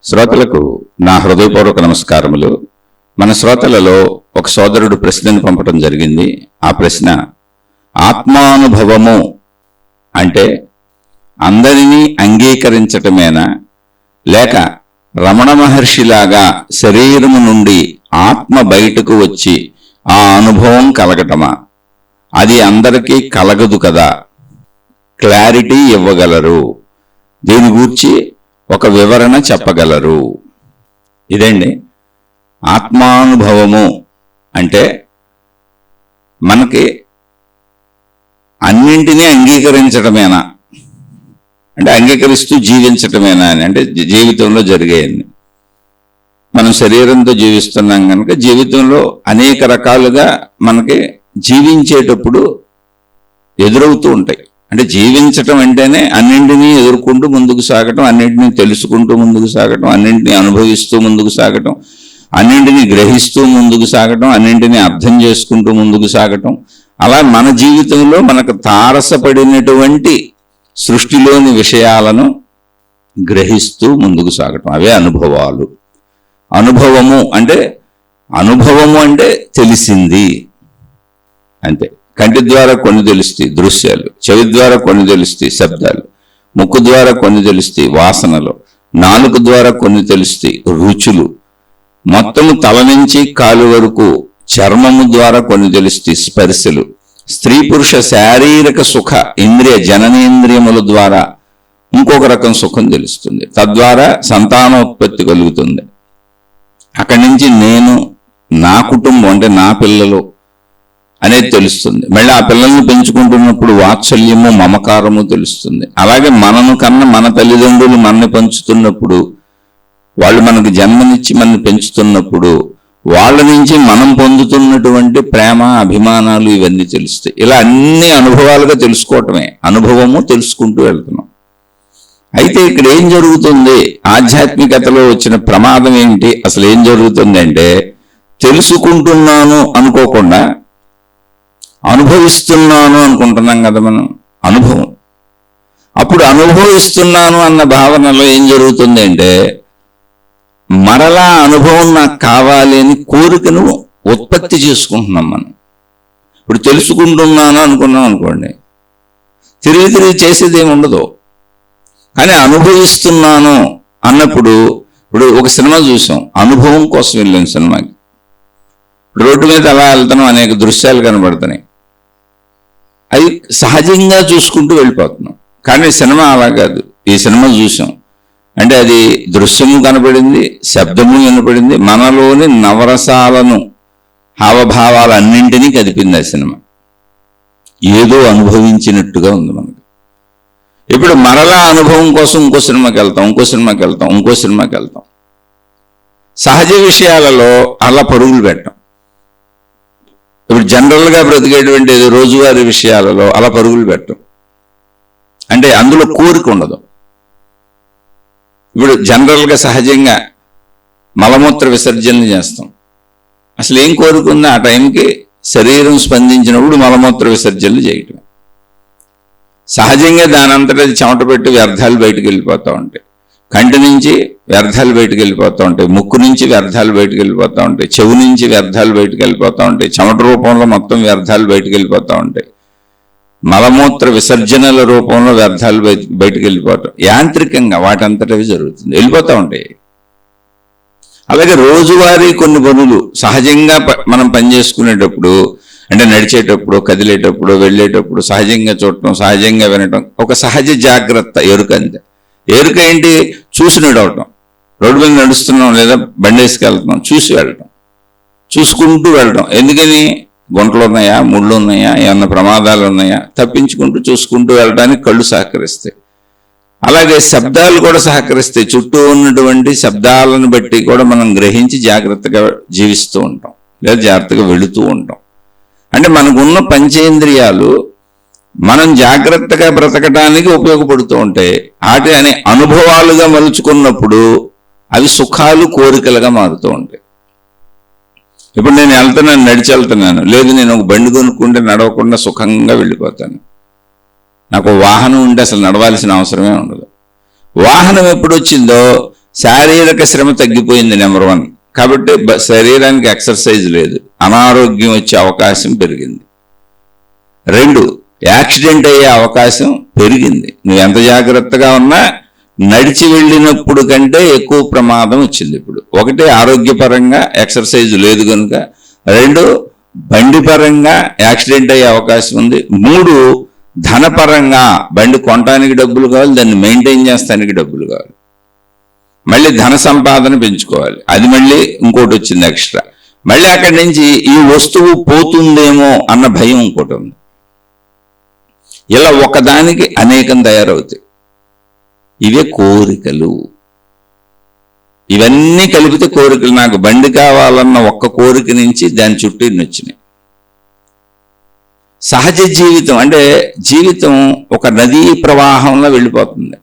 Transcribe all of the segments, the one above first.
శ్రోతలకు నా హృదయపూర్వక నమస్కారములు. మన శ్రోతలలో ఒక సోదరుడు ప్రశ్నను పంపడం జరిగింది. ఆ ప్రశ్న, ఆత్మానుభవము అంటే అందరినీ అంగీకరించటమేనా, లేక రమణ మహర్షిలాగా శరీరము నుండి ఆత్మ బయటకు వచ్చి ఆ అనుభవం కలగటమా? అది అందరికీ కలగదు కదా, క్లారిటీ ఇవ్వగలరు? దీని గూర్చి ఒక వివరణ చెప్పగలరు? ఇదండి ఆత్మానుభవము అంటే. మనకి అన్నింటినీ అంగీకరించటమేనా అంటే అంగీకరిస్తూ జీవించటమేనా అని అంటే జీవితంలో జరిగేయన్ని. మనం శరీరంతో జీవిస్తున్నాం కనుక జీవితంలో అనేక రకాలుగా మనకి జీవించేటప్పుడు ఎదురవుతూ ఉంటాయి. అంటే జీవించటం అంటేనే అన్నింటినీ ఎదుర్కొంటూ ముందుకు సాగటం, అన్నింటినీ తెలుసుకుంటూ ముందుకు సాగటం, అన్నింటినీ అనుభవిస్తూ ముందుకు సాగటం, అన్నింటినీ గ్రహిస్తూ ముందుకు సాగటం, అన్నింటినీ అర్థం చేసుకుంటూ ముందుకు సాగటం. అలా మన జీవితంలో మనకు తారసపడినటువంటి సృష్టిలోని విషయాలను గ్రహిస్తూ ముందుకు సాగటం, అవే అనుభవాలు. అనుభవము అంటే తెలిసింది అంతే. కంటి ద్వారా కొన్ని తెలుస్తాయి దృశ్యాలు, చెవి ద్వారా కొన్ని తెలుస్తాయి శబ్దాలు, ముక్కు ద్వారా కొన్ని తెలుస్తాయి వాసనలు, నాలుక ద్వారా కొన్ని తెలుస్తాయి రుచులు, మొత్తము తల నుంచి కాలు వరకు చర్మము ద్వారా కొన్ని తెలుస్తాయి స్పర్శలు, స్త్రీ పురుష శారీరక సుఖ ఇంద్రియ జననేంద్రియముల ద్వారా ఇంకొక రకం సుఖం తెలుస్తుంది. తద్వారా సంతానోత్పత్తి కలుగుతుంది. అక్కడి నుంచి నేను, నా కుటుంబం అంటే నా పిల్లలు అనేది తెలుస్తుంది. మళ్ళీ ఆ పిల్లల్ని పెంచుకుంటున్నప్పుడు వాత్సల్యము మమకారము తెలుస్తుంది. అలాగే మనను కన్నా మన తల్లిదండ్రులు మనని పెంచుతున్నప్పుడు, వాళ్ళు మనకు జన్మనిచ్చి మనని పెంచుతున్నప్పుడు వాళ్ళ నుంచి మనం పొందుతున్నటువంటి ప్రేమ అభిమానాలు ఇవన్నీ తెలుస్తాయి. ఇలా అన్ని అనుభవాలుగా తెలుసుకోవటమే అనుభవము, తెలుసుకుంటూ వెళ్తున్నాం. అయితే ఇక్కడ ఏం జరుగుతుంది, ఆధ్యాత్మికతలో వచ్చిన ప్రమాదం ఏంటి, అసలు ఏం జరుగుతుంది అంటే, తెలుసుకుంటున్నాను అనుకోకుండా అనుభవిస్తున్నాను అనుకుంటున్నాం కదా మనం. అనుభవం అప్పుడు అనుభవిస్తున్నాను అన్న భావనలో ఏం జరుగుతుంది అంటే, మరలా అనుభవం నాకు కావాలి అని కోరికను ఉత్పత్తి చేసుకుంటున్నాం మనం. ఇప్పుడు తెలుసుకుంటున్నాను అనుకున్నాం అనుకోండి, తిరిగి చేసేది ఏమి ఉండదు. కానీ అనుభవిస్తున్నాను అన్నప్పుడు, ఇప్పుడు ఒక సినిమా చూసాం, అనుభవం కోసం వెళ్ళాం సినిమాకి. రోడ్డు మీద అలా వెళ్తున్నాం, అనేక దృశ్యాలు కనబడుతున్నాయి, అవి సహజంగా చూసుకుంటూ వెళ్ళిపోతున్నాం. కానీ సినిమా అలా కాదు. ఈ సినిమా చూసాం అంటే అది దృశ్యము కనపడింది, శబ్దము వినపడింది, మనలోని నవరసాలను హావభావాలన్నింటినీ కదిపింది ఆ సినిమా. ఏదో అనుభవించినట్టుగా ఉంది మనకు. ఇప్పుడు మరలా అనుభవం కోసం ఇంకో సినిమాకి వెళ్తాం, ఇంకో సినిమాకి వెళ్తాం. సహజ విషయాలలో అలా పరుగులు పెట్టాం. ఇప్పుడు జనరల్గా బ్రతికేటువంటి రోజువారీ విషయాలలో అలా పరుగులు పెట్టాం. అంటే అందులో కోరిక ఉండదు. ఇప్పుడు జనరల్గా సహజంగా మలమూత్ర విసర్జనలు చేస్తాం. అసలు ఏం కోరుకుంది ఆ టైంకి, శరీరం స్పందించినప్పుడు మలమూత్ర విసర్జనలు చేయటం. సహజంగా దానంతటా చెమట పెట్టి వ్యర్థాలు బయటకు వెళ్ళిపోతూ ఉంటాయి. కంటి నుంచి వ్యర్థాలు బయటకు వెళ్ళిపోతూ ఉంటాయి, ముక్కు నుంచి వ్యర్థాలు బయటకు వెళ్ళిపోతూ ఉంటాయి, చెవు నుంచి వ్యర్థాలు బయటకు వెళ్ళిపోతూ ఉంటాయి, చెమట రూపంలో మొత్తం వ్యర్థాలు బయటకు వెళ్ళిపోతూ ఉంటాయి, మలమూత్ర విసర్జనల రూపంలో వ్యర్థాలు బయటకు వెళ్ళిపోవటం యాంత్రికంగా వాటంతటవి జరుగుతుంది, వెళ్ళిపోతూ ఉంటాయి. అలాగే రోజువారీ కొన్ని పనులు సహజంగా మనం పనిచేసుకునేటప్పుడు, అంటే నడిచేటప్పుడు, కదిలేటప్పుడు, వెళ్ళేటప్పుడు సహజంగా చూడటం, సహజంగా వినటం, ఒక సహజ జాగ్రత్త, ఎరుక. అంతే. ఎరుక ఏంటి? చూసి నడవటం. రోడ్డు మీద నడుస్తున్నాం లేదా బండి వేసుకెళ్తున్నాం, చూసి వెళ్ళటం, చూసుకుంటూ వెళ్ళటం. ఎందుకని? గుంటలు ఉన్నాయా, ముళ్ళు ఉన్నాయా, ఏమన్నా ప్రమాదాలు ఉన్నాయా, తప్పించుకుంటూ చూసుకుంటూ వెళ్ళడానికి కళ్ళు సహకరిస్తాయి. అలాగే శబ్దాలు కూడా సహకరిస్తాయి. చుట్టూ ఉన్నటువంటి శబ్దాలను బట్టి కూడా మనం గ్రహించి జాగ్రత్తగా జీవిస్తూ ఉంటాం, లేదా జాగ్రత్తగా వెళుతూ ఉంటాం. అంటే మనకున్న పంచేంద్రియాలు మనం జాగ్రత్తగా బ్రతకడానికి ఉపయోగపడుతూ ఉంటాయి. వాటి అనే అనుభవాలుగా మలుచుకున్నప్పుడు అవి సుఖాలు, కోరికలుగా మారుతూ ఉంటాయి. ఇప్పుడు నేను వెళ్తున్నాను, నడిచి వెళ్తున్నాను, లేదు నేను ఒక బండి కొనుక్కుంటే నడవకుండా సుఖంగా వెళ్ళిపోతాను. నాకు వాహనం ఉంటే అసలు నడవాల్సిన అవసరమే ఉండదు. వాహనం ఎప్పుడు వచ్చిందో శారీరక శ్రమ తగ్గిపోయింది నెంబర్ 1. కాబట్టి శరీరానికి ఎక్సర్సైజ్ లేదు, అనారోగ్యం వచ్చే అవకాశం పెరిగింది. 2, యాక్సిడెంట్ అయ్యే అవకాశం పెరిగింది. నువ్వు ఎంత జాగ్రత్తగా ఉన్నా నడిచి వెళ్ళినప్పుడు కంటే ఎక్కువ ప్రమాదం వచ్చింది. ఇప్పుడు 1 ఆరోగ్యపరంగా ఎక్సర్సైజ్ లేదు కనుక, 2 బండి పరంగా యాక్సిడెంట్ అయ్యే అవకాశం ఉంది, 3 ధనపరంగా బండి కొనడానికి డబ్బులు కావాలి, దాన్ని మెయింటైన్ చేస్తానికి డబ్బులు కావాలి, మళ్ళీ ధన సంపాదన పెంచుకోవాలి, అది మళ్ళీ ఇంకోటి వచ్చింది ఎక్స్ట్రా. మళ్ళీ అక్కడి నుంచి ఈ వస్తువు పోతుందేమో అన్న భయం ఇంకోటి ఉంది. ఇలా ఒకదానికి అనేకం తయారవుతాయి. ఇవే కోరికలు. ఇవన్నీ కలిపితే కోరికలు. నాకు బండి కావాలన్న ఒక్క కోరిక నుంచి దాని చుట్టూ ఇన్ని వచ్చినాయి. సహజ జీవితం అంటే జీవితం ఒక నదీ ప్రవాహంలో వెళ్ళిపోతుంది.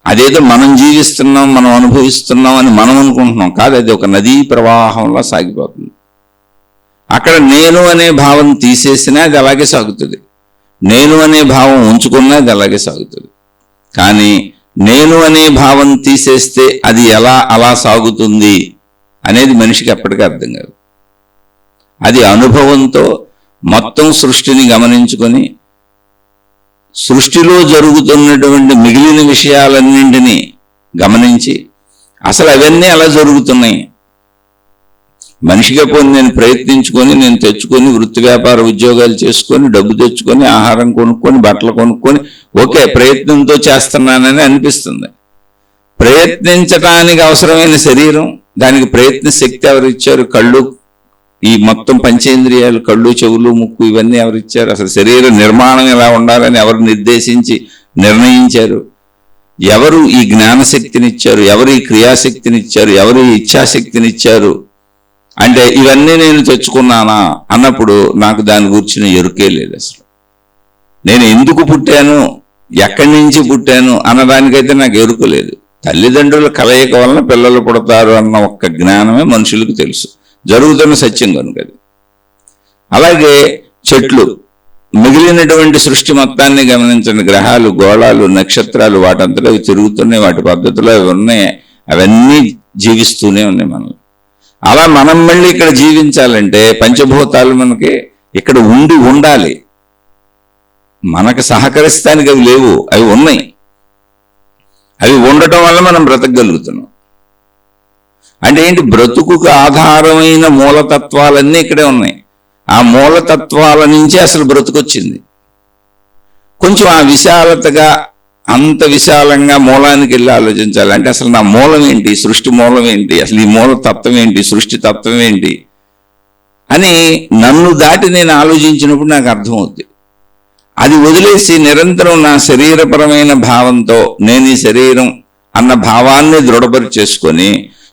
అదేదో మనం జీవిస్తున్నాం, మనం అనుభవిస్తున్నాం అని మనం అనుకుంటున్నాం కాదు, అది ఒక నదీ ప్రవాహంలో సాగిపోతుంది. అక్కడ నేను అనే భావం తీసేసినా అది అలాగే సాగుతుంది, నేను అనే భావం ఉంచుకున్నా అది అలాగే సాగుతుంది. కానీ నేను అనే భావం తీసేస్తే అది ఎలా అలా సాగుతుంది అనేది మనిషికి ఎప్పటికీ అర్థం కాదు. అది అనుభవంతో మొత్తం సృష్టిని గమనించుకొని సృష్టిలో జరుగుతున్నటువంటి మిగిలిన విషయాలన్నింటినీ గమనించి అసలు అవన్నీ అలా జరుగుతున్నాయి. మనిషిగా పోని నేను ప్రయత్నించుకొని నేను తెచ్చుకొని వృత్తి వ్యాపార ఉద్యోగాలు చేసుకొని డబ్బు తెచ్చుకొని ఆహారం కొనుక్కొని బట్టలు కొనుక్కొని ఓకే ప్రయత్నంతో చేస్తున్నానని అనిపిస్తుంది. ప్రయత్నించడానికి అవసరమైన శరీరం, దానికి ప్రయత్న శక్తి ఎవరిచ్చారు? కళ్ళు, ఈ మొత్తం పంచేంద్రియాలు, కళ్ళు, చెవులు, ముక్కు, ఇవన్నీ ఎవరిచ్చారు? అసలు శరీర నిర్మాణం ఎలా ఉండాలని ఎవరు నిర్దేశించి నిర్ణయించారు? ఎవరు ఈ జ్ఞానశక్తినిచ్చారు? ఎవరు ఈ క్రియాశక్తినిచ్చారు? ఎవరు ఈ ఇచ్ఛాశక్తినిచ్చారు? అంటే ఇవన్నీ నేను తెచ్చుకున్నానా అన్నప్పుడు నాకు దాని గురించిన ఎరుకే లేదు. అసలు నేను ఎందుకు పుట్టాను, ఎక్కడి నుంచి పుట్టాను అన్నదానికైతే నాకు ఎరుక లేదు. తల్లిదండ్రుల కలయిక వలన పిల్లలు పుడతారు అన్న ఒక్క జ్ఞానమే మనుషులకు తెలుసు, జరుగుతున్న సత్యం కనుక అది. అలాగే చెట్లు, మిగిలినటువంటి సృష్టి మొత్తాన్ని గమనించండి. గ్రహాలు, గోళాలు, నక్షత్రాలు వాటంతలో అవి తిరుగుతున్నాయి, వాటి పద్ధతిలో అవి ఉన్నాయి, అవన్నీ జీవిస్తూనే ఉన్నాయి మనల్ని. అలా మనం మళ్ళీ ఇక్కడ జీవించాలంటే పంచభూతాలు మనకి ఇక్కడ ఉండాలి. మనకు సహకరిస్తానికి అవి లేవు, అవి ఉన్నాయి. అవి ఉండటం వల్ల మనం బ్రతకగలుగుతున్నాం. అంటే ఏంటి? బ్రతుకుకు ఆధారమైన మూలతత్వాలన్నీ ఇక్కడే ఉన్నాయి. ఆ మూలతత్వాల నుంచి అసలు బ్రతుకొచ్చింది. కొంచెం ఆ విశాలతగా, అంత విశాలంగా మూలానికి వెళ్ళి ఆలోచించాలి. అంటే అసలు నా మూలం ఏంటి, సృష్టి మూలం ఏంటి, అసలు ఈ మూల తత్వం ఏంటి, సృష్టి తత్వం ఏంటి అని నన్ను దాటి నేను ఆలోచించినప్పుడు నాకు అర్థమవుతుంది. అది వదిలేసి నిరంతరం నా శరీరపరమైన భావంతో నేను ఈ శరీరం అన్న భావాన్ని దృఢపరిచేసుకొని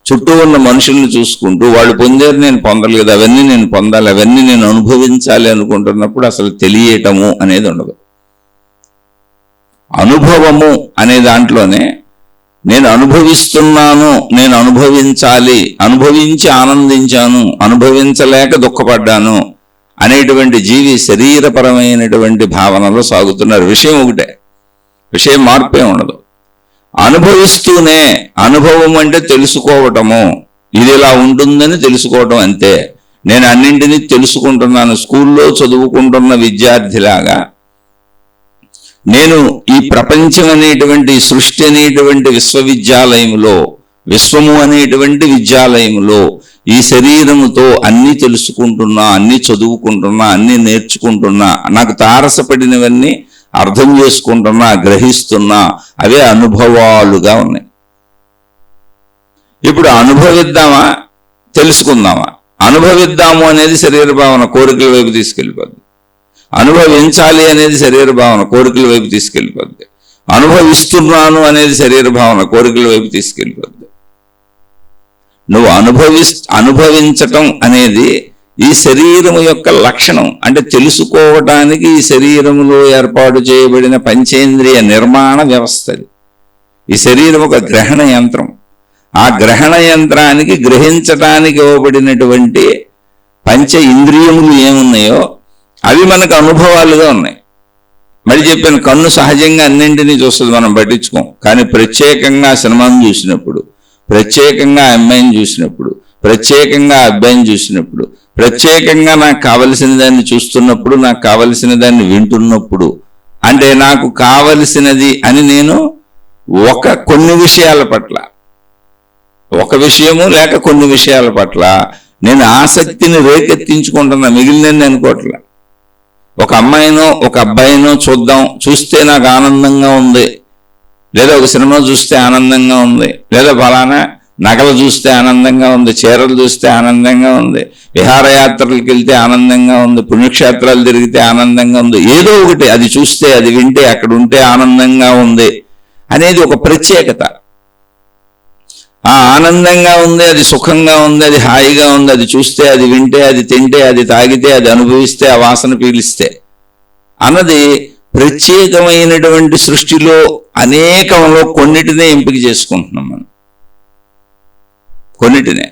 చుట్టూ ఉన్న మనుషుల్ని చూసుకుంటూ వాళ్ళు పొందారు నేను పొందలేదు, అవన్నీ నేను పొందాలి, అవన్నీ నేను అనుభవించాలి అనుకుంటున్నప్పుడు అసలు తెలియటము అనేది ఉండదు. అనుభవము అనే దాంట్లోనే నేను అనుభవిస్తున్నాను, నేను అనుభవించాలి, అనుభవించి ఆనందించాను, అనుభవించలేక దుఃఖపడ్డాను అనేటువంటి జీవి శరీరపరమైనటువంటి భావనలో సాగుతున్నారు. విషయం ఒకటే, విషయం మార్పే ఉండదు. అనుభవిస్తూనే, అనుభవం అంటే తెలుసుకోవటము, ఇది ఇలా ఉంటుందని తెలుసుకోవటం అంతే. నేను అన్నింటినీ తెలుసుకుంటున్నాను. స్కూల్లో చదువుకుంటున్న విద్యార్థిలాగా నేను ఈ ప్రపంచం అనేటువంటి సృష్టి అనేటువంటి విశ్వవిద్యాలయంలో, విశ్వము అనేటువంటి విద్యాలయంలో ఈ శరీరముతో అన్నీ తెలుసుకుంటున్నా, అన్నీ చదువుకుంటున్నా, అన్నీ నేర్చుకుంటున్నా, నాకు తారసపడినవన్నీ అర్థం చేసుకుంటున్నా, గ్రహిస్తున్నా, అవే అనుభవాలుగా ఉన్నాయి. ఇప్పుడు అనుభవిద్దామా, తెలుసుకుందామా? అనుభవిద్దాము అనేది శరీర భావన కోరికల వైపు తీసుకెళ్ళిపోద్ది. అనుభవించాలి అనేది శరీర భావన కోరికల వైపు తీసుకెళ్ళిపోద్ది. అనుభవిస్తున్నాను అనేది శరీర భావన కోరికల వైపు తీసుకెళ్ళిపోద్ది. నువ్వు అనుభవించటం అనేది ఈ శరీరము యొక్క లక్షణం. అంటే తెలుసుకోవటానికి ఈ శరీరములో ఏర్పాటు చేయబడిన పంచేంద్రియ నిర్మాణ వ్యవస్థ. ఈ శరీరం ఒక గ్రహణ యంత్రం. ఆ గ్రహణ యంత్రానికి గ్రహించటానికి ఇవ్వబడినటువంటి పంచ ఇంద్రియములు ఏమున్నాయో అవి మనకు అనుభవాలుగా ఉన్నాయి. మళ్ళీ చెప్పాను, కన్ను సహజంగా అన్నింటినీ చూస్తుంది, మనం పట్టించుకోం. కానీ ప్రత్యేకంగా సినిమాను చూసినప్పుడు, ప్రత్యేకంగా అమ్మాయిని చూసినప్పుడు, ప్రత్యేకంగా అబ్బాయిని చూసినప్పుడు, ప్రత్యేకంగా నాకు కావలసిన దాన్ని చూస్తున్నప్పుడు, నాకు కావలసిన దాన్ని వింటున్నప్పుడు, అంటే నాకు కావలసినది అని నేను కొన్ని విషయాల పట్ల, ఒక విషయము లేక కొన్ని విషయాల పట్ల నేను ఆసక్తిని రేకెత్తించుకుంటున్నా, మిగిలినని అనుకోవట్లా. ఒక అమ్మాయినో ఒక అబ్బాయినో చూస్తే నాకు ఆనందంగా ఉంది, లేదా ఒక సినిమా చూస్తే ఆనందంగా ఉంది, లేదా ఫలానా నగలు చూస్తే ఆనందంగా ఉంది, చీరలు చూస్తే ఆనందంగా ఉంది, విహారయాత్రలకు వెళ్తే ఆనందంగా ఉంది, పుణ్యక్షేత్రాలు తిరిగితే ఆనందంగా ఉంది, ఏదో ఒకటి అది చూస్తే అది వింటే అక్కడ ఉంటే ఆనందంగా ఉంది అనేది ఒక ప్రత్యేకత. ఆ ఆనందంగా ఉంది, అది సుఖంగా ఉంది, అది హాయిగా ఉంది, అది చూస్తే అది వింటే అది తింటే అది తాగితే అది అనుభవిస్తే ఆ వాసన పీలిస్తే అన్నది ప్రత్యేకమైనటువంటి సృష్టిలో అనేకంలో కొన్నిటినే ఎంపిక చేసుకుంటున్నాం మనం, కొన్నిటినే.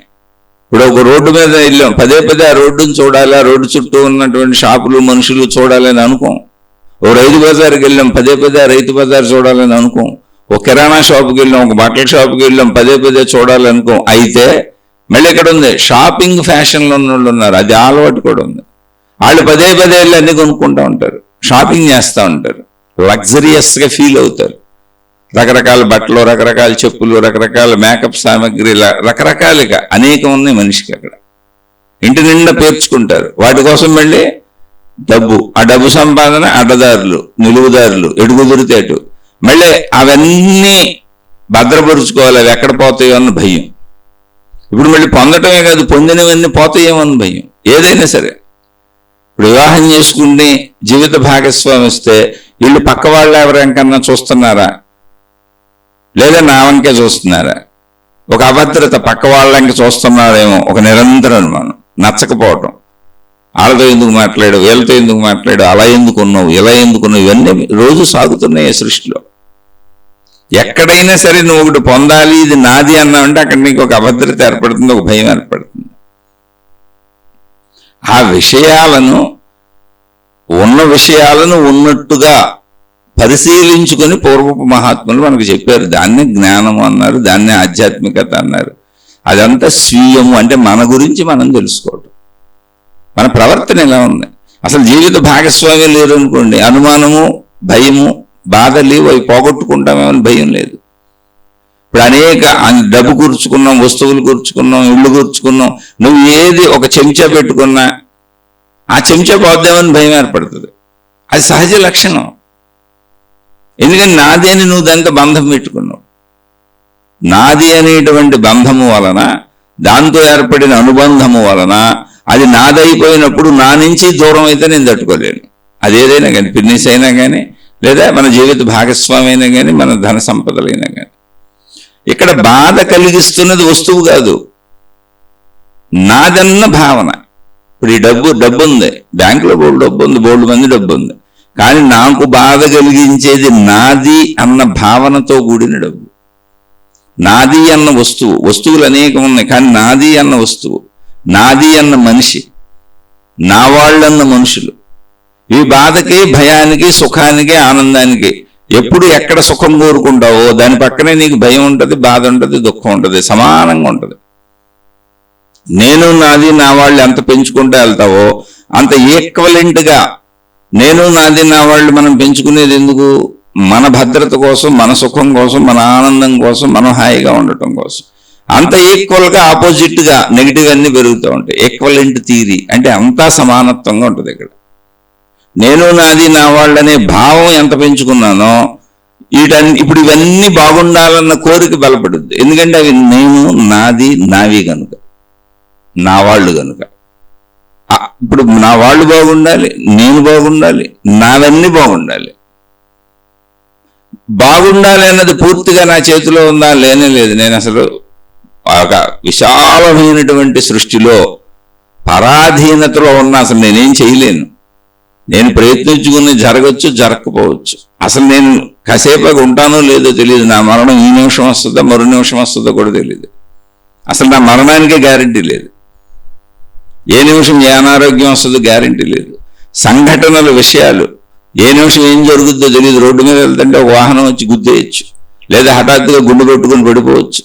ఇప్పుడు ఒక రోడ్డు మీద వెళ్ళాం, పదే పదే ఆ రోడ్డును చూడాలి, ఆ రోడ్డు చుట్టూ ఉన్నటువంటి షాపులు మనుషులు చూడాలని అనుకోం. ఓ రైతు బజార్కి వెళ్ళాం, పదే పదే ఆ రైతు బజార్ చూడాలని అనుకోం. ఒక కిరాణా షాపుకి వెళ్ళాం, ఒక బట్టల షాపుకి వెళ్ళాం, పదే పదే చూడాలనుకో. అయితే మళ్ళీ ఇక్కడ ఉంది, షాపింగ్ ఫ్యాషన్లో ఉన్న వాళ్ళు ఉన్నారు, అది అలవాటు కూడా ఉంది. వాళ్ళు పదే పదే వెళ్ళి అన్ని కొనుక్కుంటూ ఉంటారు, షాపింగ్ చేస్తూ ఉంటారు, లగ్జరియస్గా ఫీల్ అవుతారు. రకరకాల బట్టలు, రకరకాల చెప్పులు, రకరకాల మేకప్ సామాగ్రి, రకరకాలుగా అనేకం ఉన్నాయి మనిషికి. అక్కడ ఇంటి నిండా పేర్చుకుంటారు. వాటి కోసం మళ్ళీ డబ్బు, ఆ డబ్బు సంపాదన అడ్డదారులు, నిలువుదారులు, ఎడుగుదురితే అటు. మళ్ళీ అవన్నీ భద్రపరుచుకోవాలి, అవి ఎక్కడ పోతాయో అన్న భయం. ఇప్పుడు మళ్ళీ పొందటమే కాదు, పొందినవన్నీ పోతాయేమో అన్న భయం. ఏదైనా సరే, ఇప్పుడు వివాహం చేసుకుని జీవిత భాగస్వామి వస్తే వీళ్ళు పక్క వాళ్ళు ఎవరెంకన్నా చూస్తున్నారా, లేదా నా వంకే చూస్తున్నారా? ఒక అభద్రత, పక్క వాళ్ళంక చూస్తున్నారేమో, ఒక నిరంతరం అనుమానం, నచ్చకపోవటం. వాళ్ళతో ఎందుకు మాట్లాడు, వీళ్ళతో ఎందుకు మాట్లాడు, అలా ఎందుకున్నావు, ఇలా ఎందుకున్నావు, ఇవన్నీ రోజు సాగుతున్నాయి సృష్టిలో. ఎక్కడైనా సరే నువ్వు ఒకటి పొందాలి, ఇది నాది అన్నావంటే అక్కడ నీకు ఒక అభద్రత ఏర్పడుతుంది, ఒక భయం ఏర్పడుతుంది. ఆ విషయాలను, ఉన్న విషయాలను ఉన్నట్టుగా పరిశీలించుకొని పూర్వపు మహాత్ములు మనకు చెప్పారు. దాన్నే జ్ఞానము అన్నారు, దాన్నే ఆధ్యాత్మికత అన్నారు. అదంతా స్వీయము, అంటే మన గురించి మనం తెలుసుకోవటం, మన ప్రవర్తన ఎలా ఉంది. అసలు జీవిత భాగస్వామి లేరు అనుకోండి, అనుమానము, భయము, బాధ లేవు, అవి పోగొట్టుకుంటామేమని భయం లేదు. ఇప్పుడు అనేక డబ్బు కూర్చుకున్నాం, వస్తువులు కూర్చుకున్నాం, ఇళ్ళు కూర్చుకున్నాం, నువ్వు ఏది ఒక చెంచా పెట్టుకున్నా ఆ చెంచా పోద్దామని భయం ఏర్పడుతుంది. అది సహజ లక్షణం. ఎందుకని నాది అని నువ్వు దాంతో బంధం పెట్టుకున్నావు. నాది అనేటువంటి బంధము వలన, దాంతో ఏర్పడిన అనుబంధము వలన అది నాదైపోయినప్పుడు నా నుంచి దూరం అయితే నేను తట్టుకోలేను. అదేదైనా కానీ, పిన్నిస్ అయినా కానీ, లేదా మన జీవిత భాగస్వామి అయినా కానీ, మన ధన సంపదలైనా కానీ. ఇక్కడ బాధ కలిగిస్తున్నది వస్తువు కాదు, నాదన్న భావన. ఇప్పుడు ఈ డబ్బు ఉంది, బ్యాంకులో బోల్డ్ డబ్బు ఉంది, బోల్డ్ మంది డబ్బు ఉంది, కానీ నాకు బాధ కలిగించేది నాది అన్న భావనతో కూడిన డబ్బు. నాది అన్న వస్తువులు అనేకం ఉన్నాయి, కానీ నాది అన్న వస్తువు, నాది అన్న మనిషి, నా వాళ్ళన్న మనుషులు, ఈ బాధకి, భయానికి, సుఖానికి, ఆనందానికి ఎప్పుడు ఎక్కడ సుఖం కోరుకుంటావో దాని పక్కనే నీకు భయం ఉంటుంది, బాధ ఉంటుంది, దుఃఖం ఉంటుంది, సమానంగా ఉంటుంది. నేను నాది నా వాళ్ళు ఎంత పెంచుకుంటూ వెళ్తావో అంత ఈక్వలెంట్గా నేను నాది నా వాళ్ళు మనం పెంచుకునేది ఎందుకు? మన భద్రత కోసం, మన సుఖం కోసం, మన ఆనందం కోసం, మనం హాయిగా ఉండటం కోసం. అంత ఈక్వల్గా ఆపోజిట్గా నెగిటివ్ అన్ని పెరుగుతూ ఉంటాయి. ఈక్వలెంట్ థియరీ అంటే అంతా సమానత్వంగా ఉంటుంది. ఇక్కడ నేను నాది నా వాళ్ళనే భావం ఎంత పెంచుకున్నానో ఇప్పుడు ఇవన్నీ బాగుండాలన్న కోరిక బలపడుద్ది. ఎందుకంటే అవి నేను, నాది, నావి కనుక, నా వాళ్ళు కనుక. ఇప్పుడు నా వాళ్ళు బాగుండాలి, నేను బాగుండాలి, నావన్నీ బాగుండాలి. బాగుండాలి అన్నది పూర్తిగా నా చేతిలో ఉందా? లేనే లేదు. నేను అసలు ఒక విశాలమైనటువంటి సృష్టిలో పరాధీనతలో ఉన్నా, అసలు నేనేం చేయలేను. నేను ప్రయత్నించుకుని జరగచ్చు, జరగకపోవచ్చు. అసలు నేను కాసేపు ఉంటానో లేదో తెలియదు. నా మరణం ఈ నిమిషం వస్తుందో మరో నిమిషం వస్తుందో కూడా తెలియదు. అసలు నా మరణానికే గ్యారెంటీ లేదు. ఏ నిమిషం ఏ అనారోగ్యం వస్తుందో గ్యారెంటీ లేదు. సంఘటనల విషయాలు ఏ నిమిషం ఏం జరుగుద్దో తెలియదు. రోడ్డు మీద వెళ్తుంటే ఒక వాహనం వచ్చి గుద్దేయచ్చు, లేదా హఠాత్తుగా గుండు పెట్టుకుని పడిపోవచ్చు.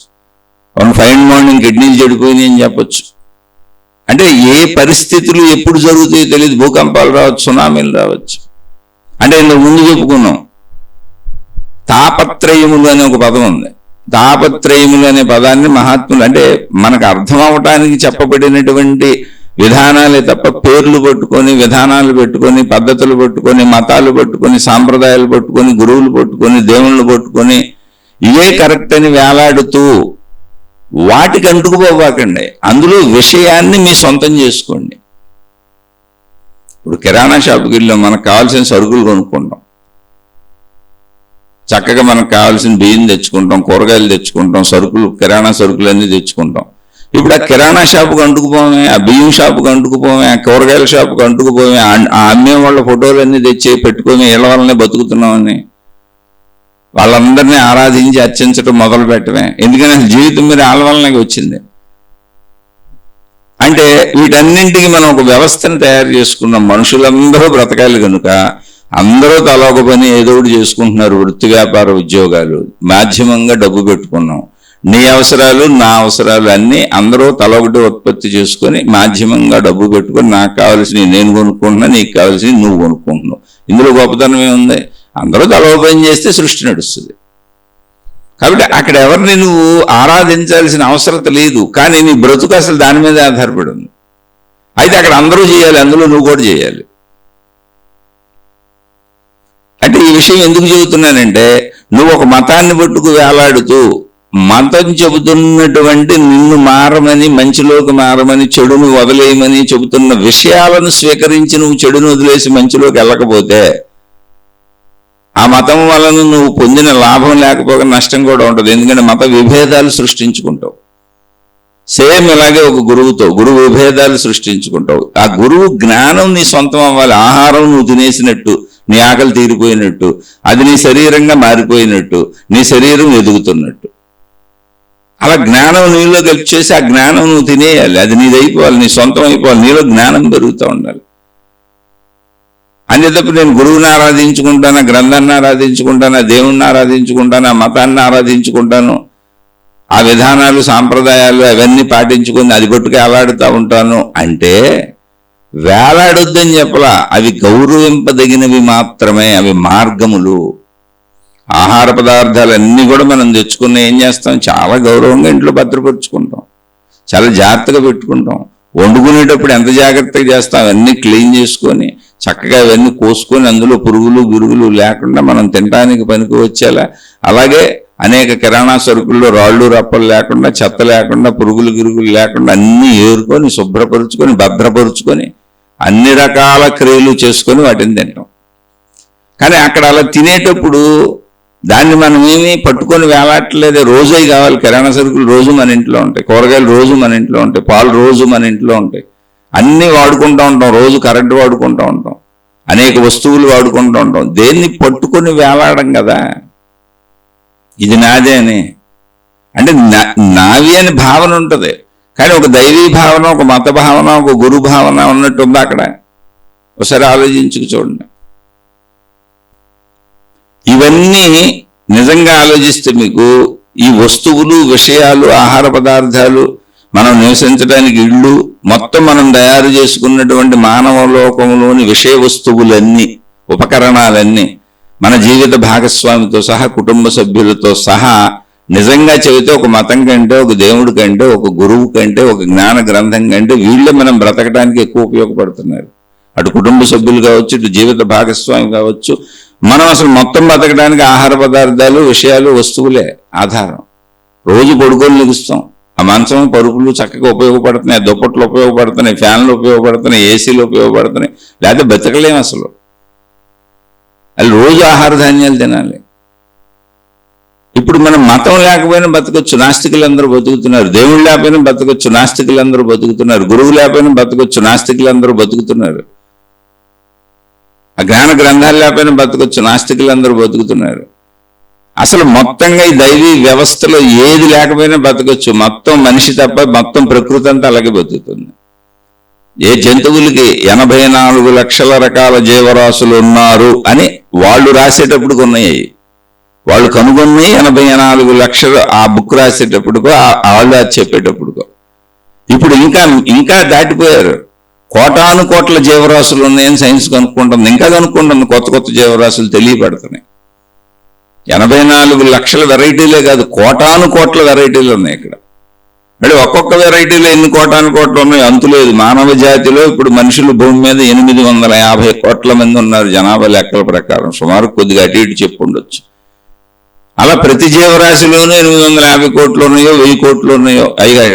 వన్ ఫైన్ మార్నింగ్ కిడ్నీలు చెడిపోయినాయి అని చెప్పచ్చు. అంటే ఏ పరిస్థితులు ఎప్పుడు జరుగుతాయో తెలియదు. భూకంపాలు రావచ్చు, సునామీలు రావచ్చు. అంటే ఇంతకు ముందు చెప్పుకున్నాం, తాపత్రయములు అనే ఒక పదం ఉంది. తాపత్రయములు అనే పదాన్ని మహాత్ములు, అంటే మనకు అర్థం అవటానికి చెప్పబడినటువంటి విధానాలే తప్ప పేర్లు పట్టుకొని, విధానాలు పెట్టుకొని, పద్ధతులు పట్టుకొని, మతాలు పట్టుకొని, సాంప్రదాయాలు పట్టుకొని, గురువులు పట్టుకొని, దేవుళ్ళు పట్టుకొని ఇవే కరెక్ట్ అని వేలాడుతూ వాటికి అంటుకుపోవాకండి. అందులో విషయాన్ని మీ సొంతం చేసుకోండి. ఇప్పుడు కిరాణా షాపుకి వెళ్ళాం, మనకు కావాల్సిన సరుకులు కొనుక్కుంటాం, చక్కగా మనకు కావాల్సిన బియ్యం తెచ్చుకుంటాం, కూరగాయలు తెచ్చుకుంటాం, సరుకులు కిరాణా సరుకులు అన్నీ తెచ్చుకుంటాం. ఇప్పుడు ఆ కిరాణా షాపుకి అంటుకుపోమే, ఆ బియ్యం షాపుకి అంటుకుపోమే, ఆ కూరగాయల షాపుకి అంటుకుపోమే, ఆ అమ్మే వాళ్ళ ఫోటోలన్నీ తెచ్చి పెట్టుకొని ఇళ్ళ వల్లనే బతుకుతున్నామని వాళ్ళందరినీ ఆరాధించి అర్చించడం మొదలు పెట్టమే. ఎందుకని జీవితం మీద వాళ్ళ వల్లనే వచ్చింది. అంటే వీటన్నింటికి మనం ఒక వ్యవస్థను తయారు చేసుకున్నాం. మనుషులందరూ బ్రతకాలి కనుక అందరూ తలొక పని ఏదో ఒకటి చేసుకుంటున్నారు. వృత్తి వ్యాపార ఉద్యోగాలు, మాధ్యమంగా డబ్బు పెట్టుకున్నాం. నీ అవసరాలు నా అవసరాలు అన్నీ అందరూ తలొకటి ఉత్పత్తి చేసుకొని మాధ్యమంగా డబ్బు పెట్టుకొని నాకు కావాల్సినవి నేను కొనుక్కుంటున్నా, నీకు కావాల్సినవి నువ్వు కొనుక్కుంటున్నావు. ఇందులో గొప్పతనం ఏముంది? అందరూ తల పని చేస్తే సృష్టి నడుస్తుంది. కాబట్టి అక్కడ ఎవరిని నువ్వు ఆరాధించాల్సిన అవసరం లేదు. కానీ నీ బ్రతుకు అసలు దాని మీద ఆధారపడి ఉంది. అయితే అక్కడ అందరూ చేయాలి, అందులో నువ్వు కూడా చేయాలి. అంటే ఈ విషయం ఎందుకు చెబుతున్నానంటే, నువ్వు ఒక మతాన్ని పట్టుకు వేలాడుతూ మతం చెబుతున్నటువంటి నిన్ను మారమని, మంచిలోకి మారమని, చెడును వదిలేయమని చెబుతున్న విషయాలను స్వీకరించి నువ్వు చెడును వదిలేసి మంచిలోకి వెళ్ళకపోతే ఆ మతం వలన నువ్వు పొందిన లాభం లేకపోగా నష్టం కూడా ఉంటుంది. ఎందుకంటే మత విభేదాలు సృష్టించుకుంటావు. సేమ్ ఇలాగే ఒక గురువుతో గురువు విభేదాలు సృష్టించుకుంటావు. ఆ గురువు జ్ఞానం నీ సొంతం అవ్వాలి. ఆహారం నువ్వు తినేసినట్టు, నీ ఆకలి తీరిపోయినట్టు, అది నీ శరీరంగా మారిపోయినట్టు, నీ శరీరం ఎదుగుతున్నట్టు, అలా జ్ఞానం నీలో కలిపి చేసి ఆ జ్ఞానం నువ్వు తినేయాలి. అది నీది అయిపోవాలి, నీ సొంతం అయిపోవాలి. నీలో జ్ఞానం పెరుగుతూ ఉండాలి. అంతే తప్ప నేను గురువుని ఆరాధించుకుంటానా, గ్రంథాన్ని ఆరాధించుకుంటానా, దేవుణ్ణి ఆరాధించుకుంటానా, మతాన్ని ఆరాధించుకుంటాను, ఆ విధానాలు సాంప్రదాయాలు అవన్నీ పాటించుకుని అది పట్టుకు వేలాడుతూ ఉంటాను అంటే వేలాడొద్దని చెప్పలా. అవి గౌరవింపదగినవి మాత్రమే, అవి మార్గములు. ఆహార పదార్థాలన్నీ కూడా మనం తెచ్చుకుని ఏం చేస్తాం? చాలా గౌరవంగా ఇంట్లో భద్రపరుచుకుంటాం, చాలా జాగ్రత్తగా పెట్టుకుంటాం. వండుకునేటప్పుడు ఎంత జాగ్రత్తగా చేస్తాం? అవన్నీ క్లీన్ చేసుకొని చక్కగా అవన్నీ కోసుకొని అందులో పురుగులు గిరుగులు లేకుండా మనం తినడానికి పనికి వచ్చేలా, అలాగే అనేక కిరాణా సరుకుల్లో రాళ్ళు రప్పలు లేకుండా, చెత్త లేకుండా, పురుగులు గిరుగులు లేకుండా అన్నీ ఏరుకొని శుభ్రపరుచుకొని భద్రపరుచుకొని అన్ని రకాల క్రియలు చేసుకొని వాటిని తింటాం. కానీ అక్కడ అలా తినేటప్పుడు దాన్ని మనం ఏమీ పట్టుకొని వేలాడట్లేదే. రోజు కావాలి. కిరాణా సరుకులు రోజు మన ఇంట్లో ఉంటాయి, కూరగాయలు రోజు మన ఇంట్లో ఉంటాయి, పాలు రోజు మన ఇంట్లో ఉంటాయి, అన్నీ వాడుకుంటూ ఉంటాం, రోజు కరెంటు వాడుకుంటూ ఉంటాం, అనేక వస్తువులు వాడుకుంటూ ఉంటాం. దేన్ని పట్టుకొని వేలాడం కదా, ఇది నాదే అని. అంటే నావి అని భావన ఉంటుంది, కానీ ఒక దైవీ భావన, ఒక మత భావన, ఒక గురు భావన ఉన్నట్టు ఉంది అక్కడ. ఒకసారి ఆలోచించుకు చూడండి. ఇవన్నీ నిజంగా ఆలోచిస్తే మీకు ఈ వస్తువులు, విషయాలు, ఆహార పదార్థాలు, మనం నివసించడానికి ఇళ్ళు, మొత్తం మనం తయారు చేసుకున్నటువంటి మానవ లోకంలోని విషయ వస్తువులన్నీ, ఉపకరణాలన్నీ మన జీవిత భాగస్వామితో సహా, కుటుంబ సభ్యులతో సహా నిజంగా చెబితే ఒక మతం కంటే, ఒక దేవుడి కంటే, ఒక గురువు కంటే, ఒక జ్ఞాన గ్రంథం కంటే వీళ్ళే మనం బ్రతకడానికి ఎక్కువ ఉపయోగపడుతున్నారు. అటు కుటుంబ సభ్యులు కావచ్చు, ఇటు జీవిత భాగస్వామి కావచ్చు. మనం అసలు మొత్తం బతకడానికి ఆహార పదార్థాలు, విషయాలు, వస్తువులే ఆధారం. రోజు పడుకొని లెగుస్తాం, ఆ మంచం పరుపులు చక్కగా ఉపయోగపడుతున్నాయి, దుప్పట్లు ఉపయోగపడుతున్నాయి, ఫ్యాన్లు ఉపయోగపడుతున్నాయి, ఏసీలు ఉపయోగపడుతున్నాయి, లేకపోతే బతకలేము అసలు. అది రోజు ఆహార ధాన్యాలు తినాలి. ఇప్పుడు మనం మతం లేకపోయినా బతకొచ్చు, నాస్తికులందరూ బతుకుతున్నారు. దేవుడు లేకపోయినా బతకొచ్చు, నాస్తికులందరూ బతుకుతున్నారు. గురువు లేకపోయినా బతకొచ్చు, నాస్తికులందరూ బతుకుతున్నారు. ఆ జ్ఞాన గ్రంథాలు లేకపోయినా బతకొచ్చు, నాస్తికులందరూ బతుకుతున్నారు. అసలు మొత్తంగా ఈ దైవీ వ్యవస్థలో ఏది లేకపోయినా బతకొచ్చు. మొత్తం మనిషి తప్ప మొత్తం ప్రకృతి అంతా అలాగే బతుకుతుంది. ఏ జంతువులకి 84 లక్షల రకాల జీవరాశులు ఉన్నారు అని వాళ్ళు రాసేటప్పుడు ఉన్నాయి. వాళ్ళు కనుగొని 84 లక్షలు ఆ బుక్ రాసేటప్పుడుకో వాళ్ళు అది చెప్పేటప్పుడుకో. ఇప్పుడు ఇంకా దాటిపోయారు. కోటాను కోట్ల జీవరాశులు ఉన్నాయని సైన్స్ కనుక్కుంటుంది, ఇంకా కనుక్కుంటుంది. కొత్త జీవరాశులు తెలియబడుతున్నాయి. 84 లక్షల వెరైటీలే కాదు, కోటాను కోట్ల వెరైటీలు ఉన్నాయి ఇక్కడ. మరి ఒక్కొక్క వెరైటీలో ఎన్ని కోటాను కోట్లు ఉన్నాయో అంతులేదు. మానవ జాతిలో ఇప్పుడు మనుషులు భూమి మీద 850 కోట్ల మంది ఉన్నారు జనాభా లెక్కల ప్రకారం. సుమారు కొద్దిగా అటు ఇటు చెప్పు ఉండొచ్చు. అలా ప్రతి జీవరాశిలోనూ 850 కోట్లు ఉన్నాయో 1000 కోట్లు ఉన్నాయో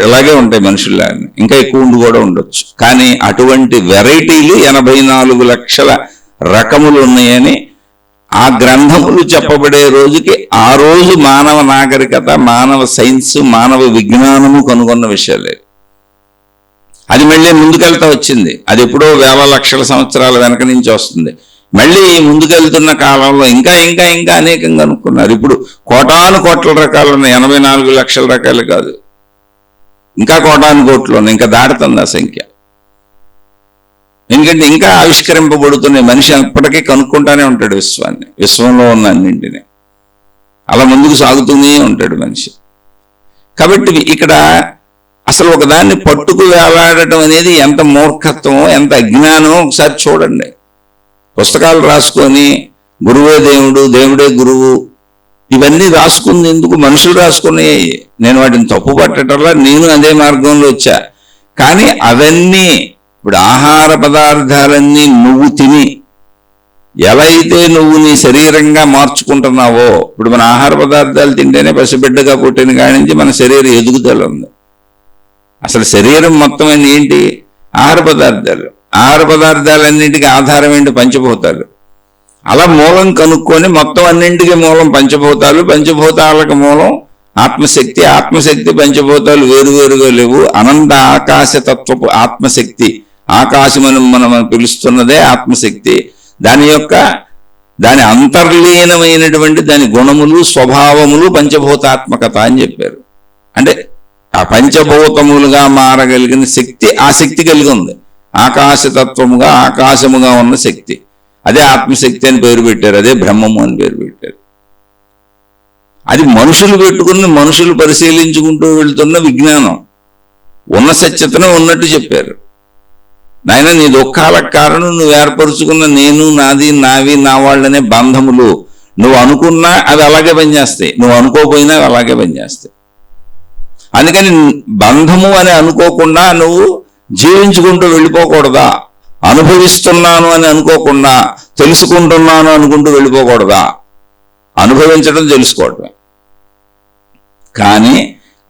అలాగే ఉంటాయి మనుషుల్లో, ఇంకా ఎక్కువ ఉండి కూడా ఉండొచ్చు. కానీ అటువంటి వెరైటీలు 84 లక్షల రకములు ఉన్నాయని ఆ గ్రంథములు చెప్పబడే రోజుకి ఆ రోజు మానవ నాగరికత, మానవ సైన్స్, మానవ విజ్ఞానము కనుగొన్న విషయాలే. అది మళ్ళీ ముందుకెళ్తా వచ్చింది. అది ఎప్పుడో వేల లక్షల సంవత్సరాల వెనక నుంచి వస్తుంది. మళ్ళీ ముందుకెళ్తున్న కాలంలో ఇంకా ఇంకా ఇంకా అనేకంగా అనుకున్నారు. ఇప్పుడు కోటాను కోట్ల రకాలు ఉన్నాయి, 84 లక్షల రకాలు కాదు, ఇంకా కోటాను కోట్లు ఉన్నాయి. ఇంకా దాటుతుంది ఆ సంఖ్య. ఎందుకంటే ఇంకా ఆవిష్కరింపబడుతున్నాయి. మనిషి అప్పటికీ కనుక్కుంటానే ఉంటాడు విశ్వాన్ని, విశ్వంలో ఉన్న అన్నింటినీ. అలా ముందుకు సాగుతూనే ఉంటాడు మనిషి. కాబట్టి ఇక్కడ అసలు ఒకదాన్ని పట్టుకు వేలాడటం అనేది ఎంత మూర్ఖత్వమో, ఎంత అజ్ఞానమో ఒకసారి చూడండి. పుస్తకాలు రాసుకొని గురువే దేవుడు, దేవుడే గురువు, ఇవన్నీ రాసుకుంది ఎందుకు? మనుషులు రాసుకుని. నేను వాటిని తప్పు పట్టటంలా, నేను అదే మార్గంలో వచ్చా. కానీ అవన్నీ ఇప్పుడు ఆహార పదార్థాలన్నీ నువ్వు తిని ఎలా అయితే నువ్వు నీ శరీరంగా మార్చుకుంటున్నావో, ఇప్పుడు మన ఆహార పదార్థాలు తింటేనే పసిబిడ్డగా పుట్టిన కాడి నుంచి మన శరీర ఎదుగుదల ఉంది. అసలు శరీరం మొత్తం ఏంటి? ఆహార పదార్థాలు. ఆహార పదార్థాలన్నింటికి ఆధారం ఏంటి? పంచభూతాలు. అలా మూలం కనుక్కొని మొత్తం అన్నింటికి మూలం పంచభూతాలు, పంచభూతాలకు మూలం ఆత్మశక్తి, ఆత్మశక్తి పంచభూతాలు వేరువేరుగా లేవు. అనంత ఆకాశతత్వపు ఆత్మశక్తి, ఆకాశమని మనం పిలుస్తున్నదే ఆత్మశక్తి. దాని అంతర్లీనమైనటువంటి దాని గుణములు, స్వభావములు పంచభూతాత్మకత అని చెప్పారు. అంటే ఆ పంచభూతములుగా మారగలిగిన శక్తి, ఆ శక్తి కలిగి ఉంది. ఆకాశతత్వముగా, ఆకాశముగా ఉన్న శక్తి, అదే ఆత్మశక్తి అని పేరు పెట్టారు. అదే బ్రహ్మము అని పేరు పెట్టారు. అది మనుషులు పెట్టుకుని మనుషులు పరిశీలించుకుంటూ వెళ్తున్న విజ్ఞానం. ఉన్న సత్యతను ఉన్నట్టు చెప్పారు. నాయన, నీ దుఃఖాలకు కారణం నువ్వు ఏర్పరుచుకున్న నేను, నాది, నావి, నా వాళ్ళనే బంధములు. నువ్వు అనుకున్నా అవి అలాగే పనిచేస్తాయి, నువ్వు అనుకోపోయినా అవి అలాగే పనిచేస్తాయి. అందుకని బంధము అని అనుకోకుండా నువ్వు జీవించుకుంటూ వెళ్ళిపోకూడదా? అనుభవిస్తున్నాను అని అనుకోకుండా తెలుసుకుంటున్నాను అనుకుంటూ వెళ్ళిపోకూడదా? అనుభవించడం తెలుసుకోవటం. కానీ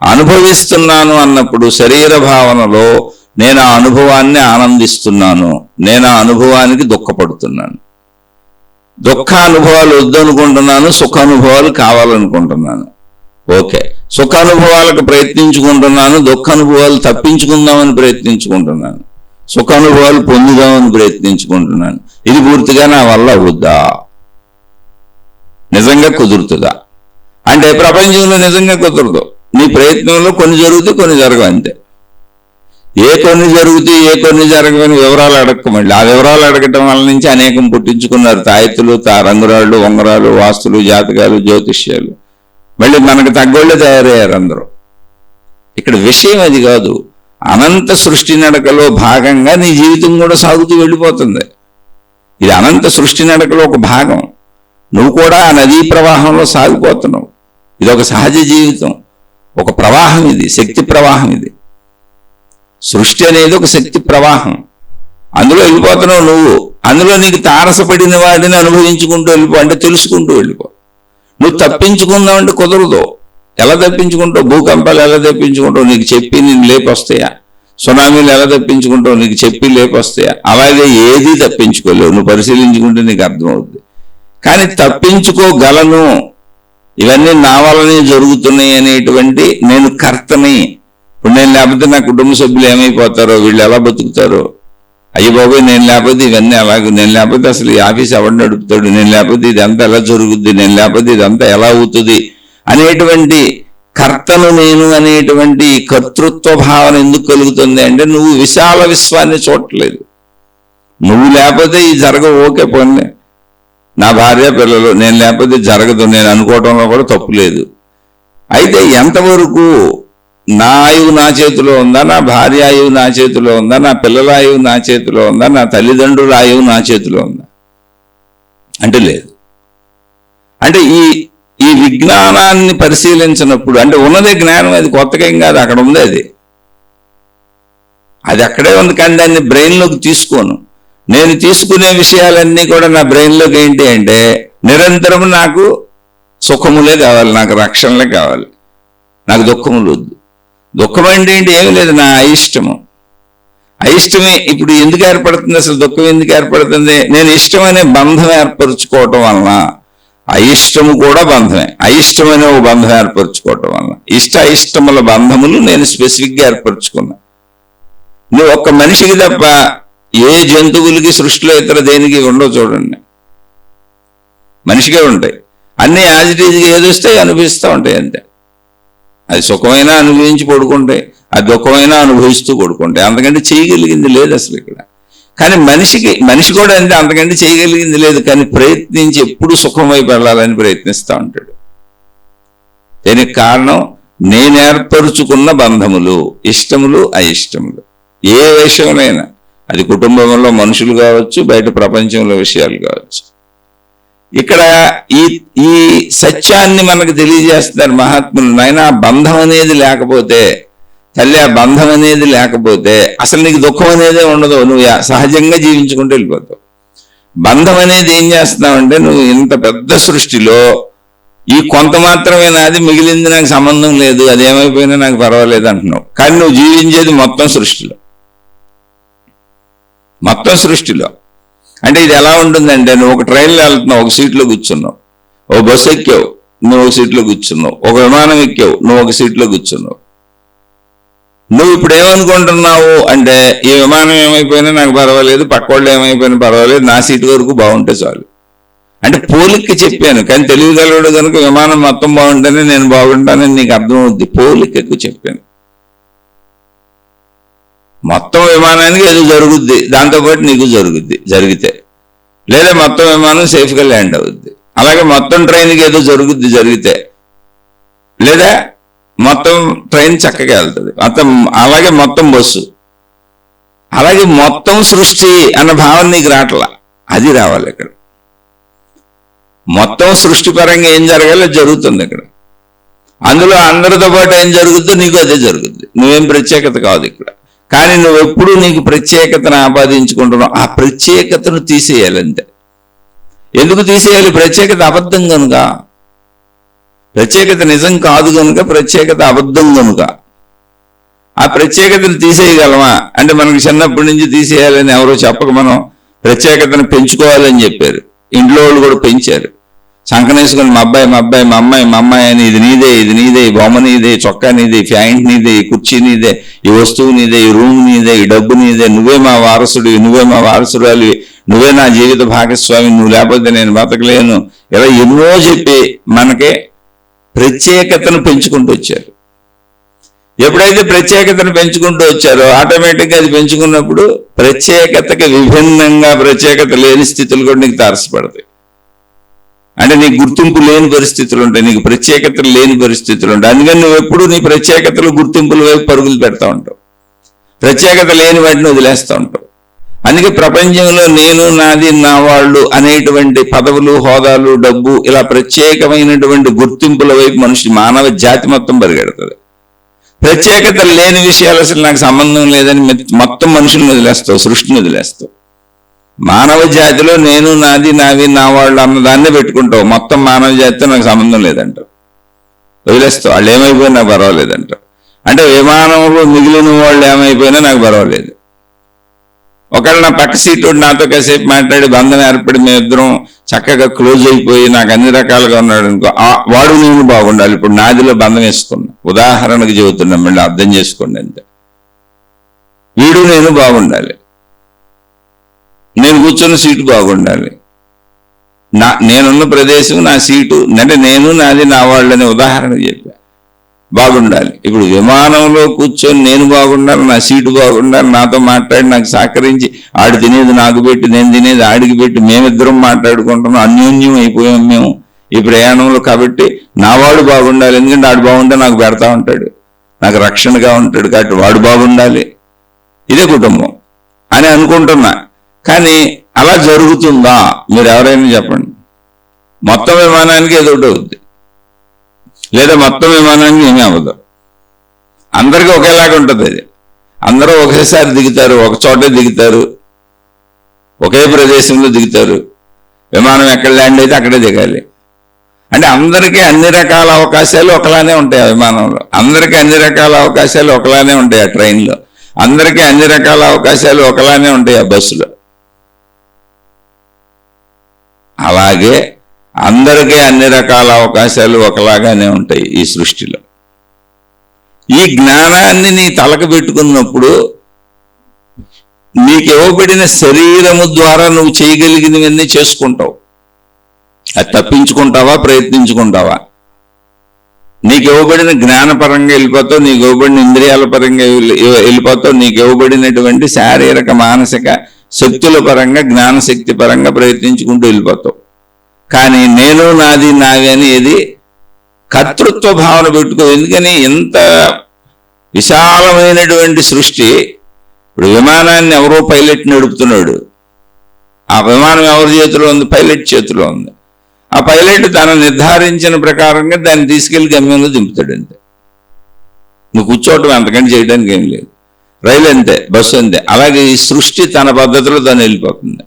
అనుభవిస్తున్నాను అన్నప్పుడు శరీర భావనలో నేను ఆ అనుభవాన్ని ఆనందిస్తున్నాను, నేను ఆ అనుభవానికి దుఃఖపడుతున్నాను. దుఃఖానుభవాలు వద్దనుకుంటున్నాను, సుఖానుభవాలు కావాలనుకుంటున్నాను. ఓకే, సుఖానుభవాలకు ప్రయత్నించుకుంటున్నాను, దుఃఖానుభవాలు తప్పించుకుందామని ప్రయత్నించుకుంటున్నాను, సుఖానుభవాలు పొందుదామని ప్రయత్నించుకుంటున్నాను. ఇది పూర్తిగా నా వల్ల అవుద్దా? నిజంగా కుదురుతుందా? అంటే ప్రపంచంలో నిజంగా కుదరదు. నీ ప్రయత్నంలో కొన్ని జరుగుతాయి, కొన్ని జరగవు, అంతే. ఏ కొన్ని జరుగుతాయి, ఏ కొన్ని జరగవని వివరాలు అడగక, మళ్ళీ ఆ వివరాలు అడగటం వల్ల నుంచి అనేకం పుట్టించుకున్నారు. తాయెత్తులు, రంగురాళ్ళు, ఉంగరాలు, వాస్తులు, జాతకాలు, జ్యోతిష్యాలు. మళ్ళీ మనకు తగ్గోళ్ళే తయారయ్యారు అందరూ. ఇక్కడ విషయం అది కాదు. అనంత సృష్టి నడకలో భాగంగా నీ జీవితం కూడా సాగుతూ వెళ్ళిపోతుంది. ఇది అనంత సృష్టి నడకలో ఒక భాగం. నువ్వు కూడా ఆ నదీ ప్రవాహంలో సాగిపోతున్నావు. ఇది ఒక సహజ జీవితం, ఒక ప్రవాహం. ఇది శక్తి ప్రవాహం. ఇది సృష్టి అనేది ఒక శక్తి ప్రవాహం. అందులో వెళ్ళిపోతున్నావు నువ్వు. అందులో నీకు తారసపడిన వాటిని అనుభవించుకుంటూ వెళ్ళిపో, అంటే తెలుసుకుంటూ వెళ్ళిపో. నువ్వు తప్పించుకుందాం అంటే కుదరదు. ఎలా తప్పించుకుంటావు? భూకంపాలు ఎలా తప్పించుకుంటావు? నీకు చెప్పి నేను లేపొస్తాయా? సునామీలు ఎలా తప్పించుకుంటావు? నీకు చెప్పి లేపొస్తాయా? అలాగే ఏది తప్పించుకోలేవు. నువ్వు పరిశీలించుకుంటే నీకు అర్థమవుతుంది. కానీ తప్పించుకోగలను, ఇవన్నీ నా వల్లనే జరుగుతున్నాయి అనేటువంటి నేను కర్తని. ఇప్పుడు నేను లేకపోతే నా కుటుంబ సభ్యులు ఏమైపోతారో, వీళ్ళు ఎలా బతుకుతారో, అయ్యి బాబోయ్ నేను లేకపోతే ఇవన్నీ అలాగే, నేను లేకపోతే అసలు ఈ ఆఫీస్ ఎవరు నడుపుతాడు, నేను లేకపోతే ఇదంతా ఎలా జరుగుద్ది, నేను లేకపోతే ఇదంతా ఎలా అవుతుంది అనేటువంటి కర్తను నేను అనేటువంటి కర్తృత్వ భావన ఎందుకు కలుగుతుంది అంటే నువ్వు విశాల విశ్వాన్ని చూడట్లేదు. నువ్వు లేకపోతే ఈ జరగవు, ఓకే పోన్లే, నా భార్య పిల్లలు, నేను లేకపోతే జరగదు, నేను అనుకోవడంలో కూడా తప్పు లేదు. అయితే ఎంతవరకు నా ఆయువు నా చేతిలో ఉందా, నా భార్య ఆయువు నా చేతిలో ఉందా, నా పిల్లల ఆయువు నా చేతిలో ఉందా, నా తల్లిదండ్రుల ఆయువు నా చేతిలో ఉందా అంటే లేదు. అంటే ఈ విజ్ఞానాన్ని పరిశీలించినప్పుడు, అంటే ఉన్నదే జ్ఞానం, అది కొత్తగా ఏం కాదు, అక్కడ ఉంది, అది అక్కడే ఉంది. కానీ దాన్ని బ్రెయిన్లోకి తీసుకోను. నేను తీసుకునే విషయాలన్నీ కూడా నా బ్రెయిన్లోకి ఏంటి అంటే నిరంతరం నాకు సుఖములే కావాలి, నాకు రక్షణలే కావాలి, నాకు దుఃఖములు వద్దు. దుఃఖం అంటే ఏంటి, ఏమి లేదు, నా అయిష్టము. అయిష్టమే ఇప్పుడు ఎందుకు ఏర్పడుతుంది, అసలు దుఃఖం ఎందుకు ఏర్పడుతుంది? నేను ఇష్టమనే బంధం ఏర్పరచుకోవటం వలన, అయిష్టము కూడా బంధమే, అయిష్టమనే ఒక బంధం ఏర్పరచుకోవటం వలన, అయిష్టముల బంధములు నేను స్పెసిఫిక్గా ఏర్పరచుకున్నా. నువ్వు ఒక్క మనిషికి తప్ప ఏ జంతువులకి సృష్టిలో ఇతర దేనికి ఉండవు. చూడండి, మనిషికే ఉంటాయి అన్నీ. యాజ్ ఇట్ ఈజ్గా ఏదొస్తే అనిపిస్తూ ఉంటాయి అంతే. అది సుఖమైనా అనుభవించి పడుకుంటాయి, అది దుఃఖమైనా అనుభవిస్తూ పడుకుంటాయి. అంతకంటే చేయగలిగింది లేదు అసలు ఇక్కడ. కానీ మనిషి కూడా అంటే అంతకంటే చేయగలిగింది లేదు. కానీ ప్రయత్నించి ఎప్పుడు సుఖం వైపు వెళ్ళాలని ప్రయత్నిస్తూ ఉంటాడు. దీనికి కారణం నేను ఏర్పరుచుకున్న బంధములు, ఇష్టములు అయిష్టములు, ఏ విషయంలోనైనా. అది కుటుంబంలో మనుషులు కావచ్చు, బయట ప్రపంచంలో విషయాలు కావచ్చు. ఇక్కడ ఈ సత్యాన్ని మనకు తెలియజేస్తున్నారు మహాత్ములు. నాయనా, బంధం అనేది లేకపోతే, తల్లి ఆ బంధం అనేది లేకపోతే అసలు నీకు దుఃఖం అనేదే ఉండదు, నువ్వు సహజంగా జీవించుకుంటూ వెళ్ళిపోతావు. బంధం అనేది ఏం చేస్తున్నావంటే, నువ్వు ఇంత పెద్ద సృష్టిలో ఈ కొంత మాత్రమే నాది, మిగిలింది నాకు సంబంధం లేదు, అదేమైపోయినా నాకు పర్వాలేదు అంటున్నావు. కానీ నువ్వు జీవించేది మొత్తం సృష్టిలో. అంటే ఇది ఎలా ఉంటుందంటే, నువ్వు ఒక ట్రైన్లో వెళ్తున్నావు, ఒక సీట్లో కూర్చున్నావు. ఓ బస్సు ఎక్కావు, నువ్వు ఒక సీట్లో కూర్చున్నావు. ఒక విమానం ఎక్కావు, నువ్వు ఒక సీట్లో కూర్చున్నావు. నువ్వు ఇప్పుడు ఏమనుకుంటున్నావు అంటే, ఈ విమానం ఏమైపోయినా నాకు పర్వాలేదు, పక్క వాళ్ళు ఏమైపోయినా పర్వాలేదు, నా సీటు వరకు బాగుంటే చాలు. అంటే పోలిక చెప్పాను, కానీ తెలివిగలవాడు కనుక విమానం మొత్తం బాగుంటేనే నేను బాగుంటానని నీకు అర్థమవుద్ది. పోలికకు చెప్పాను. మొత్తం విమానానికి ఏదో జరుగుద్ది, దాంతోపాటు నీకు జరిగితే, లేదా మొత్తం విమానం సేఫ్గా ల్యాండ్ అవుద్ది. అలాగే మొత్తం ట్రైన్కి ఏదో జరిగితే, లేదా మొత్తం ట్రైన్ చక్కగా వెళ్తుంది. అలాగే మొత్తం బస్సు, అలాగే మొత్తం సృష్టి అన్న భావన నీకు రావట్లా. అది రావాలి ఇక్కడ. మొత్తం సృష్టి పరంగా ఏం జరగాలో జరుగుతుంది ఇక్కడ. అందులో అందరితో పాటు ఏం జరుగుద్దో నీకు అదే జరుగుద్ది. నువ్వేం ప్రత్యేకత కాదు ఇక్కడ. కానీ నువ్వు ఎప్పుడు నీకు ప్రత్యేకతను ఆపాదించుకుంటున్నావు. ఆ ప్రత్యేకతను తీసేయాలంతే. ఎందుకు తీసేయాలి? ప్రత్యేకత అబద్ధం కనుక. ప్రత్యేకత నిజం కాదు కనుక, ప్రత్యేకత అబద్ధం కనుక. ఆ ప్రత్యేకతను తీసేయగలమా అంటే, మనకు చిన్నప్పటి నుంచి తీసేయాలని ఎవరో చెప్పక మనం ప్రత్యేకతను పెంచుకోవాలని చెప్పారు. ఇంట్లో వాళ్ళు కూడా పెంచారు. సంకనేసుకుని మా అబ్బాయి, మా అబ్బాయి, మా అమ్మాయి, మా అమ్మాయి అని, ఇది నీదే, ఈ బొమ్మ నీదే, చొక్కా నీదే, ఈ ప్యాంట్ నీదే, ఈ కుర్చీ నీదే, ఈ వస్తువు నీదే, ఈ రూమ్ నీదే, ఈ డబ్బు నీదే, నువ్వే మా వారసుడివి, నువ్వే మా వారసురాలివి, నువ్వే నా జీవిత భాగస్వామి, నువ్వు లేకపోతే నేను బతకలేను, ఇలా ఎన్నో చెప్పి మనకే ప్రత్యేకతను పెంచుకుంటూ వచ్చారు. ఎప్పుడైతే ప్రత్యేకతను పెంచుకుంటూ వచ్చారో ఆటోమేటిక్గా అది పెంచుకున్నప్పుడు ప్రత్యేకతకి విభిన్నంగా ప్రత్యేకత లేని స్థితులు కూడా నీకు తారసపడతాయి. అంటే నీకు గుర్తింపు లేని పరిస్థితులు ఉంటాయి, నీకు ప్రత్యేకతలు లేని పరిస్థితులు ఉంటాయి. అందుకని నువ్వు ఎప్పుడు నీ ప్రత్యేకతలు, గుర్తింపుల వైపు పరుగులు పెడతా ఉంటావు, ప్రత్యేకత లేని వాటిని వదిలేస్తూ ఉంటావు. అందుకే ప్రపంచంలో నేను, నాది, నా వాళ్ళు అనేటువంటి పదవులు, హోదాలు, డబ్బు, ఇలా ప్రత్యేకమైనటువంటి గుర్తింపుల వైపు మానవ జాతి మొత్తం పరిగెడుతుంది. ప్రత్యేకత లేని విషయాలు అసలు నాకు సంబంధం లేదని మొత్తం మనుషులను వదిలేస్తావు, సృష్టిని వదిలేస్తావు. మానవ జాతిలో నేను, నాది, నావి, నా వాళ్ళు అన్నదాన్నే పెట్టుకుంటావు. మొత్తం మానవ జాతితో నాకు సంబంధం లేదంటావు, వదిలేస్తావు. వాళ్ళు ఏమైపోయినా నాకు పర్వాలేదంటావు. అంటే విమానంలో మిగిలిన వాళ్ళు ఏమైపోయినా నాకు పర్వాలేదు. ఒకవేళ నా పక్క సీటు నాతో కాసేపు మాట్లాడి బంధం ఏర్పడి మేమిద్దరం చక్కగా క్లోజ్ అయిపోయి నాకు అన్ని రకాలుగా ఉన్నాడు అనుకో, వాడు నేను బాగుండాలి. ఇప్పుడు నాదిలో బంధం వేసుకున్నా, ఉదాహరణకు చెబుతున్నాం, మళ్ళీ అర్థం చేసుకోండి అంతే. వీడు నేను బాగుండాలి, నేను కూర్చున్న సీటు బాగుండాలి, నేనున్న ప్రదేశం, నా సీటు, అంటే నేను, నాది, నా వాళ్ళని ఉదాహరణ చెప్పా. బాగుండాలి. ఇప్పుడు విమానంలో కూర్చొని నేను బాగుండాలి, నా సీటు బాగుండాలి, నాతో మాట్లాడి నాకు సహకరించి ఆడు తినేది నాకు పెట్టి నేను తినేది ఆడికి పెట్టి మేమిద్దరం మాట్లాడుకుంటున్నాం, అన్యోన్యం అయిపోయాం మేము ఈ ప్రయాణంలో. కాబట్టి నా వాడు బాగుండాలి, ఎందుకంటే ఆడు బాగుంటే నాకు పెడతా ఉంటాడు, నాకు రక్షణగా ఉంటాడు, కాబట్టి వాడు బాగుండాలి, ఇదే కుటుంబం అని అనుకుంటున్నా. కానీ అలా జరుగుతుందా? మీరు ఎవరైనా చెప్పండి. మొత్తం విమానానికి ఏదో ఒకటి అవుద్ది, లేదా మొత్తం విమానానికి ఏమీ అవ్వదు. అందరికీ ఒకేలాగా ఉంటుంది అది. అందరూ ఒకేసారి దిగుతారు, ఒక చోటే దిగుతారు, ఒకే ప్రదేశంలో దిగుతారు. విమానం ఎక్కడ ల్యాండ్ అయితే అక్కడే దిగాలి. అంటే అందరికీ అన్ని రకాల అవకాశాలు ఒకలానే ఉంటాయి ఆ విమానంలో, అందరికీ అన్ని రకాల అవకాశాలు ఒకలానే ఉంటాయి ఆ ట్రైన్లో, అందరికీ అన్ని రకాల అవకాశాలు ఒకలానే ఉంటాయి ఆ బస్సులో. అలాగే అందరికీ అన్ని రకాల అవకాశాలు ఒకలాగానే ఉంటాయి ఈ సృష్టిలో. ఈ జ్ఞానాన్ని నీ తలకు పెట్టుకున్నప్పుడు నీకు ఇవ్వబడిన శరీరము ద్వారా నువ్వు చేయగలిగినవన్నీ చేసుకుంటావు. అది తప్పించుకుంటావా, ప్రయత్నించుకుంటావా? నీకు ఇవ్వబడిన జ్ఞానపరంగా వెళ్ళిపోతావు, నీకు ఇవ్వబడిన ఇంద్రియాల పరంగా వెళ్ళిపోతావు, నీకు ఇవ్వబడినటువంటి శారీరక మానసిక శక్తుల పరంగా జ్ఞానశక్తి పరంగా ప్రయత్నించుకుంటూ వెళ్ళిపోతావు. కానీ నేను నాది నావి అని ఏది కర్తృత్వ భావన పెట్టుకో. ఎందుకని ఇంత విశాలమైనటువంటి సృష్టి, ఇప్పుడు విమానాన్ని ఎవరో పైలట్ నడుపుతున్నాడు, ఆ విమానం ఎవరి చేతిలో ఉంది? పైలట్ చేతిలో ఉంది. ఆ పైలట్ తను నిర్ధారించిన ప్రకారంగా దాన్ని తీసుకెళ్లి గమ్యంలో దింపుతాడు. అంతే, నువ్వు కూర్చోవటం అంతకంటే చేయడానికి ఏం లేదు. రైలు అంతే, బస్సు అంతే. అలాగే ఈ సృష్టి తన పద్ధతిలో తను వెళ్ళిపోతుంది.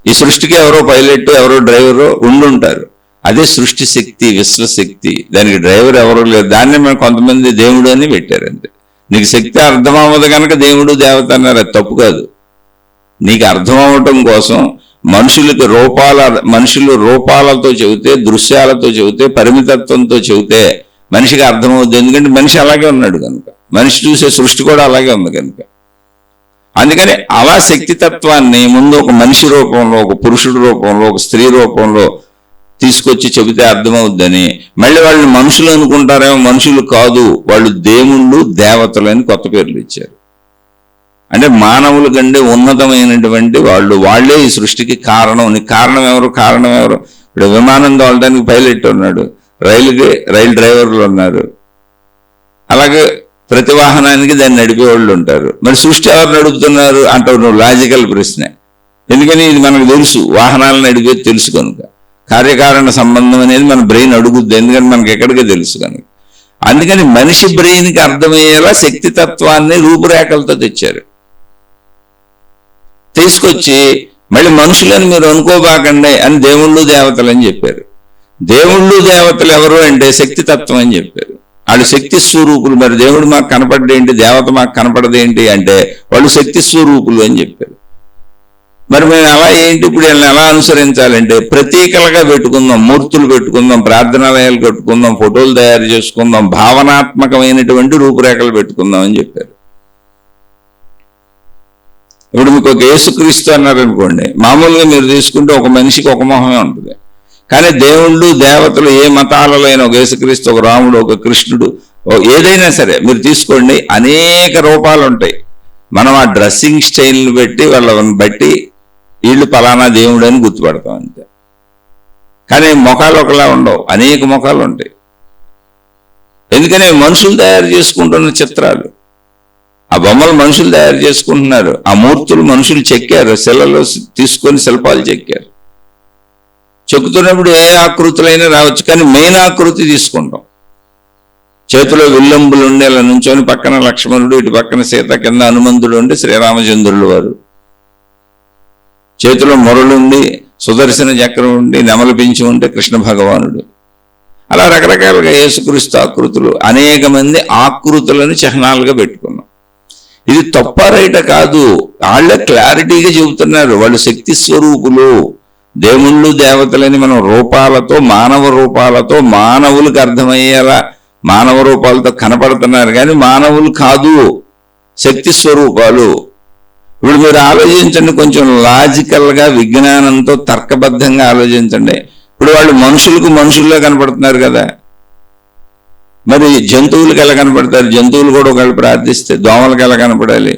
ఈ సృష్టికి ఎవరో పైలట్, ఎవరో డ్రైవరు ఉండుంటారు. అదే సృష్టి శక్తి, విశ్వశక్తి. దానికి డ్రైవర్ ఎవరో లేరు. దాన్ని మనం కొంతమంది దేవుడు అని పెట్టారు. అంతే. నీకు శక్తి అర్థం అవ్వదు కనుక దేవుడు దేవత అన్నారు. అది తప్పు కాదు. నీకు అర్థం అవ్వటం కోసం మనుషులు రూపాలతో చెబితే, దృశ్యాలతో చెబితే, పరిమితత్వంతో చెబితే మనిషికి అర్థమవుద్ది. ఎందుకంటే మనిషి అలాగే ఉన్నాడు కనుక, మనిషి చూసే సృష్టి కూడా అలాగే ఉంది కనుక. అందుకని అలా శక్తితత్వాన్ని ముందు ఒక మనిషి రూపంలో, ఒక పురుషుడి రూపంలో, ఒక స్త్రీ రూపంలో తీసుకొచ్చి చెబితే అర్థమవుద్దని మళ్ళీ వాళ్ళని మనుషులు అనుకుంటారేమో. మనుషులు కాదు, వాళ్ళు దేవుళ్ళు, దేవతలు అని కొత్త పేర్లు ఇచ్చారు. అంటే మానవుల కంటే ఉన్నతమైనటువంటి వాళ్ళే ఈ సృష్టికి కారణం. కారణం ఎవరు? ఇప్పుడు విమానం తోలడానికి పైలట్ ఉన్నాడు, రైలు డ్రైవర్లు ఉన్నారు, అలాగే ప్రతి వాహనానికి దాన్ని నడిపేవాళ్ళు ఉంటారు. మరి సృష్టి ఎవరు నడుపుతున్నారు అంటావు నువ్వు. లాజికల్ ప్రశ్న. ఎందుకని ఇది మనకు తెలుసు, వాహనాలను నడిపేది తెలుసు కనుక. కార్యకారణ సంబంధం అనేది మన బ్రెయిన్ అడుగుద్ది, ఎందుకని మనకి ఎక్కడికే తెలుసు కనుక. అందుకని మనిషి బ్రెయిన్కి అర్థమయ్యేలా శక్తితత్వాన్ని రూపురేఖలతో తెచ్చారు. తీసుకొచ్చి మళ్ళీ మనుషులని మీరు అనుకోబాకండి అని దేవుళ్ళు దేవతలు అని చెప్పారు. దేవుళ్ళు దేవతలు ఎవరు అంటే శక్తితత్వం అని చెప్పారు. వాళ్ళు శక్తి స్వరూపులు. మరి దేవుడు మాకు కనపడేంటి, దేవత మాకు కనపడదేంటి అంటే వాళ్ళు శక్తి స్వరూపులు అని చెప్పారు. మరి మేము అలా ఏంటి, ఇప్పుడు వీళ్ళని ఎలా అనుసరించాలంటే ప్రతీకలుగా పెట్టుకుందాం, మూర్తులు పెట్టుకుందాం, ప్రార్థనాలయాలు కట్టుకుందాం, ఫోటోలు తయారు చేసుకుందాం, భావనాత్మకమైనటువంటి రూపురేఖలు పెట్టుకుందాం అని చెప్పారు. ఇప్పుడు మీకు ఒక యేసుక్రీస్తు అన్నారనుకోండి, మామూలుగా మీరు తీసుకుంటే ఒక మనిషికి ఒక మొహమే ఉంటుంది. కానీ దేవుళ్ళు దేవతలు ఏ మతాలలో అయినా, ఒక యేసుక్రీస్తు, ఒక రాముడు, ఒక కృష్ణుడు, ఏదైనా సరే మీరు తీసుకోండి, అనేక రూపాలు ఉంటాయి. మనం ఆ డ్రెస్సింగ్ స్టైల్ని బట్టి వాళ్ళని బట్టి వీళ్ళు పలానా దేవుడు అని గుర్తుపడతాం అంతే. కానీ ముఖాలు ఒకలా ఉండవు, అనేక ముఖాలు ఉంటాయి. ఎందుకని మనుషులు తయారు చేసుకుంటున్న చిత్రాలు, ఆ బొమ్మలు మనుషులు తయారు చేసుకుంటున్నారు, ఆ మూర్తులు మనుషులు చెక్కారు, శిలలో తీసుకొని శిల్పాలు చెక్కారు. చెక్కుతున్నప్పుడు ఏ ఆకృతులైనా రావచ్చు, కానీ మెయిన్ ఆకృతి తీసుకుంటాం. చేతిలో విల్లంబులు ఉండి అలా నుంచొని పక్కన లక్ష్మణుడు, ఇటు పక్కన సీత, కింద హనుమంతుడు ఉండి శ్రీరామచంద్రులు వారు, చేతిలో మొరలుండి సుదర్శన చక్రం ఉండి నెమలి పించి ఉంటే కృష్ణ భగవానుడు. అలా రకరకాలుగా యేసుక్రీస్తు ఆకృతులు, అనేక మంది ఆకృతులను చిహ్నాలుగా పెట్టుకున్నాం. ఇది తప్ప రైట కాదు, వాళ్ళే క్లారిటీగా చెబుతున్నారు. వాళ్ళు శక్తి స్వరూపులు, దేవుళ్ళు దేవతలని మనం రూపాలతో, మానవ రూపాలతో, మానవులకు అర్థమయ్యేలా మానవ రూపాలతో కనపడుతున్నారు, కానీ మానవులు కాదు, శక్తి స్వరూపాలు. ఇప్పుడు మీరు ఆలోచించండి, కొంచెం లాజికల్గా, విజ్ఞానంతో తర్కబద్ధంగా ఆలోచించండి. ఇప్పుడు వాళ్ళు మనుషులకు మనుషుల్లో కనపడుతున్నారు కదా, మరి జంతువులకు ఎలా కనపడతారు? జంతువులు కూడా ఒకవేళ ప్రార్థిస్తే దోమలకు ఎలా కనపడాలి?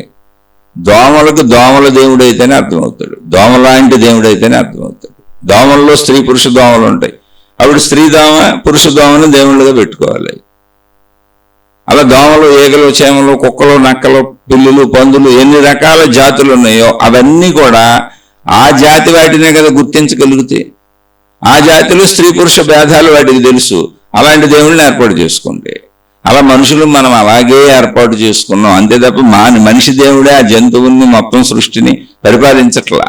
దోమలకు దోమల దేవుడైతేనే అర్థమవుతాడు, దోమ లాంటి దేవుడైతేనే అర్థమవుతాడు. దోమల్లో స్త్రీ పురుష దోమలు ఉంటాయి. అప్పుడు స్త్రీ దోమ పురుష దోమను దేవుళ్ళుగా పెట్టుకోవాలి. అలా దోమలు, ఈగలు, చేమలు, కుక్కలు, నక్కలు, పిల్లులు, పందులు ఎన్ని రకాల జాతులు ఉన్నాయో అవన్నీ కూడా ఆ జాతి వాటినే కదా గుర్తించగలుగుతాయి. ఆ జాతిలో స్త్రీ పురుష భేదాలు వాటికి తెలుసు. అలాంటి దేవుళ్ళని ఏర్పాటు చేసుకుంటే అలా మనుషులు మనం అలాగే ఏర్పాటు చేసుకున్నాం. అంతే తప్ప మనిషి దేవుడే ఆ జంతువుల్ని మొత్తం సృష్టిని పరిపాలించట్లా.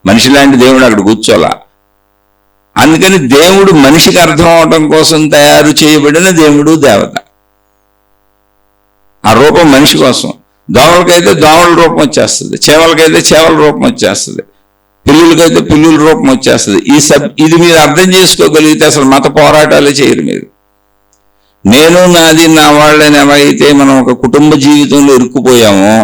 మనిషి లాంటి దేవుడు అక్కడ కూర్చోలా. అందుకని దేవుడు మనిషికి అర్థం అవడం కోసం తయారు చేయబడిన దేవుడు దేవత. ఆ రూపం మనిషి కోసం. దోమలకైతే దోమల రూపం వచ్చేస్తుంది, చేమలకైతే చేమల రూపం వచ్చేస్తుంది, పిల్లులకైతే పిల్లుల రూపం వచ్చేస్తుంది. ఇది మీరు అర్థం చేసుకోగలిగితే అసలు మత పోరాటాలే చేయరు మీరు. నేను నాది నా వాళ్ళని ఎవరైతే మనం ఒక కుటుంబ జీవితంలో ఇరుక్కుపోయామో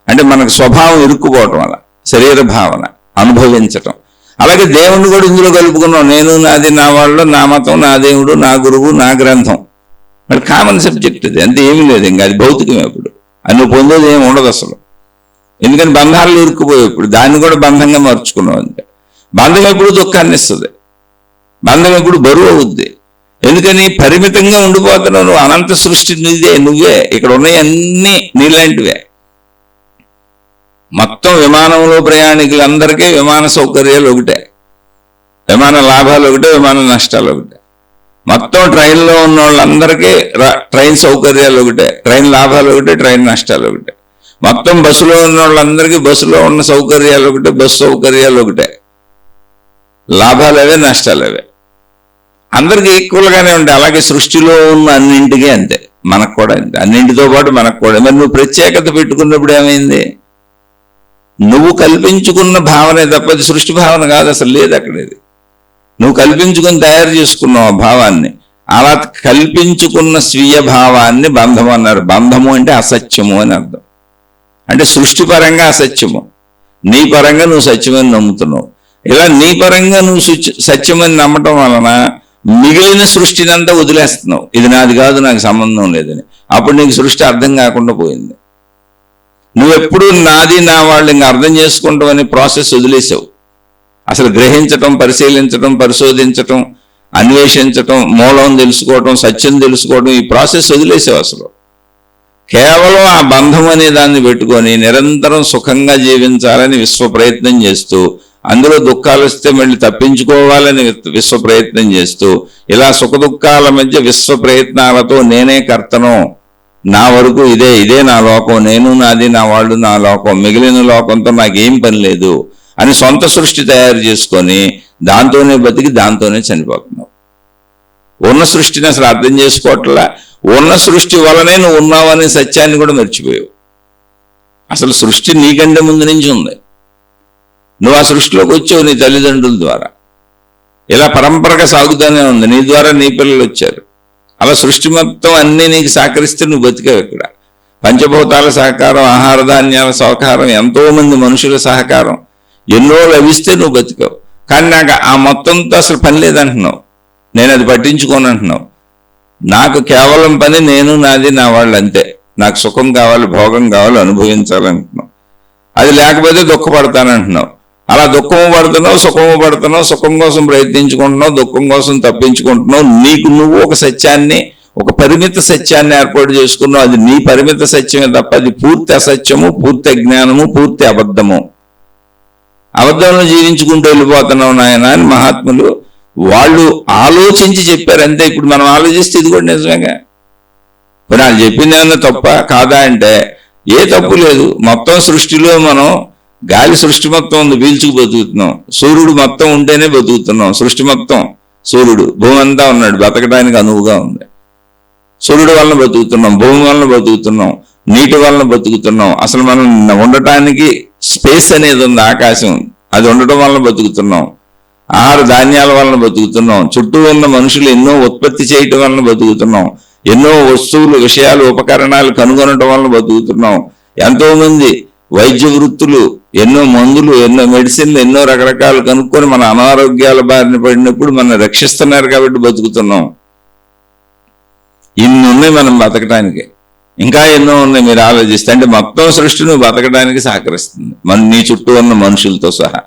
అంటే మనకు స్వభావం ఇరుక్కుపోవటం వల్ల శరీర భావన అనుభవించటం. అలాగే దేవుణ్ణి కూడా ఇందులో కలుపుకున్నాం. నేను నాది నా వాళ్ళు, నా మతం, నా దేవుడు, నా గురువు, నా గ్రంథం. మరి కామన్ సబ్జెక్ట్ ఇది, అంతే. ఏమీ లేదు ఇంకా, అది భౌతికం. ఎప్పుడు అన్ని పొందేది ఏమి ఉండదు అసలు. ఎందుకని బంధాలు ఇరుక్కుపోయేప్పుడు దాన్ని కూడా బంధంగా మార్చుకున్నాం. అంతే. బంధం ఎప్పుడు దుఃఖాన్ని ఇస్తుంది, బంధం ఎప్పుడు బరువు అవుద్ది. ఎందుకని పరిమితంగా ఉండిపోతున్నావు నువ్వు. అనంత సృష్టి నువ్వే. ఇక్కడ ఉన్నాయన్నీ నీలాంటివే. మొత్తం విమానంలో ప్రయాణికులందరికీ విమాన సౌకర్యాలు ఒకటే, విమాన లాభాలు ఒకటే, విమాన నష్టాలు ఒకటే. మొత్తం ట్రైన్లో ఉన్న వాళ్ళందరికీ ట్రైన్ సౌకర్యాలు ఒకటే, ట్రైన్ లాభాలు ఒకటే, ట్రైన్ నష్టాలు ఒకటే. మొత్తం బస్సులో ఉన్న వాళ్ళందరికీ బస్సులో ఉన్న సౌకర్యాలు ఒకటే, బస్సు సౌకర్యాలు ఒకటే. లాభాలు అవే, నష్టాలు అవే. అందరికీ ఈక్వల్గానే ఉంటాయి. అలాగే సృష్టిలో ఉన్న అన్నింటికీ అంతే, మనకు కూడా అంతే. అన్నింటితో పాటు మనకు కూడా. మరి నువ్వు ప్రత్యేకత పెట్టుకున్నప్పుడు ఏమైంది? నువ్వు కల్పించుకున్న భావనే తప్ప అది సృష్టి భావన కాదు, అసలు లేదు అక్కడ. ఇది నువ్వు కల్పించుకుని తయారు చేసుకున్నావు ఆ భావాన్ని. అలా కల్పించుకున్న స్వీయ భావాన్ని బంధము అన్నారు. బంధము అంటే అసత్యము అని అర్థం. అంటే సృష్టి పరంగా అసత్యము, నీ పరంగా నువ్వు సత్యమని నమ్ముతున్నావు. ఇలా నీ పరంగా నువ్వు సత్యమని నమ్మటం వలన మిగిలిన సృష్టిని అంతా వదిలేస్తున్నావు. ఇది నాది కాదు, నాకు సంబంధం లేదని. అప్పుడు నీకు సృష్టి అర్థం కాకుండా పోయింది. నువ్వెప్పుడు నాది నా వాళ్ళు ఇంకా అర్థం చేసుకుంటాం అనే ప్రాసెస్ వదిలేసావు. అసలు గ్రహించటం, పరిశీలించటం, పరిశోధించటం, అన్వేషించటం, మూలం తెలుసుకోవటం, సత్యం తెలుసుకోవటం, ఈ ప్రాసెస్ వదిలేసావు. అసలు కేవలం ఆ బంధం అనే దాన్ని పెట్టుకొని నిరంతరం సుఖంగా జీవించాలని విశ్వ ప్రయత్నం చేస్తూ, అందులో దుఃఖాలు వస్తే మళ్ళీ తప్పించుకోవాలని విశ్వ ప్రయత్నం చేస్తూ, ఇలా సుఖ దుఃఖాల మధ్య విశ్వ ప్రయత్నాలతో నేనే కర్తను, నా వరకు ఇదే నా లోకం, నేను నాది నా వాళ్ళు నా లోకం, మిగిలిన లోకంతో నాకేం పని లేదు అని సొంత సృష్టి తయారు చేసుకొని దాంతోనే బతికి దాంతోనే చనిపోతున్నావు. ఉన్న సృష్టిని అసలు అర్థం చేసుకోవట్లా. ఉన్న సృష్టి వలనే నువ్వు ఉన్నావనే సత్యాన్ని కూడా మర్చిపోయావు. అసలు సృష్టి నీకంటే ముందు నుంచి ఉంది. నువ్వు ఆ సృష్టిలోకి వచ్చావు నీ తల్లిదండ్రుల ద్వారా. ఇలా పరంపరగా సాగుతూనే ఉంది. నీ ద్వారా నీ పిల్లలు వచ్చారు. అలా సృష్టి మొత్తం అన్నీ నీకు సహకరిస్తే నువ్వు బతికావు. ఇక్కడ పంచభూతాల సహకారం, ఆహార ధాన్యాల సహకారం, ఎంతోమంది మనుషుల సహకారం ఎన్నో లభిస్తే నువ్వు బతికావు. కానీ నాకు ఆ మొత్తంతో అసలు పని లేదంటున్నావు. నేను అది పట్టించుకోను అంటున్నావు. నాకు కేవలం పని నేను నాది నా వాళ్ళు అంతే. నాకు సుఖం కావాలి, భోగం కావాలి, అనుభవించాలంటున్నావు. అది లేకపోతే దుఃఖపడతానంటున్నావు. అలా దుఃఖము పడుతున్నావు, సుఖము పడుతున్నావు. సుఖం కోసం ప్రయత్నించుకుంటున్నావు, దుఃఖం కోసం తప్పించుకుంటున్నావు. నీకు నువ్వు ఒక సత్యాన్ని, ఒక పరిమిత సత్యాన్ని ఏర్పాటు చేసుకున్నావు. అది నీ పరిమిత సత్యమే తప్ప అది పూర్తి అసత్యము, పూర్తి అజ్ఞానము, పూర్తి అబద్ధము. అబద్ధంలో జీవించుకుంటూ వెళ్ళిపోతున్నావు నాయన అని మహాత్ములు వాళ్ళు ఆలోచించి చెప్పారు అంతే. ఇప్పుడు మనం ఆలోచిస్తే ఇది కూడా నిజమేగా. ఇప్పుడు వాళ్ళు చెప్పింది ఏమన్నా తప్ప కాదా అంటే ఏ తప్పు లేదు. మొత్తం సృష్టిలో మనం గాలి సృష్టి మొత్తం ఉంది, పీల్చుకు బతుకుతున్నాం. సూర్యుడు మొత్తం ఉంటేనే బతుకుతున్నాం. సృష్టి మొత్తం సూర్యుడు, భూమి అంతా ఉన్నాడు, బతకడానికి అనువుగా ఉంది. సూర్యుడు వలన బతుకుతున్నాం, భూమి వలన బతుకుతున్నాం, నీటి వలన బతుకుతున్నాం. అసలు మనం ఉండటానికి స్పేస్ అనేది ఉంది, ఆకాశం, అది ఉండటం వలన బతుకుతున్నాం. ఆహార ధాన్యాల వలన బతుకుతున్నాం. చుట్టూ ఉన్న మనుషులు ఎన్నో ఉత్పత్తి చేయటం వలన బతుకుతున్నాం. ఎన్నో వస్తువులు, విషయాలు, ఉపకరణాలు కనుగొనటం వలన బతుకుతున్నాం. ఎంతోమంది వైద్య వృత్తులు, ఎన్నో మందులు, ఎన్నో మెడిసిన్లు, ఎన్నో రకరకాలు కనుక్కొని మన అనారోగ్యాల బారిన పడినప్పుడు మనం రక్షిస్తున్నారు కాబట్టి బతుకుతున్నాం. ఇన్ని ఉన్నాయి మనం బతకడానికి, ఇంకా ఎన్నో ఉన్నాయి మీరు ఆలోచిస్తే. అంటే మొత్తం సృష్టి నువ్వు బతకడానికి సహకరిస్తుంది, నీ చుట్టూ ఉన్న మనుషులతో సహా.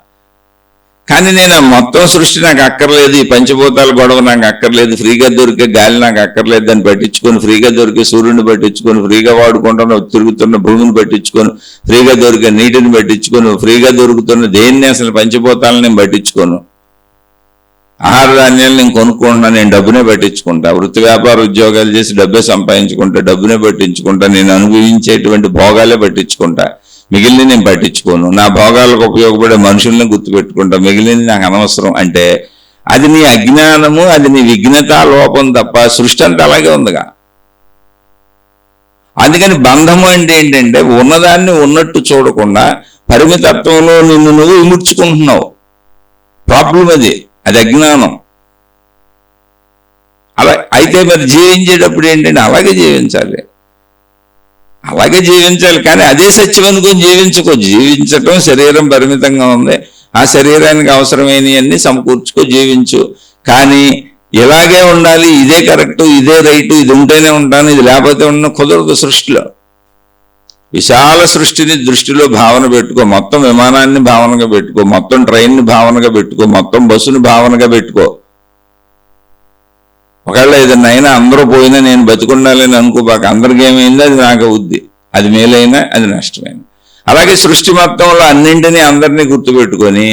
కానీ నేను మొత్తం సృష్టి నాకు అక్కర్లేదు, ఈ పంచభూతాల గొడవ నాకు అక్కర్లేదు, ఫ్రీగా దొరికే గాలి నాకు అక్కర్లేదు, దాన్ని పట్టించుకొని, ఫ్రీగా దొరికే సూర్యుని పట్టించుకొని, ఫ్రీగా వాడుకుంటున్న తిరుగుతున్న భూమిని పట్టించుకొని, ఫ్రీగా దొరికే నీటిని పట్టించుకొని, ఫ్రీగా దొరుకుతున్న దేన్ని అసలు పంచభూతాలను నేను పట్టించుకోను. ఆహార ధాన్యాలు నేను కొనుక్కుంటున్నా, నేను డబ్బునే పట్టించుకుంటా. వృత్తి వ్యాపార ఉద్యోగాలు చేసి డబ్బే సంపాదించుకుంటా, డబ్బునే పట్టించుకుంటా. నేను అనుభవించేటువంటి భోగాలే పట్టించుకుంటా, మిగిలినది నేను పట్టించుకోను. నా భోగాలకు ఉపయోగపడే మనుషుల్ని గుర్తుపెట్టుకుంటా, మిగిలినది నాకు అనవసరం. అంటే అది నీ అజ్ఞానము, అది నీ విఘ్నత లోపం తప్ప సృష్టి అంతా అలాగే ఉందిగా. అందుకని బంధము అంటే ఏంటంటే ఉన్నదాన్ని ఉన్నట్టు చూడకుండా పరిమితత్వంలో నిన్ను నువ్వు ఇముడ్చుకుంటున్నావు. ప్రాబ్లం అది అజ్ఞానం. అలా అయితే మరి జీవించేటప్పుడు ఏంటంటే అలాగే జీవించాలి, అలాగే జీవించాలి. కానీ అదే సత్యం అనుకొని జీవించటం శరీరం పరిమితంగా ఉంది, ఆ శరీరానికి అవసరమైనవన్నీ సమకూర్చుకో, జీవించు. కానీ ఇలాగే ఉండాలి, ఇదే కరెక్టు, ఇదే రైటు, ఇది ఉంటేనే ఉంటాను, ఇది లేకపోతే ఉన్న కుదరదు. సృష్టిలో విశాల సృష్టిని దృష్టిలో భావన పెట్టుకో, మొత్తం విమానాన్ని భావనగా పెట్టుకో, మొత్తం ట్రైన్ని భావనగా పెట్టుకో, మొత్తం బస్సుని భావనగా పెట్టుకో. ఒకవేళ ఏదన్నా అయినా అందరూ పోయినా నేను బతికుండాలని అనుకోబాక. అందరికి ఏమైందో అది నాకు అవుద్ది, అది మేలైనా అది నష్టమైనా. అలాగే సృష్టి మొత్తంలో అన్నింటినీ అందరినీ గుర్తుపెట్టుకొని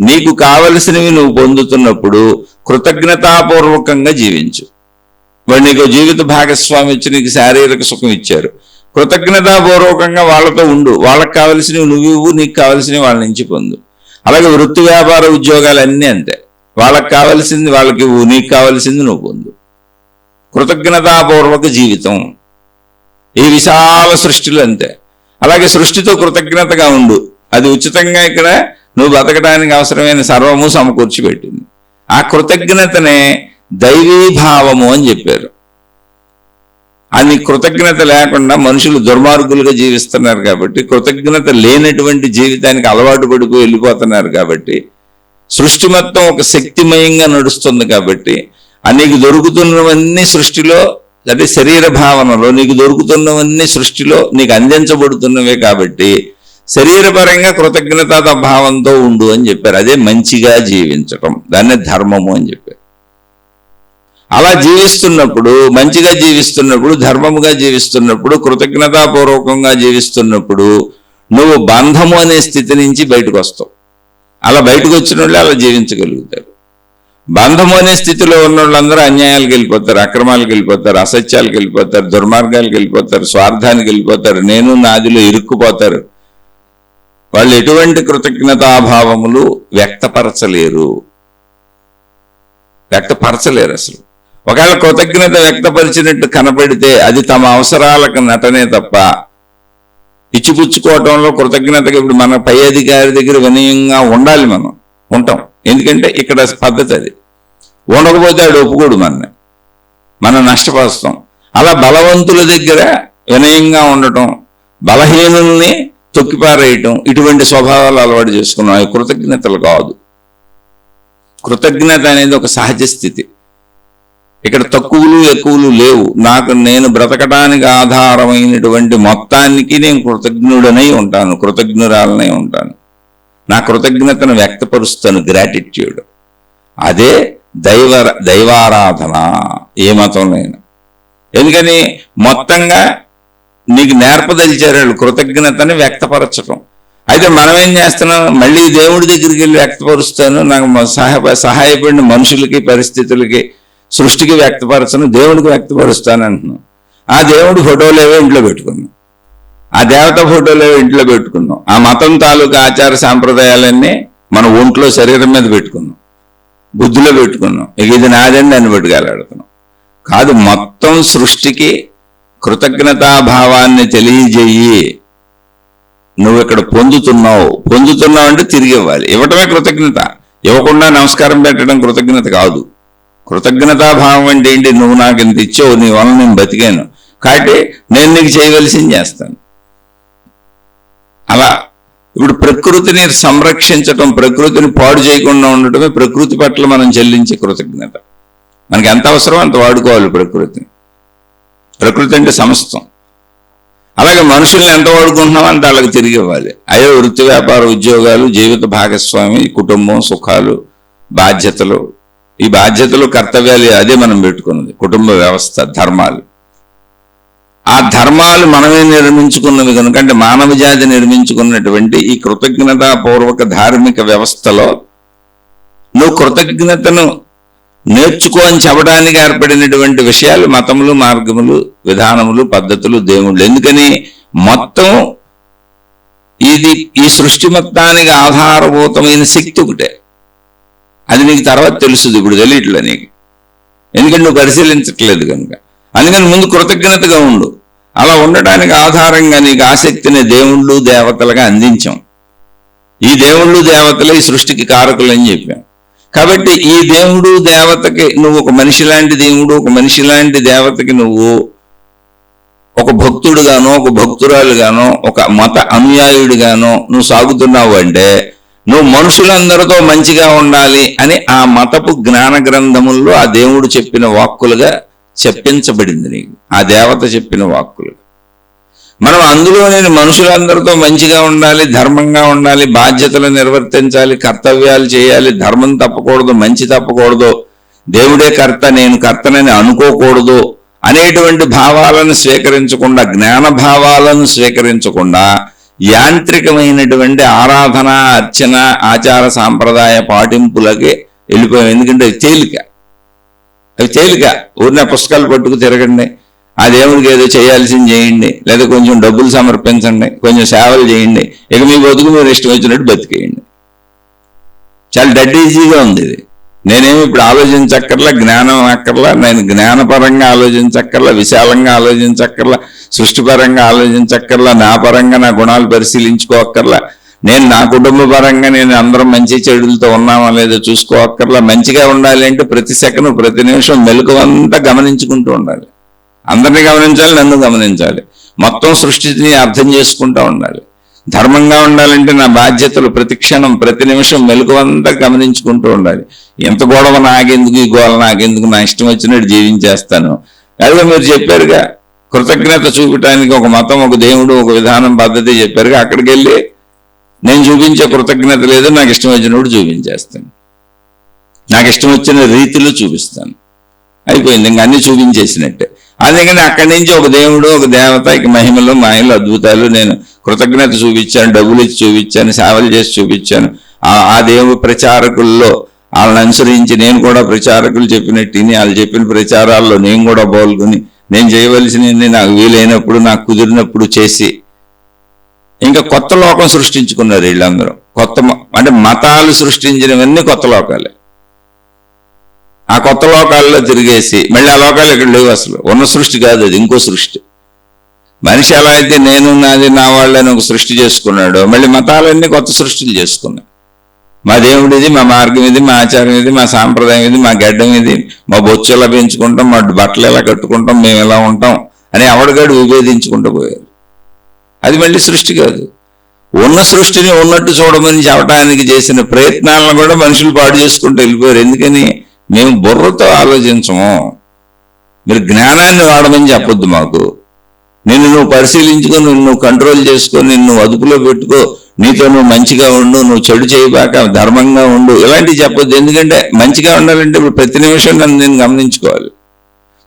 నీకు కావలసినవి నువ్వు పొందుతున్నప్పుడు కృతజ్ఞతాపూర్వకంగా జీవించు. వాడు నీకు జీవిత భాగస్వామి ఇచ్చి నీకు శారీరక సుఖం ఇచ్చారు, కృతజ్ఞతాపూర్వకంగా వాళ్ళతో ఉండు. వాళ్ళకి కావలసినవి నువ్వు ఇవ్వు, నీకు కావలసినవి వాళ్ళ నుంచి పొందు. అలాగే వృత్తి వ్యాపార ఉద్యోగాలు అన్నీ అంతే, వాళ్ళకి కావలసింది వాళ్ళకి ఇవ్వు, నీకు కావలసింది నువ్వు పొందు. కృతజ్ఞతాపూర్వక జీవితం ఈ విశాల సృష్టిలో అంతే. అలాగే సృష్టితో కృతజ్ఞతగా ఉండు, అది ఉచితంగా ఇక్కడ నువ్వు బతకడానికి అవసరమైన సర్వము సమకూర్చి పెట్టింది. ఆ కృతజ్ఞతనే దైవీభావము అని చెప్పారు. అది కృతజ్ఞత లేకుండా మనుషులు దుర్మార్గులుగా జీవిస్తున్నారు కాబట్టి, కృతజ్ఞత లేనటువంటి జీవితానికి అలవాటు పడిపోయి వెళ్ళిపోతున్నారు కాబట్టి, సృష్టి మొత్తం ఒక శక్తిమయంగా నడుస్తుంది కాబట్టి, నీకు దొరుకుతున్నవన్నీ సృష్టిలో, అంటే శరీర భావనలో నీకు దొరుకుతున్నవన్నీ సృష్టిలో నీకు అందించబడుతున్నవే కాబట్టి శరీరపరంగా కృతజ్ఞతా భావంతో ఉండు అని చెప్పారు. అదే మంచిగా జీవించటం, దాన్నే ధర్మము అని చెప్పారు. అలా జీవిస్తున్నప్పుడు, మంచిగా జీవిస్తున్నప్పుడు, ధర్మముగా జీవిస్తున్నప్పుడు, కృతజ్ఞతాపూర్వకంగా జీవిస్తున్నప్పుడు నువ్వు బంధము అనే స్థితి నుంచి బయటకు వస్తావు. అలా బయటకు వచ్చిన వాళ్ళు అలా జీవించగలుగుతారు. బంధము అనే స్థితిలో ఉన్న వాళ్ళందరూ అన్యాయాలకు వెళ్ళిపోతారు, అక్రమాలకు వెళ్ళిపోతారు, అసత్యాలకు వెళ్ళిపోతారు, దుర్మార్గాలకు వెళ్ళిపోతారు, స్వార్థానికి వెళ్ళిపోతారు, నేను నాదిలో ఇరుక్కుపోతారు. వాళ్ళు ఎటువంటి కృతజ్ఞతాభావములు వ్యక్తపరచలేరు అసలు. ఒకవేళ కృతజ్ఞత వ్యక్తపరిచినట్టు కనపడితే అది తమ అవసరాలకు నటనే తప్ప ఇచ్చిపుచ్చుకోవటంలో కృతజ్ఞతగా. ఇప్పుడు మన పై అధికారి దగ్గర వినయంగా ఉండాలి, మనం ఉంటాం, ఎందుకంటే ఇక్కడ పద్ధతి అది. ఉండకపోతే ఆడు ఒప్పుకోడు, మనం నష్టపరుస్తాం. అలా బలవంతుల దగ్గర వినయంగా ఉండటం, బలహీనుల్ని తొక్కిపారేయటం, ఇటువంటి స్వభావాలు అలవాటు చేసుకున్నాం. అవి కృతజ్ఞతలు కాదు. కృతజ్ఞత అనేది ఒక సహజ స్థితి. ఇక్కడ తక్కువలు ఎక్కువలు లేవు. నేను బ్రతకడానికి ఆధారమైనటువంటి మొత్తానికి నేను కృతజ్ఞుడనై ఉంటాను, కృతజ్ఞురాలనై ఉంటాను. నా కృతజ్ఞతను వ్యక్తపరుస్తాను, గ్రాటిట్యూడ్. అదే దైవారాధన ఏ మతంలోనైనా. ఎందుకని మొత్తంగా నీకు నేర్పదలిచారు కృతజ్ఞతని వ్యక్తపరచడం. అయితే మనం ఏం చేస్తున్నాం, మళ్ళీ దేవుడి దగ్గరికి వెళ్ళి వ్యక్తపరుస్తాను, నాకు సహాయపడిన మనుషులకి, పరిస్థితులకి, సృష్టికి వ్యక్తపరచను, దేవుడికి వ్యక్తపరుస్తాను అంటున్నాం. ఆ దేవుడి ఫోటోలు ఏవో ఇంట్లో పెట్టుకున్నాం, ఆ దేవత ఫోటోలు ఏవో ఇంట్లో పెట్టుకున్నాం, ఆ మతం తాలూకా ఆచార సాంప్రదాయాలన్నీ మన ఒంట్లో శరీరం మీద పెట్టుకున్నాం, బుద్ధిలో పెట్టుకున్నాం. ఇక ఇది నాదండి అని పెట్టుకెళ్ళాడుతున్నాం. కాదు, మొత్తం సృష్టికి కృతజ్ఞతాభావాన్ని తెలియజేయి. నువ్వు ఇక్కడ పొందుతున్నావు అంటే తిరిగి ఇవ్వాలి. ఇవ్వటమే కృతజ్ఞత. ఇవ్వకుండా నమస్కారం పెట్టడం కృతజ్ఞత కాదు. కృతజ్ఞతాభావం అంటే ఏంటి? నువ్వు నాకు ఇంత ఇచ్చావు, నీ వల్ల నేను బతికాను కాబట్టి నేను నీకు చేయవలసింది చేస్తాను. అలా ఇప్పుడు ప్రకృతిని సంరక్షించటం, ప్రకృతిని పాడు చేయకుండా ఉండటమే ప్రకృతి పట్ల మనం చెల్లించే కృతజ్ఞత. మనకి ఎంత అవసరం అంత వాడుకోవాలి ప్రకృతిని. ప్రకృతి అంటే సమస్తం. అలాగే మనుషుల్ని ఎంత వాడుకుంటున్నామో అంత వాళ్ళకి తిరిగి ఇవ్వాలి. అయ్యో వృత్తి వ్యాపార ఉద్యోగాలు, జీవిత భాగస్వామి, కుటుంబం, సుఖాలు, బాధ్యతలు. ఈ బాధ్యతలు, కర్తవ్యాలు అదే మనం పెట్టుకున్నది కుటుంబ వ్యవస్థ, ధర్మాలు. ఆ ధర్మాలు మనమే నిర్మించుకున్నవి కనుక, అంటే మానవ జాతి నిర్మించుకున్నటువంటి ఈ కృతజ్ఞతాపూర్వక ధార్మిక వ్యవస్థలో నువ్వు కృతజ్ఞతను నేర్చుకో అని చెప్పడానికి ఏర్పడినటువంటి విషయాలు మతములు, మార్గములు, విధానములు, పద్ధతులు, దేవుళ్ళు. ఎందుకని మొత్తం ఇది ఈ సృష్టి మొత్తానికి ఆధారభూతమైన శక్తి ఒకటే. అది నీకు తర్వాత తెలుస్తుంది, ఇప్పుడు తెలియట్లే నీకు, ఎందుకంటే నువ్వు పరిశీలించట్లేదు కనుక. అందుకని ముందు కృతజ్ఞతగా ఉండు. అలా ఉండటానికి ఆధారంగా నీకు ఆసక్తిని దేవుళ్ళు, దేవతలుగా అందించాం. ఈ దేవుళ్ళు, దేవతలే ఈ సృష్టికి కారకులు అని చెప్పాం. కాబట్టి ఈ దేవుడు దేవతకి నువ్వు ఒక మనిషి లాంటి దేవుడు, ఒక మనిషి లాంటి దేవతకి నువ్వు ఒక భక్తుడుగానో, ఒక భక్తురాలుగానో, ఒక మత అనుయాయుడిగానో నువ్వు సాగుతున్నావు అంటే నువ్వు మనుషులందరితో మంచిగా ఉండాలి అని ఆ మతపు జ్ఞాన గ్రంథముల్లో ఆ దేవుడు చెప్పిన వాక్కులుగా చెప్పించబడింది నీకు, ఆ దేవత చెప్పిన వాక్కులు. మనం అందులో నేను మనుషులందరితో మంచిగా ఉండాలి, ధర్మంగా ఉండాలి, బాధ్యతలు నిర్వర్తించాలి, కర్తవ్యాలు చేయాలి, ధర్మం తప్పకూడదు, మంచి తప్పకూడదు, దేవుడే కర్త, నేను కర్తనని అనుకోకూడదు అనేటువంటి భావాలను స్వీకరించకుండా, జ్ఞాన భావాలను స్వీకరించకుండా యాంత్రికమైనటువంటి ఆరాధన, అర్చన, ఆచార సాంప్రదాయ పాటింపులకి వెళ్ళిపోయాం. ఎందుకంటే అవి తేలిక. ఊరిన పుస్తకాలు పట్టుకు తిరగండి, ఆ దేవుడికి ఏదో చేయాల్సింది చేయండి, లేదా కొంచెం డబ్బులు సమర్పించండి, కొంచెం సేవలు చేయండి, ఇక మీ బతుకు మీరు ఇష్టం వచ్చినట్టు బతికేయండి. చాలా డెడ్ ఈజీగా ఉంది ఇది. నేనేమి ఇప్పుడు ఆలోచించక్కర్లా, జ్ఞానం అక్కర్లా, నేను జ్ఞానపరంగా ఆలోచించక్కర్లా, విశాలంగా ఆలోచించక్కర్లా, సృష్టిపరంగా ఆలోచించక్కర్లా, నా పరంగా నా గుణాలు పరిశీలించుకోక్కర్లా, నేను నా కుటుంబ పరంగా నేను అందరం మంచి చెడులతో ఉన్నామా లేదో చూసుకోక్కర్లా. మంచిగా ఉండాలి అంటే ప్రతి సెకండ్, ప్రతి నిమిషం మెలకువంతా గమనించుకుంటూ ఉండాలి. అందరినీ గమనించాలి, నన్ను గమనించాలి, మొత్తం సృష్టిని అర్థం చేసుకుంటూ ఉండాలి. ధర్మంగా ఉండాలంటే నా బాధ్యతలు ప్రతి క్షణం, ప్రతి నిమిషం మెలకువంతా గమనించుకుంటూ ఉండాలి. ఎంత గొడవ నాకెందుకు, ఈ గోళ నాకెందుకు, నా ఇష్టం వచ్చినట్టు జీవించేస్తాను. అదే మీరు చెప్పారుగా, కృతజ్ఞత చూపటానికి ఒక మతం, ఒక దేవుడు, ఒక విధానం, పద్ధతి చెప్పారుగా. అక్కడికి వెళ్ళి నేను చూపించే కృతజ్ఞత లేదు, నాకు ఇష్టం వచ్చినప్పుడు చూపించేస్తాను, నాకు ఇష్టం వచ్చిన రీతిలో చూపిస్తాను, అయిపోయింది, ఇంక అన్ని చూపించేసినట్టే. అందుకని అక్కడి నుంచి ఒక దేవుడు, ఒక దేవత, ఇక మహిమలు, మాయలు, అద్భుతాలు, నేను కృతజ్ఞత చూపించాను, డబ్బులు ఇచ్చి చూపించాను, సేవలు చేసి చూపించాను. ఆ దేవుడు ప్రచారకుల్లో వాళ్ళని అనుసరించి నేను కూడా ప్రచారకులు చెప్పినట్టు వాళ్ళు చెప్పిన ప్రచారాల్లో నేను కూడా పాల్గొని, నేను చేయవలసినది నాకు వీలైనప్పుడు, నాకు కుదిరినప్పుడు చేసి ఇంకా కొత్త లోకం సృష్టించుకున్నారు వీళ్ళందరూ. అంటే మతాలు సృష్టించినవన్నీ కొత్త లోకాలే. ఆ కొత్త లోకాల్లో తిరిగేసి మళ్ళీ ఆ లోకాలు ఇక్కడ లేవు, అసలు ఉన్న సృష్టి కాదు, అది ఇంకో సృష్టి. మనిషి ఎలా అయితే నేను నాది నా వాళ్ళని ఒక సృష్టి చేసుకున్నాడో, మళ్ళీ మతాలన్నీ కొత్త సృష్టిలు చేసుకున్నాయి. మా దేవుడు ఇది, మా మార్గం ఇది, మా ఆచారం ఇది, మా సాంప్రదాయం ఇది, మా గడ్డం ఇది, మా బొచ్చు ఎలా పెంచుకుంటాం, మా బట్టలు ఎలా కట్టుకుంటాం, మేము ఎలా ఉంటాం అని ఎవడిగాడు విభేదించుకుంటూ పోయారు. అది మళ్ళీ సృష్టి కాదు. ఉన్న సృష్టిని ఉన్నట్టు చూడమని చెప్పడానికి చేసిన ప్రయత్నాలను కూడా మనుషులు పాడు చేసుకుంటూ వెళ్ళిపోయారు. ఎందుకని? మేము బుర్రతో ఆలోచించము, మీరు జ్ఞానాన్ని వాడమని చెప్పొద్దు మాకు. నిన్ను నువ్వు పరిశీలించుకొని, నువ్వు కంట్రోల్ చేసుకొని, నువ్వు అదుపులో పెట్టుకో, నీతో నువ్వు మంచిగా ఉండు, నువ్వు చెడు చేయబాక, ధర్మంగా ఉండు, ఇలాంటివి చెప్పొద్దు. ఎందుకంటే మంచిగా ఉండాలంటే ఇప్పుడు ప్రతి నిమిషం నన్ను నేను గమనించుకోవాలి,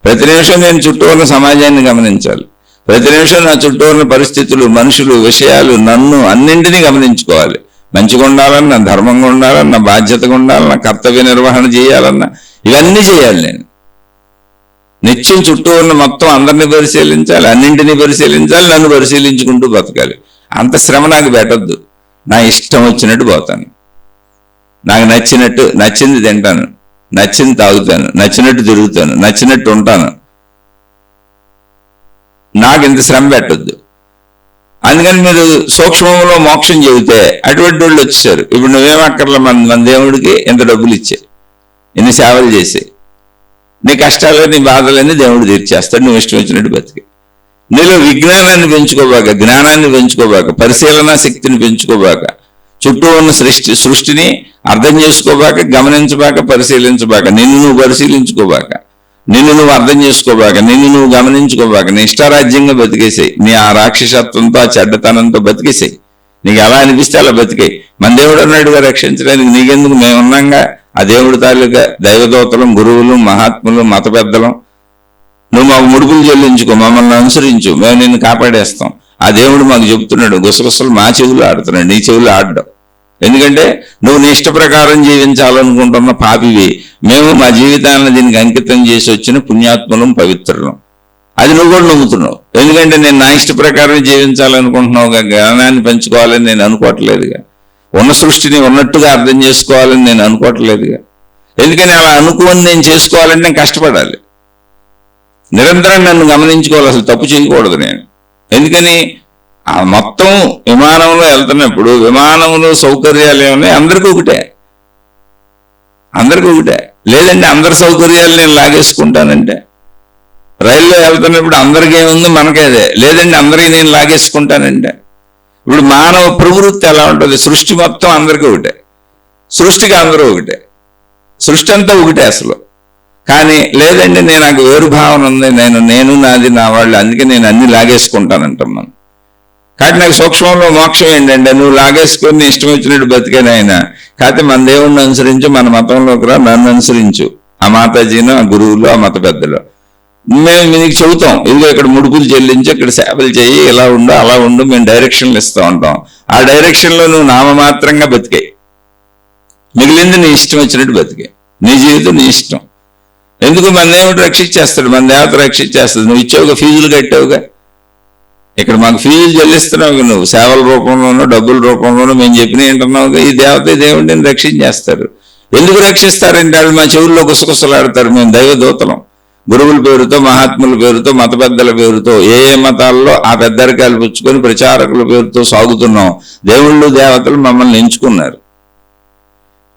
ప్రతి నిమిషం నేను చుట్టూ ఉన్న సమాజాన్ని గమనించాలి, ప్రతి నిమిషం నా చుట్టూ ఉన్న పరిస్థితులు, మనుషులు, విషయాలు, నన్ను అన్నింటినీ గమనించుకోవాలి. మంచిగా ఉండాలన్నా, ధర్మంగా ఉండాలన్నా, బాధ్యతగా ఉండాలన్నా, కర్తవ్య నిర్వహణ చేయాలన్నా, ఇవన్నీ చేయాలి. నేను నిత్యం చుట్టూ ఉన్న మొత్తం అందరినీ పరిశీలించాలి, అన్నింటినీ పరిశీలించాలి, నన్ను పరిశీలించుకుంటూ బతకాలి. అంత శ్రమ నాకు పెట్టద్దు. నా ఇష్టం వచ్చినట్టు పోతాను, నాకు నచ్చింది తింటాను, నచ్చింది తాగుతాను, నచ్చినట్టు తిరుగుతాను, నచ్చినట్టు ఉంటాను, నాకు ఇంత శ్రమ పెట్టద్దు. అందుకని మీరు సూక్ష్మంలో మోక్షం చెబితే అటువంటి వాళ్ళు వచ్చేసారు. ఇప్పుడు నువ్వేమక్కర్లా, మన దేవుడికి ఎంత డబ్బులు ఇచ్చే, ఎన్ని సేవలు చేసే, నీ కష్టాలు, నీ బాధలన్నీ దేవుడు తీర్చేస్తాడు, నువ్వు ఇష్టం వచ్చినట్టు బతికి. నీలో విజ్ఞానాన్ని పెంచుకోబాక, జ్ఞానాన్ని పెంచుకోబాక, పరిశీలన శక్తిని పెంచుకోబాక, చుట్టూ ఉన్న సృష్టిని అర్థం చేసుకోబాక, గమనించబాక, పరిశీలించబాక, నిన్ను నువ్వు పరిశీలించుకోబాక, నిన్ను నువ్వు అర్థం చేసుకోబాక, నిన్ను నువ్వు గమనించుకోబాక, నీ ఇష్టారాజ్యంగా బతికేసాయి, నీ ఆ రాక్షసత్వంతో ఆ చెడ్డతనంతో బతికేసాయి, నీకు ఎలా అనిపిస్తే అలా బతికాయి. మన దేవుడు అన్నాడుగా రక్షించడానికి, నీకెందుకు, మేమున్నాగా. ఆ దేవుడి తాలూకా దైవదూతలం, గురువులు, మహాత్ములు, మత పెద్దలం, నువ్వు మాకు ముడుపులు చెల్లించుకో, మమ్మల్ని అనుసరించు, మేము నిన్ను కాపాడేస్తాం. ఆ దేవుడు మాకు చెప్తున్నాడు, గుసగుసలు మా చెవులు ఆడుతున్నాడు, నీ చెవులు ఆడడం. ఎందుకంటే నువ్వు నీ ఇష్ట ప్రకారం జీవించాలనుకుంటున్న పాపివి, మేము మా జీవితాలను దీనికి అంకితం చేసి వచ్చిన పుణ్యాత్మలం, పవిత్రులం. అది నువ్వు కూడా నమ్ముతున్నావు. ఎందుకంటే నేను నా ఇష్ట ప్రకారం జీవించాలనుకుంటున్నావుగా, జ్ఞానాన్ని పెంచుకోవాలని నేను అనుకోవట్లేదుగా, ఉన్న సృష్టిని ఉన్నట్టుగా అర్థం చేసుకోవాలని నేను అనుకోవట్లేదుగా. ఎందుకని అలా అనుకోని నేను చేసుకోవాలంటే నేను కష్టపడాలి, నిరంతరం నన్ను గమనించుకోవాలి, అసలు తప్పు చేయకూడదు నేను. ఎందుకని ఆ మొత్తం విమానంలో వెళ్తున్నప్పుడు విమానంలో సౌకర్యాలు ఏమన్నాయి, అందరికీ ఒకటే, అందరికీ ఒకటే. లేదంటే అందరి సౌకర్యాలు నేను లాగేసుకుంటానంటే, రైల్లో వెళ్తున్నప్పుడు అందరికీ ఏముంది, మనకేదే. లేదంటే అందరికీ నేను లాగేసుకుంటానంటే, ఇప్పుడు మానవ ప్రవృత్తి ఎలా ఉంటుంది, సృష్టి మొత్తం అందరికీ ఒకటే, సృష్టికి అందరూ ఒకటే, సృష్టి అంతా ఒకటే అసలు. కానీ లేదంటే నేను నాకు వేరు భావన ఉంది, నేను నాది నా వాళ్ళు, అందుకే నేను అన్ని లాగేసుకుంటానంటాం మనం. కాబట్టి నాకు సూక్ష్మంలో మోక్షం ఏంటంటే, నువ్వు లాగేసుకొని ఇష్టం వచ్చినట్టు బతికేనైనా, కాకపోతే మన దేవుణ్ణి అనుసరించు, మన మతంలోకి రా, నన్ను అనుసరించు, ఆ మాతాజీను, ఆ గురువులు, ఆ మత పెద్దలు. మేము నీకు చెబుతాం, ఇదిగో ఇక్కడ ముడుపులు చెల్లించి ఇక్కడ సేవలు చెయ్యి, ఇలా ఉండు అలా ఉండు, మేము డైరెక్షన్లు ఇస్తూ ఉంటాం. ఆ డైరెక్షన్లో నువ్వు నామమాత్రంగా బతికాయి, మిగిలింది నీ ఇష్టం వచ్చినట్టు బతికాయి, నీ జీవితం నీ ఇష్టం. ఎందుకు, మన దేవుడు రక్షించేస్తాడు, మన దేవత రక్షించేస్తుంది. నువ్వు ఇచ్చావుగా, ఫీజులు కట్టావుగా, ఇక్కడ మాకు ఫీజులు చెల్లిస్తున్నావు నువ్వు, సేవల రూపంలోనూ డబ్బుల రూపంలోనూ మేము చెప్పిన ఏంటన్నావుగా, ఈ దేవత దేవుడిని రక్షించేస్తారు. ఎందుకు రక్షిస్తారంటే వాళ్ళు మా చెవుల్లో గుసగుసలాడతారు, మేము దైవదూతలం, గురువుల పేరుతో, మహాత్ముల పేరుతో, మత పెద్దల పేరుతో, ఏ మతాల్లో ఆ పెద్దరికాలు పుచ్చుకొని ప్రచారకుల పేరుతో సాగుతున్నాం. దేవుళ్ళు దేవతలు మమ్మల్ని ఎంచుకున్నారు.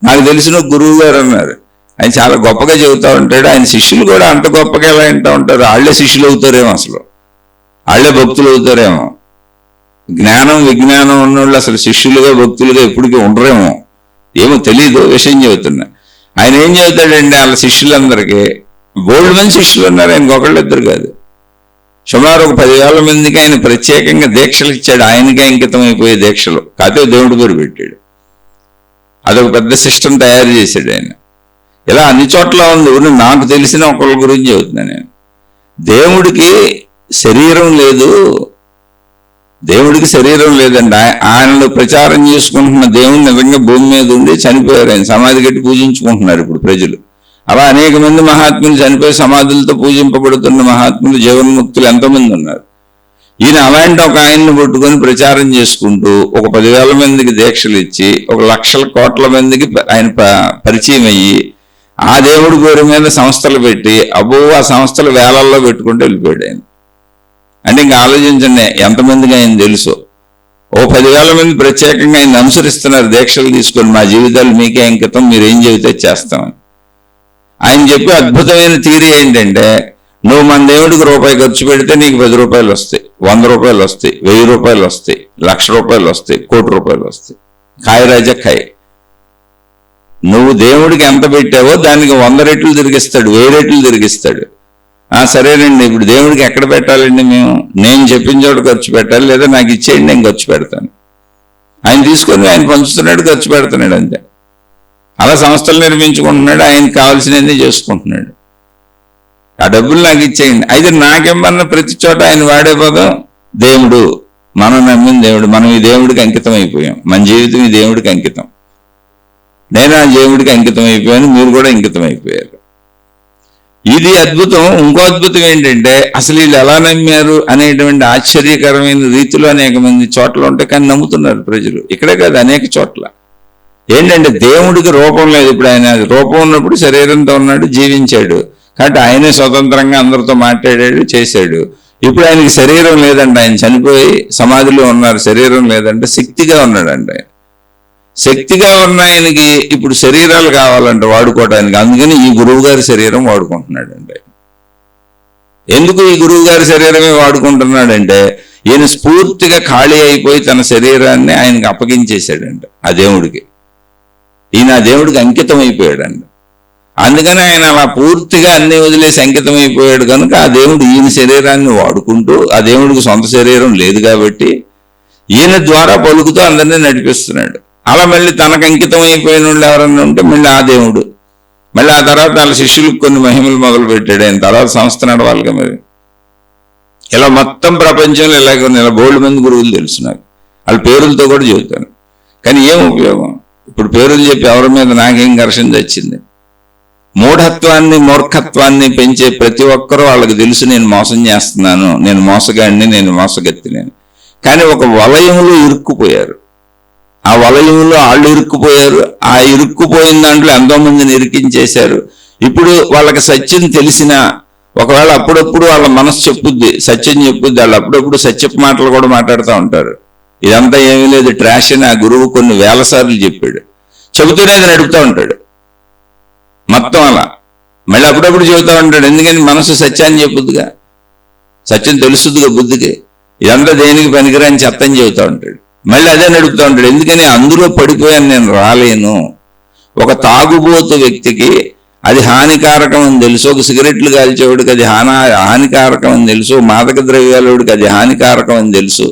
నాకు తెలిసిన గురువు గారు అన్నారు, ఆయన చాలా గొప్పగా చెబుతూ ఉంటాడు, ఆయన శిష్యులు కూడా అంత గొప్పగా ఎలా వింటూ ఉంటారు, వాళ్ళే శిష్యులు అవుతారేమో, అసలు వాళ్ళే భక్తులు అవుతారేమో. జ్ఞానం విజ్ఞానం ఉన్నోళ్ళు అసలు శిష్యులుగా భక్తులుగా ఎప్పటికీ ఉండరేమో, ఏమో తెలీదు, విషయం చెబుతున్నా. ఆయన ఏం చెబుతాడండి, వాళ్ళ శిష్యులందరికీ బోల్డ్ మంది శిష్యులు ఉన్నారు, ఆయనకు ఒకళ్ళిద్దరు కాదు, సుమారు ఒక 10,000 మందికి ఆయన ప్రత్యేకంగా దీక్షలు ఇచ్చాడు, ఆయనకే అంకితం అయిపోయే దీక్షలు. కాకపోతే దేవుడి పేరు పెట్టాడు, అదొక పెద్ద సిస్టమ్ తయారు చేశాడు ఆయన. ఇలా అన్ని చోట్ల ఉంది. నాకు తెలిసిన ఒకళ్ళ గురించి చెబుతున్నాను నేను. దేవుడికి శరీరం లేదు, దేవుడికి శరీరం లేదండి. ఆయనలో ప్రచారం చేసుకుంటున్న దేవుడు నిజంగా భూమి మీద ఉండి చనిపోయారు, ఆయన సమాధి కట్టి పూజించుకుంటున్నారు ఇప్పుడు ప్రజలు. అలా అనేక మంది మహాత్ములు చనిపోయి సమాధులతో పూజింపబడుతున్న మహాత్ములు, జీవన్ముక్తులు ఎంతోమంది ఉన్నారు. ఈయన అలాంటి ఒక ఆయన్ని పట్టుకొని ప్రచారం చేసుకుంటూ ఒక 10,000 మందికి దీక్షలు ఇచ్చి ఒక 1,00,000 కోట్ల మందికి ఆయన పరిచయం అయ్యి ఆ దేవుడి పేరు మీద సంస్థలు పెట్టి అబ్బో ఆ సంస్థలు వేలల్లో పెట్టుకుంటూ వెళ్ళిపోయాడు ఆయన. అంటే ఇంకా ఆలోచించండి ఎంతమందికి ఆయన తెలుసు. ఓ 10,000 మంది ప్రత్యేకంగా ఆయన అనుసరిస్తున్నారు, దీక్షలు తీసుకొని మా జీవితాలు మీకే అంకితం, మీరు ఏం చెబితే చేస్తామని. ఆయన చెప్పే అద్భుతమైన థియరీ ఏంటంటే, నువ్వు మన దేవుడికి రూపాయి ఖర్చు పెడితే నీకు 10 రూపాయలు వస్తాయి, 100 రూపాయలు వస్తాయి, 1000 రూపాయలు వస్తాయి, 1,00,000 రూపాయలు వస్తాయి, 1,00,00,000 రూపాయలు వస్తాయి. ఖాయ్ రాజా ఖాయ్. నువ్వు దేవుడికి ఎంత పెట్టావో దానికి 100 రెట్లు తిరిగిస్తాడు, 1000 రెట్లు తిరిగిస్తాడు. సరేనండి, ఇప్పుడు దేవుడికి ఎక్కడ పెట్టాలండి, నేను చెప్పిన చోట ఖర్చు పెట్టాలి, లేదా నాకు ఇచ్చేయండి నేను ఖర్చు పెడతాను. ఆయన తీసుకొని ఆయన పంచుతున్నాడు, ఖర్చు పెడుతున్నాడు అంతే. అలా సంస్థలు నిర్మించుకుంటున్నాడు, ఆయనకు కావాల్సినవన్నీ చేసుకుంటున్నాడు. ఆ డబ్బులు నాకు ఇచ్చేయండి. అయితే నాకేమన్నా ప్రతి చోట ఆయన వాడే పదం దేవుడు, మనం నమ్మిన దేవుడు, మనం ఈ దేవుడికి అంకితం అయిపోయాం, మన జీవితం ఈ దేవుడికి అంకితం. నేను ఆ దేవుడికి అంకితం అయిపోయాను, మీరు కూడా అంకితం అయిపోయారు. ఇది అద్భుతం. ఇంకో అద్భుతం ఏంటంటే, అసలు వీళ్ళు ఎలా నమ్మారు అనేటువంటి ఆశ్చర్యకరమైన రీతిలో అనేక మంది చోట్ల ఉంటాయి, కానీ నమ్ముతున్నారు ప్రజలు. ఇక్కడే కాదు, అనేక చోట్ల. ఏంటంటే దేవుడికి రూపం లేదు. ఇప్పుడు ఆయన రూపం ఉన్నప్పుడు శరీరంతో ఉన్నాడు, జీవించాడు, కాబట్టి ఆయనే స్వతంత్రంగా అందరితో మాట్లాడాడు, చేశాడు. ఇప్పుడు ఆయనకి శరీరం లేదంట, ఆయన చనిపోయి సమాధిలో ఉన్నారు, శరీరం లేదంటే శక్తిగా ఉన్నాడంట. ఆయన శక్తిగా ఉన్న ఆయనకి ఇప్పుడు శరీరాలు కావాలంట వాడుకోవడానికి, అందుకని ఈ గురువు గారి శరీరం వాడుకుంటున్నాడంటే. ఎందుకు ఈ గురువు గారి శరీరమే వాడుకుంటున్నాడంటే, ఈయన స్ఫూర్తిగా ఖాళీ అయిపోయి తన శరీరాన్ని ఆయనకి అప్పగించేశాడంట ఆ దేవుడికి. ఈయన ఆ దేవుడికి అంకితం అయిపోయాడంట. అందుకని ఆయన అలా పూర్తిగా అన్ని వదిలేసి అంకితం అయిపోయాడు కనుక ఆ దేవుడు ఈయన శరీరాన్ని వాడుకుంటూ, ఆ దేవుడికి సొంత శరీరం లేదు కాబట్టి ఈయన ద్వారా పలుకుతూ అందరినీ నడిపిస్తున్నాడు. అలా మళ్ళీ తనకు అంకితం అయిపోయిన వాళ్ళు ఎవరన్నా ఉంటే మళ్ళీ ఆ దేవుడు, మళ్ళీ ఆ తర్వాత వాళ్ళ శిష్యులకు కొన్ని మహిమలు మొదలు పెట్టాడు. ఆయన తర్వాత సంస్థ నడవాలిగా మరి. ఇలా మొత్తం ప్రపంచంలో ఇలాగ ఇలా బోల్డ్ మంది గురువులు తెలుసు నాకు, వాళ్ళ పేరులతో కూడా చెబుతాను. కానీ ఏం ఉపయోగం? ఇప్పుడు పేరులు చెప్పి ఎవరి మీద నాకేం ఘర్షణ తెచ్చింది? మూఢత్వాన్ని మూర్ఖత్వాన్ని పెంచే ప్రతి ఒక్కరూ వాళ్ళకి తెలుసు నేను మోసం చేస్తున్నాను, నేను మోసగాడిని, నేను మోసగత్తిని. కానీ ఒక వలయంలో ఇరుక్కుపోయారు. ఆ వలయంలో వాళ్ళు ఇరుక్కుపోయారు. ఆ ఇరుక్కుపోయిన దాంట్లో ఎంతో మందిని ఇరికించేశారు. ఇప్పుడు వాళ్ళకి సత్యం తెలిసినా ఒకవేళ అప్పుడప్పుడు వాళ్ళ మనసు చెప్పుద్ది, సత్యం చెప్పుద్ది, వాళ్ళు అప్పుడప్పుడు సత్యపు మాటలు కూడా మాట్లాడుతూ ఉంటారు. ఇదంతా ఏమీ లేదు, ట్రాష్ అని ఆ గురువు కొన్ని వేల సార్లు చెప్పాడు. చెబుతూనే అది నడుపుతూ ఉంటాడు మొత్తం అలా. మళ్ళీ అప్పుడప్పుడు చెబుతూ ఉంటాడు, ఎందుకని మనసు సత్యాన్ని చెప్పుద్దిగా, సత్యం తెలుస్తుందిగా బుద్ధికి. ఇదంతా దేనికి పనికిరాని చెత్తని చెబుతూ ఉంటాడు. మళ్ళీ అదే నడుపుతూ ఉంటాడు, ఎందుకని అందులో పడిపోయాను, నేను రాలేను. ఒక తాగుబోతు వ్యక్తికి అది హానికారకం అని తెలుసు, ఒక సిగరెట్లు కాల్చేవాడికి అది హానికారకం అని తెలుసు, మాదక ద్రవ్యాలవాడికి అది హానికారకం అని తెలుసు.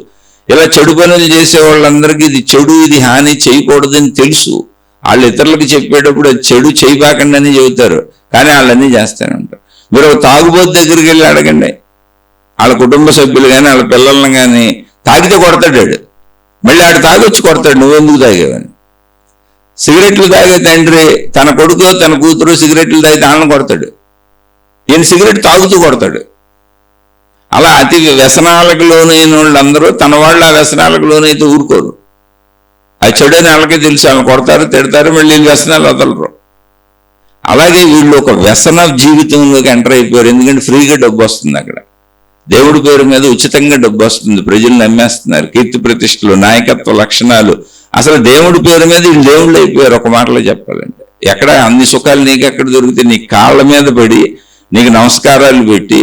ఇలా చెడు పనులు చేసే వాళ్ళందరికీ ఇది చెడు, ఇది హాని చేయకూడదని తెలుసు. వాళ్ళు ఇతరులకు చెప్పేటప్పుడు అది చెడు చేయబాకండి అని చెబుతారు, కానీ వాళ్ళన్నీ చేస్తూనే ఉంటారు. మీరు ఒక తాగుబోతు దగ్గరికి వెళ్ళి అడగండి, వాళ్ళ కుటుంబ సభ్యులు కానీ వాళ్ళ పిల్లల్ని కానీ తాగితే కొడతాడు, మళ్ళీ ఆడు తాగొచ్చి కొడతాడు, నువ్వెందుకు తాగేవని. సిగరెట్లు తాగే తండ్రి తన కొడుకు తన కూతురు సిగరెట్లు తాగితే వాళ్ళని కొడతాడు, ఈయన సిగరెట్ తాగుతూ కొడతాడు. అలా అతి వ్యసనాలకు లోనైన వాళ్ళందరూ తన వాళ్ళు ఆ వ్యసనాలకు లోనైతే ఊరుకోరు. అది చెడని వాళ్ళకే తెలుసు, వాళ్ళని కొడతారు, తిడతారు, మళ్ళీ వీళ్ళు వ్యసనాలు వదలరు. అలాగే వీళ్ళు ఒక వ్యసన జీవితంలోకి ఎంటర్ అయిపోయారు. ఎందుకంటే ఫ్రీగా డబ్బు వస్తుంది అక్కడ, దేవుడి పేరు మీద ఉచితంగా డబ్బు వస్తుంది, ప్రజలు నమ్మేస్తున్నారు, కీర్తి ప్రతిష్టలు, నాయకత్వ లక్షణాలు. అసలు దేవుడి పేరు మీద వీళ్ళు దేవుళ్ళు అయిపోయారు ఒక మాటలో చెప్పాలంటే. ఎక్కడ అన్ని సుఖాలు నీకు ఎక్కడ దొరికితే, నీ కాళ్ళ మీద పడి నీకు నమస్కారాలు పెట్టి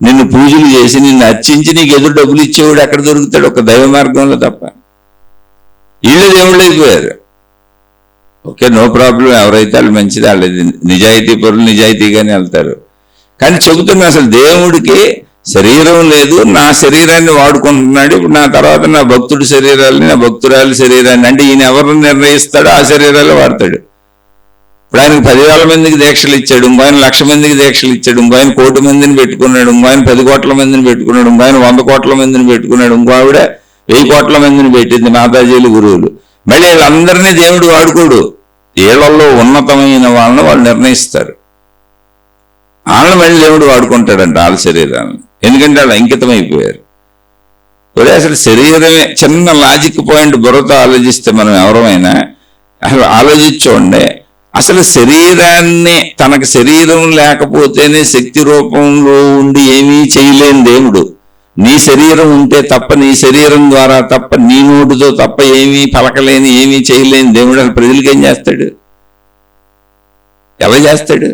నిన్ను పూజలు చేసి నిన్ను అర్చించి నీకు ఎదురు డబ్బులు ఇచ్చేవాడు ఎక్కడ దొరుకుతాడు? ఒక దైవ మార్గంలో తప్ప. వీళ్ళు దేవుళ్ళు అయిపోయారు. ఓకే, నో ప్రాబ్లం, ఎవరైతే వాళ్ళు మంచిది, వాళ్ళు నిజాయితీ పరులు నిజాయితీగానే వెళ్తారు. కానీ చెబుతున్నా అసలు దేవుడికి శరీరం లేదు, నా శరీరాన్ని వాడుకుంటున్నాడు. ఇప్పుడు నా తర్వాత నా భక్తుడి శరీరాలని, నా భక్తురాలి శరీరాన్ని, అంటే ఈయన ఎవరిని నిర్ణయిస్తాడో ఆ శరీరాలు వాడతాడు. ఇప్పుడు ఆయనకు 10,000 మందికి దీక్షలు ఇచ్చాడు, ఇంకోయన 1,00,000 మందికి దీక్షలు ఇచ్చాడు, ఇంకోయన 1 కోటి మందిని పెట్టుకున్నాడు, ఇంకోయన 10 కోట్ల మందిని పెట్టుకున్నాడు, ఇంకోయన 100 కోట్ల మందిని పెట్టుకున్నాడు, ఇంకో ఆవిడ 1000 కోట్ల మందిని పెట్టింది, మాతాజీలు గురువులు. మళ్ళీ వీళ్ళందరినీ దేవుడు వాడుకోడు, ఏళ్లలో ఉన్నతమైన వాళ్ళని వాళ్ళు నిర్ణయిస్తారు. వాళ్ళని మళ్ళీ దేవుడు వాడుకుంటాడంట వాళ్ళ శరీరాన్ని, ఎందుకంటే వాళ్ళు అంకితం అయిపోయారు. అసలు శరీరమే చిన్న లాజిక్ పాయింట్ బుర్రతో ఆలోచిస్తే మనం ఎవరమైనా అసలు ఆలోచించండి. అసలు శరీరాన్ని, తనకు శరీరం లేకపోతేనే శక్తి రూపంలో ఉండి ఏమీ చేయలేని దేవుడు, నీ శరీరం ఉంటే తప్ప, నీ శరీరం ద్వారా తప్ప, నీ నోటితో తప్ప ఏమీ పలకలేని, ఏమీ చేయలేని దేవుడు అసలు ప్రజలకి ఏం చేస్తాడు? ఎవరు చేస్తాడు?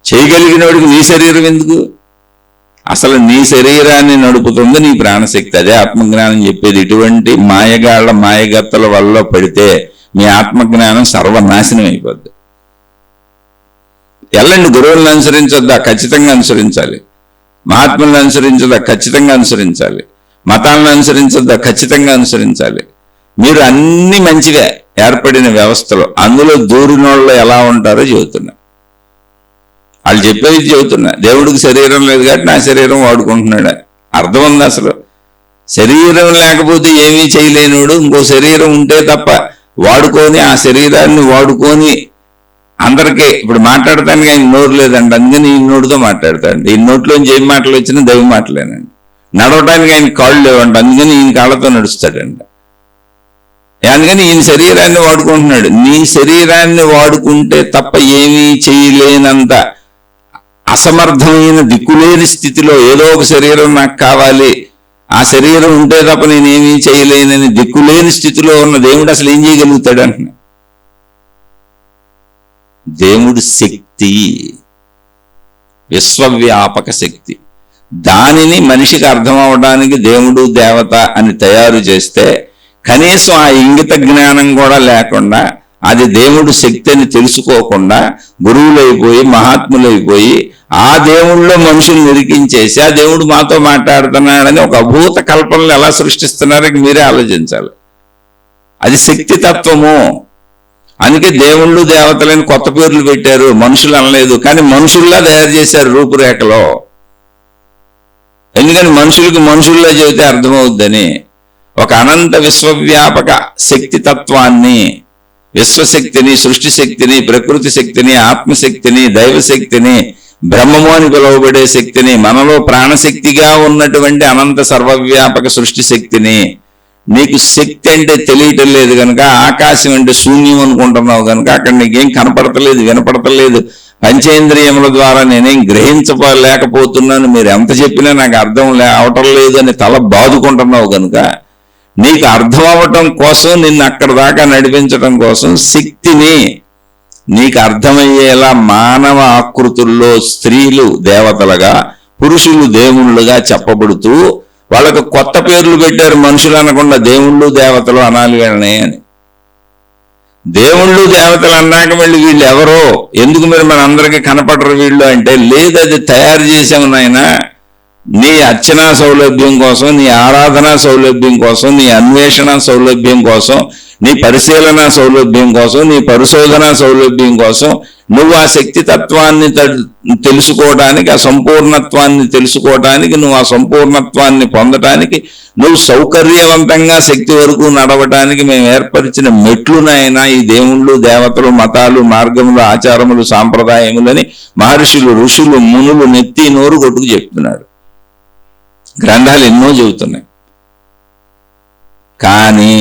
చేయగలిగిన వాడికి నీ శరీరం ఎందుకు? అసలు నీ శరీరాన్ని నడుపుతుంది నీ ప్రాణశక్తి, అదే ఆత్మజ్ఞానం చెప్పేది. ఇటువంటి మాయగాళ్ల మాయగత్తల వల్ల పడితే మీ ఆత్మజ్ఞానం సర్వనాశనం అయిపోద్ది. ఎల్లండి, గురువులను అనుసరించొద్దా? ఖచ్చితంగా అనుసరించాలి. మహాత్ములను అనుసరించొద్దా? ఖచ్చితంగా అనుసరించాలి. మతాలను అనుసరించొద్దా? ఖచ్చితంగా అనుసరించాలి. మీరు అన్ని మంచిగా ఏర్పడిన వ్యవస్థలో అందులో దూరినోళ్ళు ఎలా ఉంటారో చెబుతున్నా, వాళ్ళు చెప్పేది చెబుతున్నా. దేవుడికి శరీరం లేదు కాబట్టి నా శరీరం వాడుకుంటున్నాడు, అర్థం ఉంది? అసలు శరీరం లేకపోతే ఏమీ చేయలేనుడు, ఇంకో శరీరం ఉంటే తప్ప వాడుకొని, ఆ శరీరాన్ని వాడుకొని అందరికీ. ఇప్పుడు మాట్లాడటానికి ఆయన నోరు లేదండి, అందుకని ఈ నోటితో మాట్లాడతాడు. ఈ నోట్లోంచి ఏం మాటలు వచ్చినా దైవ మాటలేనండి. నడవటానికి ఆయన కాళ్ళు లేవంట, అందుకని ఈయన కాళ్ళతో నడుస్తాడంట. అందుకని ఈయన శరీరాన్ని వాడుకుంటున్నాడు. నీ శరీరాన్ని వాడుకుంటే తప్ప ఏమీ చేయలేనంత అసమర్థమైన దిక్కులేని స్థితిలో, ఏదో ఒక శరీరం నాకు కావాలి, ఆ శరీరం ఉంటే తప్ప నేనేమీ చేయలేనని దిక్కులేని స్థితిలో ఉన్న దేవుడు అసలు ఏం చేయగలుగుతాడు అంటున్నా. దేవుడి శక్తి విశ్వవ్యాపక శక్తి, దానిని మనిషికి అర్థం అవడానికి దేవుడు దేవత అని తయారు చేస్తే కనీసం ఆ ఇంగిత జ్ఞానం కూడా లేకుండా అది దేవుడు శక్తి అని తెలుసుకోకుండా గురువులైపోయి మహాత్ములైపోయి ఆ దేవుళ్ళలో మనుషులు నిరికించేసి ఆ దేవుడు మాతో మాట్లాడుతున్నాడని ఒక అభూత కల్పనలు ఎలా సృష్టిస్తున్నారో మీరే ఆలోచించాలి. అది శక్తి తత్వము. అందుకే దేవుళ్ళు దేవతలని కొత్త పేర్లు పెట్టారు, మనుషులు అనలేదు. కానీ మనుషుల్లా తయారు చేశారు రూపురేఖలో. ఎందుకని మనుషులకి మనుషుల్లా చెబితే అర్థమవుద్దని. ఒక అనంత విశ్వవ్యాపక శక్తి తత్వాన్ని, విశ్వశక్తిని, సృష్టి శక్తిని, ప్రకృతి శక్తిని, ఆత్మశక్తిని, దైవశక్తిని, బ్రహ్మము అని పిలువబడే శక్తిని, మనలో ప్రాణశక్తిగా ఉన్నటువంటి అనంత సర్వవ్యాపక సృష్టి శక్తిని, నీకు శక్తి అంటే తెలియటం లేదు కనుక, ఆకాశం అంటే శూన్యం అనుకుంటున్నావు కనుక అక్కడ నీకేం కనపడతలేదు, వినపడతలేదు. పంచేంద్రియముల ద్వారా నేనేం గ్రహించలేకపోతున్నాను, మీరు ఎంత చెప్పినా నాకు అర్థం అవటం లేదు అని తల బాదుకుంటున్నావు కనుక, నీకు అర్థం అవ్వటం కోసం, నిన్ను అక్కడ దాకా నడిపించడం కోసం శక్తిని నీకు అర్థమయ్యేలా మానవ ఆకృతుల్లో స్త్రీలు దేవతలుగా, పురుషులు దేవుళ్ళుగా చెప్పబడుతూ వాళ్ళకు కొత్త పేర్లు పెట్టారు. మనుషులు అనకుండా దేవుళ్ళు దేవతలు అనాలి వీళ్ళని అని. దేవుళ్ళు దేవతలు అన్నాక మళ్ళీ వీళ్ళు ఎవరో, ఎందుకు మరి మన అందరికీ కనపడరు వీళ్ళు అంటే, లేదు అది తయారు చేసాము నాయన నీ అర్చనా సౌలభ్యం కోసం, నీ ఆరాధనా సౌలభ్యం కోసం, నీ అన్వేషణ సౌలభ్యం కోసం, నీ పరిశీలన సౌలభ్యం కోసం, నీ పరిశోధన సౌలభ్యం కోసం, నువ్వు ఆ శక్తి తత్వాన్ని తెలుసుకోవడానికి, ఆ సంపూర్ణత్వాన్ని తెలుసుకోవడానికి, నువ్వు ఆ సంపూర్ణత్వాన్ని పొందటానికి, నువ్వు సౌకర్యవంతంగా శక్తి వరకు నడవటానికి మేము ఏర్పరిచిన మెట్లునైనా ఈ దేవుళ్ళు దేవతలు, మతాలు, మార్గములు, ఆచారములు, సాంప్రదాయములని మహర్షులు, ఋషులు, మునులు నెత్తి నోరు కొట్టుకు చెప్తున్నారు. గ్రంథాలు ఎన్నో చెబుతున్నాయి. కానీ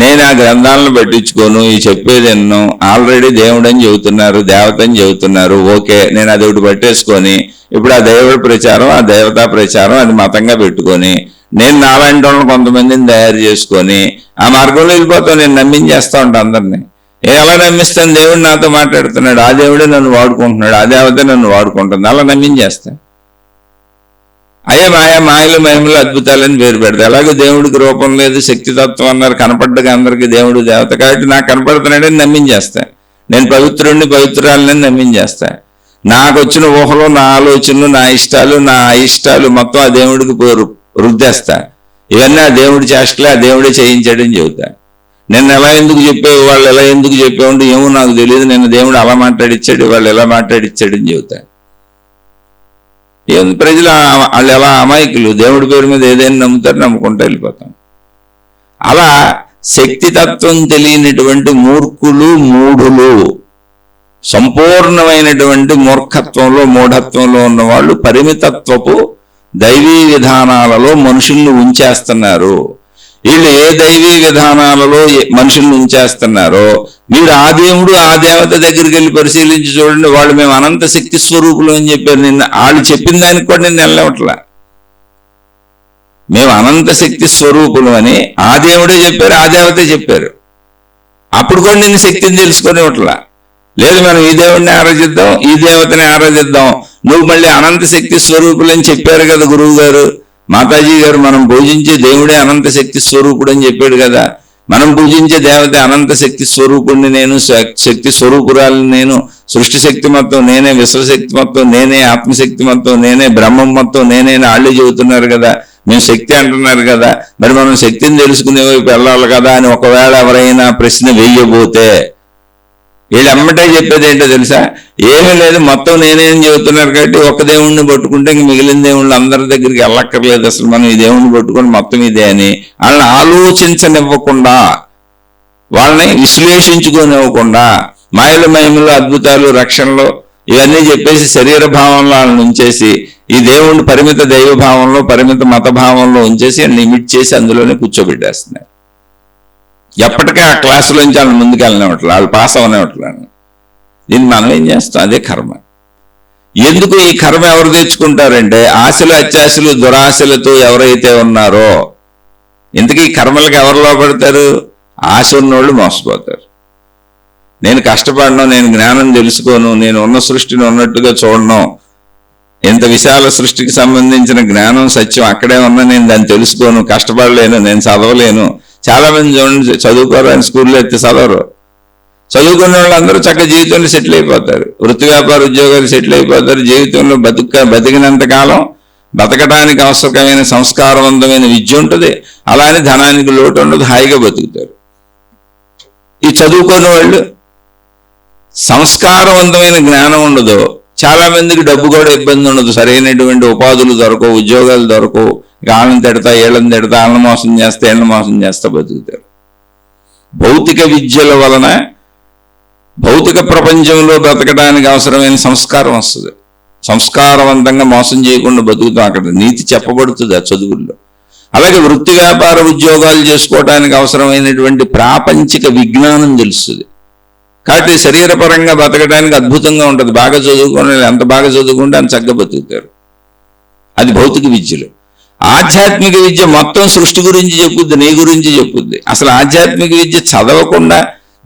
నేను ఆ గ్రంథాలను పట్టించుకోను. ఈ చెప్పేది ఎన్నో ఆల్రెడీ దేవుడని చెబుతున్నారు, దేవతని చెబుతున్నారు. ఓకే, నేను అది ఒకటి పట్టేసుకొని ఇప్పుడు ఆ దేవుడి ప్రచారం, ఆ దేవతా ప్రచారం అది మతంగా పెట్టుకొని నేను నాలాంటి వాళ్ళని కొంతమందిని తయారు చేసుకొని ఆ మార్గంలో వెళ్ళిపోతాను. నేను నమ్మించేస్తా ఉంటాను అందరినీ. ఎలా నమ్మిస్తాను? దేవుడు నాతో మాట్లాడుతున్నాడు, ఆ దేవుడే నన్ను వాడుకుంటున్నాడు, ఆ దేవతే నన్ను వాడుకుంటుంది, అలా నమ్మించేస్తాను. మాయలు మహిమలు అద్భుతాలని పేరు పెడతాయి. అలాగే దేవుడికి రూపం లేదు, శక్తితత్వం అన్నారు, కనపడ్డగా అందరికీ దేవుడు దేవత కాబట్టి నాకు కనపడుతున్నాడని నమ్మించేస్తా. నేను పవిత్రుడిని, పవిత్రాలని నమ్మించేస్తా. నాకు వచ్చిన ఊహలు, నా ఆలోచనలు, నా ఇష్టాలు, నా అయిష్టాలు మొత్తం ఆ దేవుడికి రుద్దేస్తా. ఇవన్నీ ఆ దేవుడి చేష్టలే, ఆ దేవుడే చేయించాడని చెబుతా. నేను ఎలా ఎందుకు చెప్పేవి, వాళ్ళు ఎలా ఎందుకు చెప్పేవాడు ఏమో నాకు తెలియదు. నేను దేవుడు అలా మాట్లాడిచ్చాడు, వాళ్ళు ఎలా మాట్లాడిచ్చాడని చెబుతా. ప్రజలు వాళ్ళు ఎలా అమాయకులు, దేవుడి పేరు మీద ఏదైనా నమ్ముతారు, నమ్ముకుంటూ వెళ్ళిపోతాం. అలా శక్తితత్వం తెలియనటువంటి మూర్ఖులు, మూఢులు, సంపూర్ణమైనటువంటి మూర్ఖత్వంలో, మూఢత్వంలో ఉన్నవాళ్ళు పరిమితత్వపు దైవీ విధానాలలో మనుషుల్ని ఉంచేస్తున్నారు. వీళ్ళు ఏ దైవీ విధానాలలో మనుషుల్ని ఉంచేస్తున్నారో మీరు ఆ దేవుడు, ఆ దేవత దగ్గరికి వెళ్ళి పరిశీలించి చూడండి. వాళ్ళు మేము అనంత శక్తి స్వరూపులు అని చెప్పారు. వాళ్ళు చెప్పిన దానికి కూడా నేను వెళ్ళవట్లా. మేము అనంత శక్తి స్వరూపులు అని ఆ దేవుడే చెప్పారు, ఆ దేవతే చెప్పారు. అప్పుడు కూడా నిన్ను శక్తిని తెలుసుకునేవట్లా. లేదు మనం ఈ దేవుడిని ఆరాధిద్దాం, ఈ దేవతని ఆరాధిద్దాం. నువ్వు మళ్ళీ అనంత శక్తి స్వరూపులు అని చెప్పారు కదా గురువు గారు, మాతాజీ గారు. మనం పూజించే దేవుడే అనంత శక్తి స్వరూపుడు అని చెప్పాడు కదా. మనం పూజించే దేవత అనంత శక్తి స్వరూపుడిని నేను, శక్తి స్వరూపురాలని నేను, సృష్టి శక్తి మొత్తం నేనే, విశ్వశక్తి మొత్తం నేనే, ఆత్మశక్తి మొత్తం నేనే, బ్రహ్మం మొత్తం నేనే వాళ్ళే చెబుతున్నారు కదా. మేము శక్తి అంటున్నారు కదా, మరి మనం శక్తిని తెలుసుకునే వైపు వెళ్ళాలి కదా అని ఒకవేళ ఎవరైనా ప్రశ్న వేయబోతే వీళ్ళు ఎమ్మటే చెప్పేది ఏంటో తెలుసా? ఏమీ లేదు, మొత్తం నేనేం చెబుతున్నారు కాబట్టి ఒక దేవుణ్ణి పట్టుకుంటే ఇంక మిగిలిన దేవుళ్ళు అందరి దగ్గరికి వెళ్ళక్కర్లేదు, అసలు మనం ఈ దేవుణ్ణి పట్టుకొని మొత్తం ఇదే అని వాళ్ళని ఆలోచించనివ్వకుండా, వాళ్ళని విశ్లేషించుకోనివ్వకుండా, మాయలు మహిమలు అద్భుతాలు రక్షణలు ఇవన్నీ చెప్పేసి శరీర భావంలో వాళ్ళని ఉంచేసి ఈ దేవుణ్ణి పరిమిత దైవ భావంలో, పరిమిత మత భావంలో ఉంచేసి లిమిట్ చేసి అందులోనే కూర్చోబెట్టేస్తున్నారు. ఎప్పటికీ ఆ క్లాసులోంచి వాళ్ళని ముందుకు వెళ్ళనివ్వట్లేదు, వాళ్ళు పాస్ అవనివ్వట్లేదు. దీన్ని మనం ఏం చేస్తాం? అదే కర్మ. ఎందుకు ఈ కర్మ ఎవరు తెచ్చుకుంటారంటే ఆశలు, అత్యాశలు, దురాశలతో ఎవరైతే ఉన్నారో, ఇంతకీ ఈ కర్మలకు ఎవరు లోపడతారు? ఆశ ఉన్నోళ్ళు మోసపోతారు. నేను కష్టపడను, నేను జ్ఞానం తెలుసుకోను, నేను ఉన్న సృష్టిని ఉన్నట్టుగా చూడను, ఇంత విశాల సృష్టికి సంబంధించిన జ్ఞానం సత్యం అక్కడే ఉన్నా నేను దాన్ని తెలుసుకోను, కష్టపడలేను, నేను చదవలేను. చాలా మంది చూడండి, చదువుకోరు అని స్కూల్లో అయితే చదవరు. చదువుకున్న వాళ్ళందరూ చక్కగా జీవితంలో సెటిల్ అయిపోతారు, వృత్తి వ్యాపార ఉద్యోగాలు సెటిల్ అయిపోతారు. జీవితంలో బతికినంత కాలం బతకడానికి అవసరమైన సంస్కారవంతమైన విద్య ఉంటుంది, అలానే ధనానికి లోటు ఉండదు, హాయిగా బతుకుతారు. ఈ చదువుకున్న వాళ్ళు సంస్కారవంతమైన జ్ఞానం ఉండదు, చాలా మందికి డబ్బు కూడా ఇబ్బంది ఉండదు, సరైనటువంటి ఉపాధులు దొరకవు, ఉద్యోగాలు దొరకవు. వాళ్ళని తిడతా వీళ్ళని తిడతా, వాళ్ళని మోసం చేస్తా వీళ్ళని మోసం చేస్తా బతుకుతారు. భౌతిక విద్యల వలన భౌతిక ప్రపంచంలో బ్రతకడానికి అవసరమైన సంస్కారం వస్తుంది. సంస్కారవంతంగా మోసం చేయకుండా బతుకుతాం. అక్కడ నీతి చెప్పబడుతుంది ఆ చదువుల్లో. అలాగే వృత్తి వ్యాపార ఉద్యోగాలు చేసుకోవడానికి అవసరమైనటువంటి ప్రాపంచిక విజ్ఞానం తెలుస్తుంది. కాబట్టి శరీరపరంగా బతకడానికి అద్భుతంగా ఉంటుంది. బాగా చదువుకునే ఎంత బాగా చదువుకుంటే అంత చక్కగా బతుకుతారు. అది భౌతిక విద్యలు. ఆధ్యాత్మిక విద్య మొత్తం సృష్టి గురించి చెప్పుద్ది, నీ గురించి చెప్పుద్ది. అసలు ఆధ్యాత్మిక విద్య చదవకుండా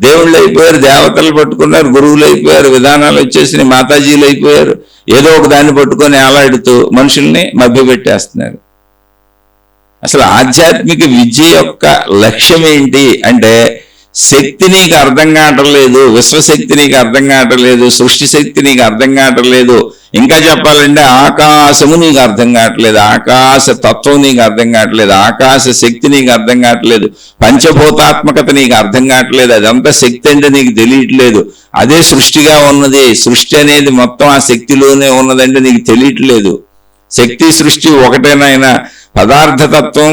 దేవుళ్ళు అయిపోయారు, దేవతలు పట్టుకున్నారు, గురువులు అయిపోయారు, విధానాలు వచ్చేసి మాతాజీలు అయిపోయారు. ఏదో ఒక దాన్ని పట్టుకొని ఆలాడుతూ మనుషుల్ని మభ్యపెట్టేస్తున్నారు. అసలు ఆధ్యాత్మిక విద్య యొక్క లక్ష్యం ఏంటి అంటే, శక్తి నీకు అర్థం కావట్లేదు, విశ్వశక్తి నీకు అర్థం కావట్లేదు, సృష్టి శక్తి నీకు అర్థం కావట్లేదు, ఇంకా చెప్పాలంటే ఆకాశము నీకు అర్థం కావట్లేదు, ఆకాశ తత్వం నీకు అర్థం కావట్లేదు, ఆకాశ శక్తి నీకు అర్థం కావట్లేదు, పంచభూతాత్మకత నీకు అర్థం కావట్లేదు, అదంతా శక్తి అంటే నీకు తెలియట్లేదు, అదే సృష్టిగా ఉన్నది, సృష్టి అనేది మొత్తం ఆ శక్తిలోనే ఉన్నదంటే నీకు తెలియట్లేదు. శక్తి సృష్టి ఒకటేనైనా పదార్థతత్వం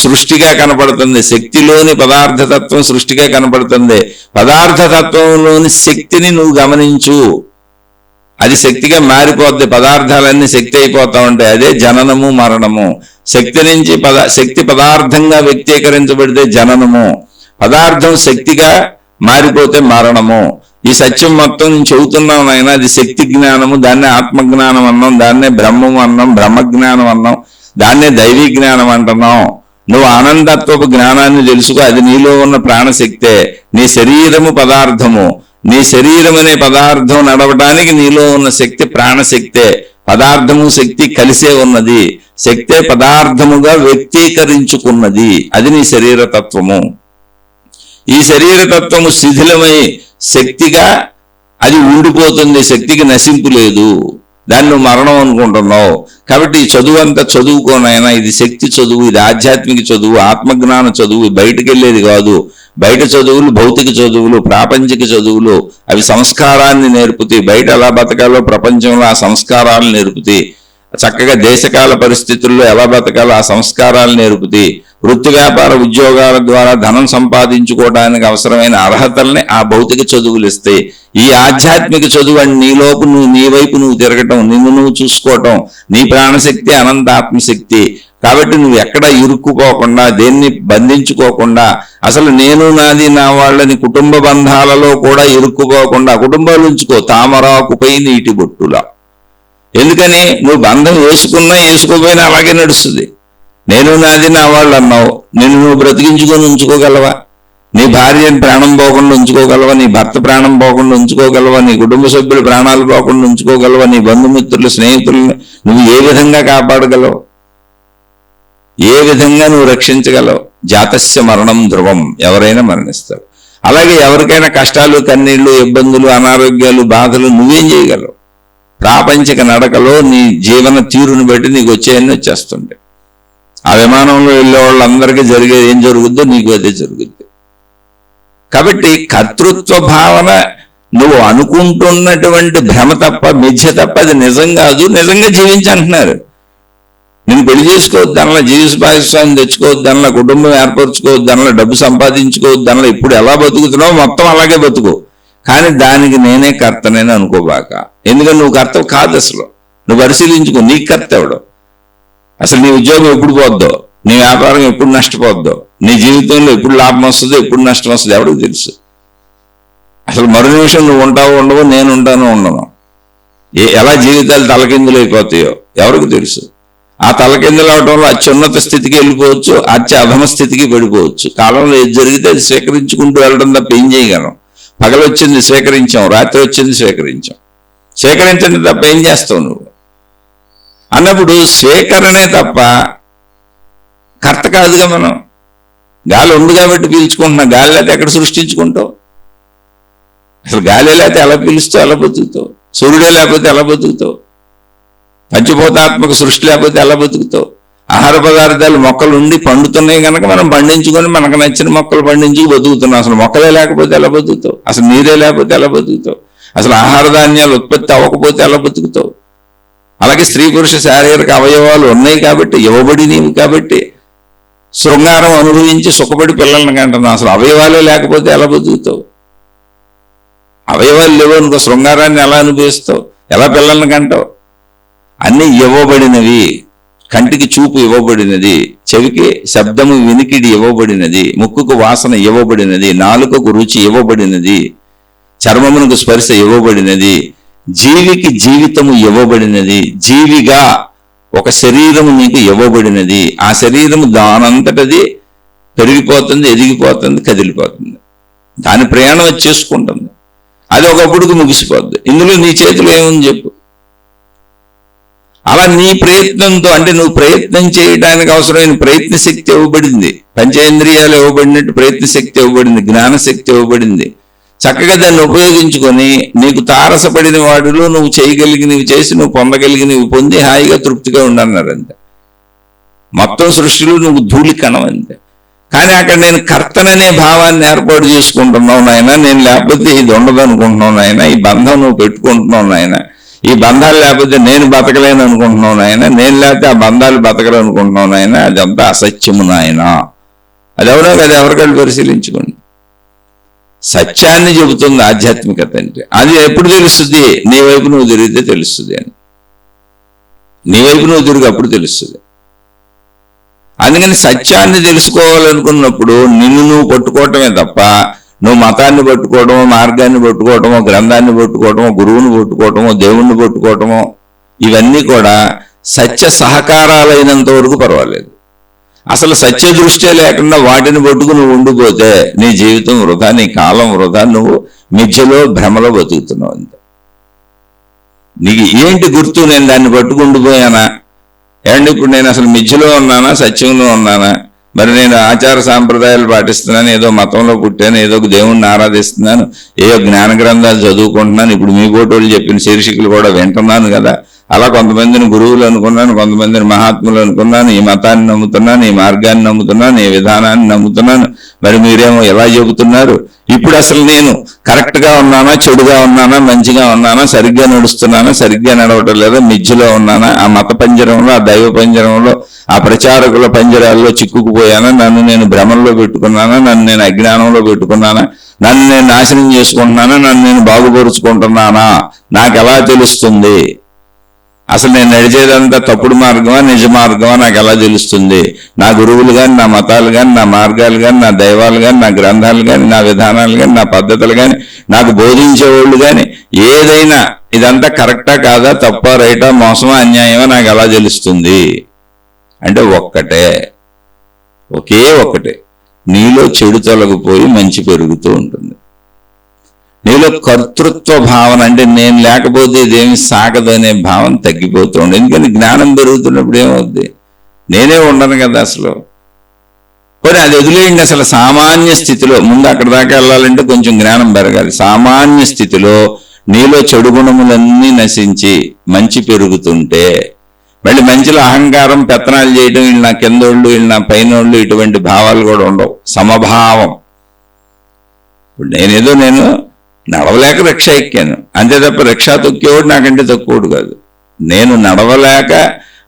సృష్టిగా కనపడుతుంది, శక్తిలోని పదార్థతత్వం సృష్టిగా కనపడుతుంది. పదార్థతత్వంలోని శక్తిని నువ్వు గమనించు, అది శక్తిగా మారిపోద్ది. పదార్థాలన్నీ శక్తి అయిపోతా ఉంటాయి. అదే జననము మరణము. శక్తి నుంచి శక్తి పదార్థంగా వ్యక్తీకరించబడితే జననము, పదార్థం శక్తిగా మారిపోతే మరణము. ఈ సత్యం మొత్తం నేను చెబుతున్నాం నాయన, అది శక్తి జ్ఞానము, దాన్నే ఆత్మజ్ఞానం అన్నాం, దాన్నే బ్రహ్మము అన్నాం, బ్రహ్మజ్ఞానం అన్నాం, దాన్నే దైవీ జ్ఞానం అంటున్నాం. నువ్వు ఆనందత్వపు జ్ఞానాన్ని తెలుసుకో, అది నీలో ఉన్న ప్రాణశక్తే. నీ శరీరము పదార్థము, నీ శరీరం అనే పదార్థం నడవడానికి నీలో ఉన్న శక్తి ప్రాణశక్తే. పదార్థము శక్తి కలిసే ఉన్నది, శక్తే పదార్థముగా వ్యక్తీకరించుకున్నది, అది నీ శరీర తత్వము. ఈ శరీర తత్వము శిథిలమై శక్తిగా అది ఉండిపోతుంది, శక్తికి నశింపు లేదు. దాన్ని నువ్వు మరణం అనుకుంటున్నావు. కాబట్టి ఈ చదువు అంతా చదువుకోనైనా, ఇది శక్తి చదువు, ఇది ఆధ్యాత్మిక చదువు, ఆత్మజ్ఞాన చదువు, బయటకు వెళ్ళేది కాదు. బయట చదువులు భౌతిక చదువులు, ప్రాపంచిక చదువులు, అవి సంస్కారాన్ని నేర్పుతాయి. బయట ఎలా బతకాలో ప్రపంచంలో ఆ సంస్కారాలు నేర్పుతాయి. చక్కగా దేశకాల పరిస్థితుల్లో ఎలా బతకాలో ఆ సంస్కారాలు నేర్పుతాయి. వృత్తి వ్యాపార ఉద్యోగాల ద్వారా ధనం సంపాదించుకోవడానికి అవసరమైన అర్హతల్ని ఆ భౌతిక చదువులు ఇస్తాయి. ఈ ఆధ్యాత్మిక చదువు అని నీలోపు నువ్వు, నీ వైపు నువ్వు తిరగటం, నిన్ను నువ్వు చూసుకోవటం, నీ ప్రాణశక్తి అనంత ఆత్మశక్తి. కాబట్టి నువ్వు ఎక్కడ ఇరుక్కుపోకుండా, దేన్ని బంధించుకోకుండా, అసలు నేను నాది నా వాళ్ళని కుటుంబ బంధాలలో కూడా ఇరుక్కుపోకుండా కుటుంబాలు ఉంచుకో, తామరాకుపై నీటి బొట్టులా. ఎందుకని నువ్వు బంధం వేసుకున్నా వేసుకోపోయినా అలాగే నడుస్తుంది. నేను నాది నా వాళ్ళు అన్నావు, నిన్ను నువ్వు బ్రతికించుకొని ఉంచుకోగలవా? నీ భార్యని ప్రాణం పోకుండా ఉంచుకోగలవా? నీ భర్త ప్రాణం పోకుండా ఉంచుకోగలవా? నీ కుటుంబ సభ్యులు ప్రాణాలు పోకుండా ఉంచుకోగలవా? నీ బంధుమిత్రులు స్నేహితులను నువ్వు ఏ విధంగా కాపాడగలవు? ఏ విధంగా నువ్వు రక్షించగలవు? జాతస్య మరణం ధ్రువం, ఎవరైనా మరణిస్తారు. అలాగే ఎవరికైనా కష్టాలు, కన్నీళ్లు, ఇబ్బందులు, అనారోగ్యాలు, బాధలు నువ్వేం చేయగలవు? ప్రాపంచిక నడకలో నీ జీవన తీరుని బట్టి నీకు వచ్చేయన్నీ వచ్చేస్తుంటాయి. ఆ విమానంలో వెళ్ళే వాళ్ళందరికీ జరిగేది ఏం జరుగుద్దో నీకు అదే జరుగుద్ది. కాబట్టి కర్తృత్వ భావన నువ్వు అనుకుంటున్నటువంటి భ్రమ తప్ప, మిథ్య తప్ప, అది నిజం కాదు. నిజంగా జీవించంటున్నారు. నేను పెళ్లి చేసుకోవద్దు అనలా, జీవిత భాగస్వామిని తెచ్చుకోవద్దు అనలా, కుటుంబం ఏర్పరచుకోవద్దు అనలా, డబ్బు సంపాదించుకోవద్దు అనలా. ఇప్పుడు ఎలా బతుకుతున్నావు మొత్తం అలాగే బతుకు. కానీ దానికి నేనే కర్తనని అనుకోబాక. ఎందుకంటే నువ్వు కర్త కాదు. అసలు నువ్వు పరిశీలించుకో, నీకు కర్త ఎవడు? అసలు నీ ఉద్యోగం ఎప్పుడు పోద్దో, నీ వ్యాపారం ఎప్పుడు నష్టపోద్దో, నీ జీవితంలో ఎప్పుడు లాభం వస్తుందో, ఎప్పుడు నష్టం వస్తుందో ఎవరికి తెలుసు? అసలు మరో నిమిషం నువ్వు ఉంటావో ఉండవో, నేను ఉంటానో ఉండను, ఎలా జీవితాలు తలకిందులు అయిపోతాయో ఎవరికి తెలుసు? ఆ తలకిందులు అవడంలో అత్యున్నత స్థితికి వెళ్ళిపోవచ్చు, అధమ స్థితికి పడిపోవచ్చు. కాలంలో ఏది జరిగితే అది స్వీకరించుకుంటూ వెళ్ళడం తప్ప ఏం చేయగలం? పగలొచ్చింది స్వీకరించాం, రాత్రి వచ్చింది స్వీకరించాం. స్వీకరించండి తప్ప ఏం చేస్తావు నువ్వు అన్నప్పుడు? స్వీకరణే తప్ప కర్త కాదుగా. మనం గాలి ఉంది కాబట్టి పీల్చుకుంటున్నాం, గాలి అయితే ఎక్కడ సృష్టించుకుంటావు? అసలు గాలి లేకపోతే ఎలా పీలుస్తావు, ఎలా బతుకుతావు? సూర్యుడే లేకపోతే ఎలా బతుకుతావు? పంచభూతాత్మక సృష్టి లేకపోతే ఎలా బతుకుతావు? ఆహార పదార్థాలు మొక్కలు ఉండి పండుతున్నాయి కనుక మనం పండించుకొని మనకు నచ్చిన మొక్కలు పండించుకు బతుకుతున్నాం. అసలు మొక్కలే లేకపోతే ఎలా బతుకుతావు? అసలు నీరే లేకపోతే ఎలా బతుకుతావు? అసలు ఆహార ధాన్యాలు ఉత్పత్తి అవ్వకపోతే ఎలా బతుకుతావు? అలాగే స్త్రీ పురుష శారీరక అవయవాలు ఉన్నాయి కాబట్టి, ఇవ్వబడినవి కాబట్టి శృంగారం అనుభవించి సుఖపడి పిల్లల్ని కంటున్నాం. అసలు అవయవాలే లేకపోతే ఎలా బతుకుతావు? అవయవాలు లేవు అనుకో, శృంగారాన్ని ఎలా అనుభవిస్తావు? ఎలా పిల్లల్ని కంటావు? అన్నీ ఇవ్వబడినవి. కంటికి చూపు ఇవ్వబడినది, చెవికి శబ్దము వినికిడి ఇవ్వబడినది, ముక్కుకు వాసన ఇవ్వబడినది, నాలుకకు రుచి ఇవ్వబడినది, చర్మమునకు స్పర్శ ఇవ్వబడినది, జీవికి జీవితము ఇవ్వబడినది, జీవిగా ఒక శరీరము నీకు ఇవ్వబడినది. ఆ శరీరము దానంతటది పెరిగిపోతుంది, ఎదిగిపోతుంది, కదిలిపోతుంది, దాని ప్రయాణం అది చేసుకుంటుంది. అది ఒకప్పుడుకు ముగిసిపోద్ది. ఇందులో నీ చేతిలో ఏముంది చెప్పు? అలా నీ ప్రయత్నంతో, అంటే నువ్వు ప్రయత్నం చేయడానికి అవసరమైన ప్రయత్న శక్తి ఇవ్వబడింది. పంచేంద్రియాలు ఇవ్వబడినట్టు ప్రయత్న శక్తి ఇవ్వబడింది, జ్ఞానశక్తి ఇవ్వబడింది. చక్కగా దాన్ని ఉపయోగించుకొని నీకు తారసపడిన వాడిలో నువ్వు చేయగలిగినవి చేసి నువ్వు పొందగలిగినవి పొంది హాయిగా తృప్తిగా ఉండన్నారు అంతే. మొత్తం సృష్టిలో నువ్వు ధూళి కణవంతే. కానీ అక్కడ నేను కర్తననే భావాన్ని ఏర్పాటు చేసుకుంటున్నావు నాయన. నేను లేకపోతే ఇది ఉండదు అనుకుంటున్నావు నాయన. ఈ బంధం నువ్వు పెట్టుకుంటున్నావు నాయన. ఈ బంధాలు లేకపోతే నేను బతకలేను అనుకుంటున్నావు నాయన. నేను లేకపోతే ఆ బంధాలు బతకలు అనుకుంటున్నావు నాయన. అదంతా అసత్యము నాయన. అది ఎవరో కదా, ఎవరికళ్ళు పరిశీలించుకోండి. సత్యాన్ని చెబుతుంది ఆధ్యాత్మికత అంటే. అది ఎప్పుడు తెలుస్తుంది? నీ వైపు నువ్వు తిరిగితే తెలుస్తుంది అని. నీ వైపు నువ్వు తిరిగి అప్పుడు తెలుస్తుంది. అందుకని సత్యాన్ని తెలుసుకోవాలనుకున్నప్పుడు నిన్ను నువ్వు పట్టుకోవటమే తప్ప నువ్వు మతాన్ని పట్టుకోవటమో, మార్గాన్ని పట్టుకోవటమో, గ్రంథాన్ని పట్టుకోవటమో, గురువుని పట్టుకోవటమో, దేవుణ్ణి పట్టుకోవటమో, ఇవన్నీ కూడా సత్య సహకారాలైనంత వరకు పర్వాలేదు. అసలు సత్య దృష్టే లేకుండా వాటిని పట్టుకు నువ్వు ఉండిపోతే నీ జీవితం వృధా, నీ కాలం వృధా, నువ్వు మిథ్యలో భ్రమలో బతుకుతున్నావు అంతే. నీకు ఏంటి గుర్తు? నేను దాన్ని పట్టుకు ఉండిపోయానా? ఏమంటే ఇప్పుడు నేను అసలు మిథ్యలో ఉన్నానా, సత్యంలో ఉన్నానా? మరి నేను ఆచార సాంప్రదాయాలు పాటిస్తున్నాను, ఏదో మతంలో పుట్టాను, ఏదో దేవుణ్ణి ఆరాధిస్తున్నాను, ఏదో జ్ఞాన గ్రంథాలు చదువుకుంటున్నాను, ఇప్పుడు మీ బోటోళ్ళు చెప్పిన శీర్షికలు కూడా వింటున్నాను కదా. అలా కొంతమందిని గురువులు అనుకున్నాను, కొంతమందిని మహాత్ములు అనుకున్నాను, ఈ మతాన్ని నమ్ముతున్నాను, ఈ మార్గాన్ని నమ్ముతున్నాను, ఈ విధానాన్ని నమ్ముతున్నాను. మరి మీరేమో ఎలా చెబుతున్నారు? ఇప్పుడు అసలు నేను కరెక్ట్గా ఉన్నానా, చెడుగా ఉన్నానా, మంచిగా ఉన్నానా, సరిగ్గా నడుస్తున్నానా, సరిగ్గా నడవటం లేదా, మిథ్యలో ఉన్నానా, ఆ మత పంజరంలో, ఆ దైవ పంజరంలో, ఆ ప్రచారకుల పంజరాల్లో చిక్కుకుపోయానా, నన్ను నేను భ్రమంలో పెట్టుకున్నానా, నన్ను నేను అజ్ఞానంలో పెట్టుకున్నానా, నన్ను నేను నాశనం చేసుకుంటున్నానా, నన్ను నేను బాగుపరుచుకుంటున్నానా? నాకు ఎలా తెలుస్తుంది? అసలు నేను నడిచేదంతా తప్పుడు మార్గమా, నిజ మార్గమా నాకు ఎలా తెలుస్తుంది? నా గురువులు కానీ, నా మతాలు కానీ, నా మార్గాలు కానీ, నా దైవాలు కానీ, నా గ్రంథాలు కానీ, నా విధానాలు కానీ, నా పద్ధతులు కానీ, నాకు బోధించేవాళ్ళు కానీ, ఏదైనా ఇదంతా కరెక్టా కాదా, తప్ప రైటా, మోసమా, అన్యాయమా నాకు ఎలా తెలుస్తుంది? అంటే ఒకే ఒకటే, నీలో చెడు తొలగిపోయి మంచి పెరుగుతూ ఉంటుంది. నీలో కర్తృత్వ భావన, అంటే నేను లేకపోతే ఇదేమి సాగదు అనే భావన తగ్గిపోతూ ఉంటుంది. ఎందుకంటే జ్ఞానం పెరుగుతున్నప్పుడు ఏమవుద్ది? నేనే ఉండను కదా అసలు. పోనీ అది వదిలేయండి. అసలు సామాన్య స్థితిలో, ముందు అక్కడ దాకా వెళ్ళాలంటే కొంచెం జ్ఞానం పెరగాలి. సామాన్య స్థితిలో నీలో చెడు గుణములన్నీ నశించి మంచి పెరుగుతుంటే, మళ్ళీ మంచిలో అహంకారం, పెత్తనాలు చేయడం, వీళ్ళు నా కిందోళ్ళు, వీళ్ళు నా పైనోళ్ళు, ఇటువంటి భావాలు కూడా ఉండవు. సమభావం. ఇప్పుడు నేను నడవలేక రిక్షా ఎక్కాను అంతే తప్ప రిక్షా తొక్కేవాడు నాకంటే తక్కువడు కాదు. నేను నడవలేక,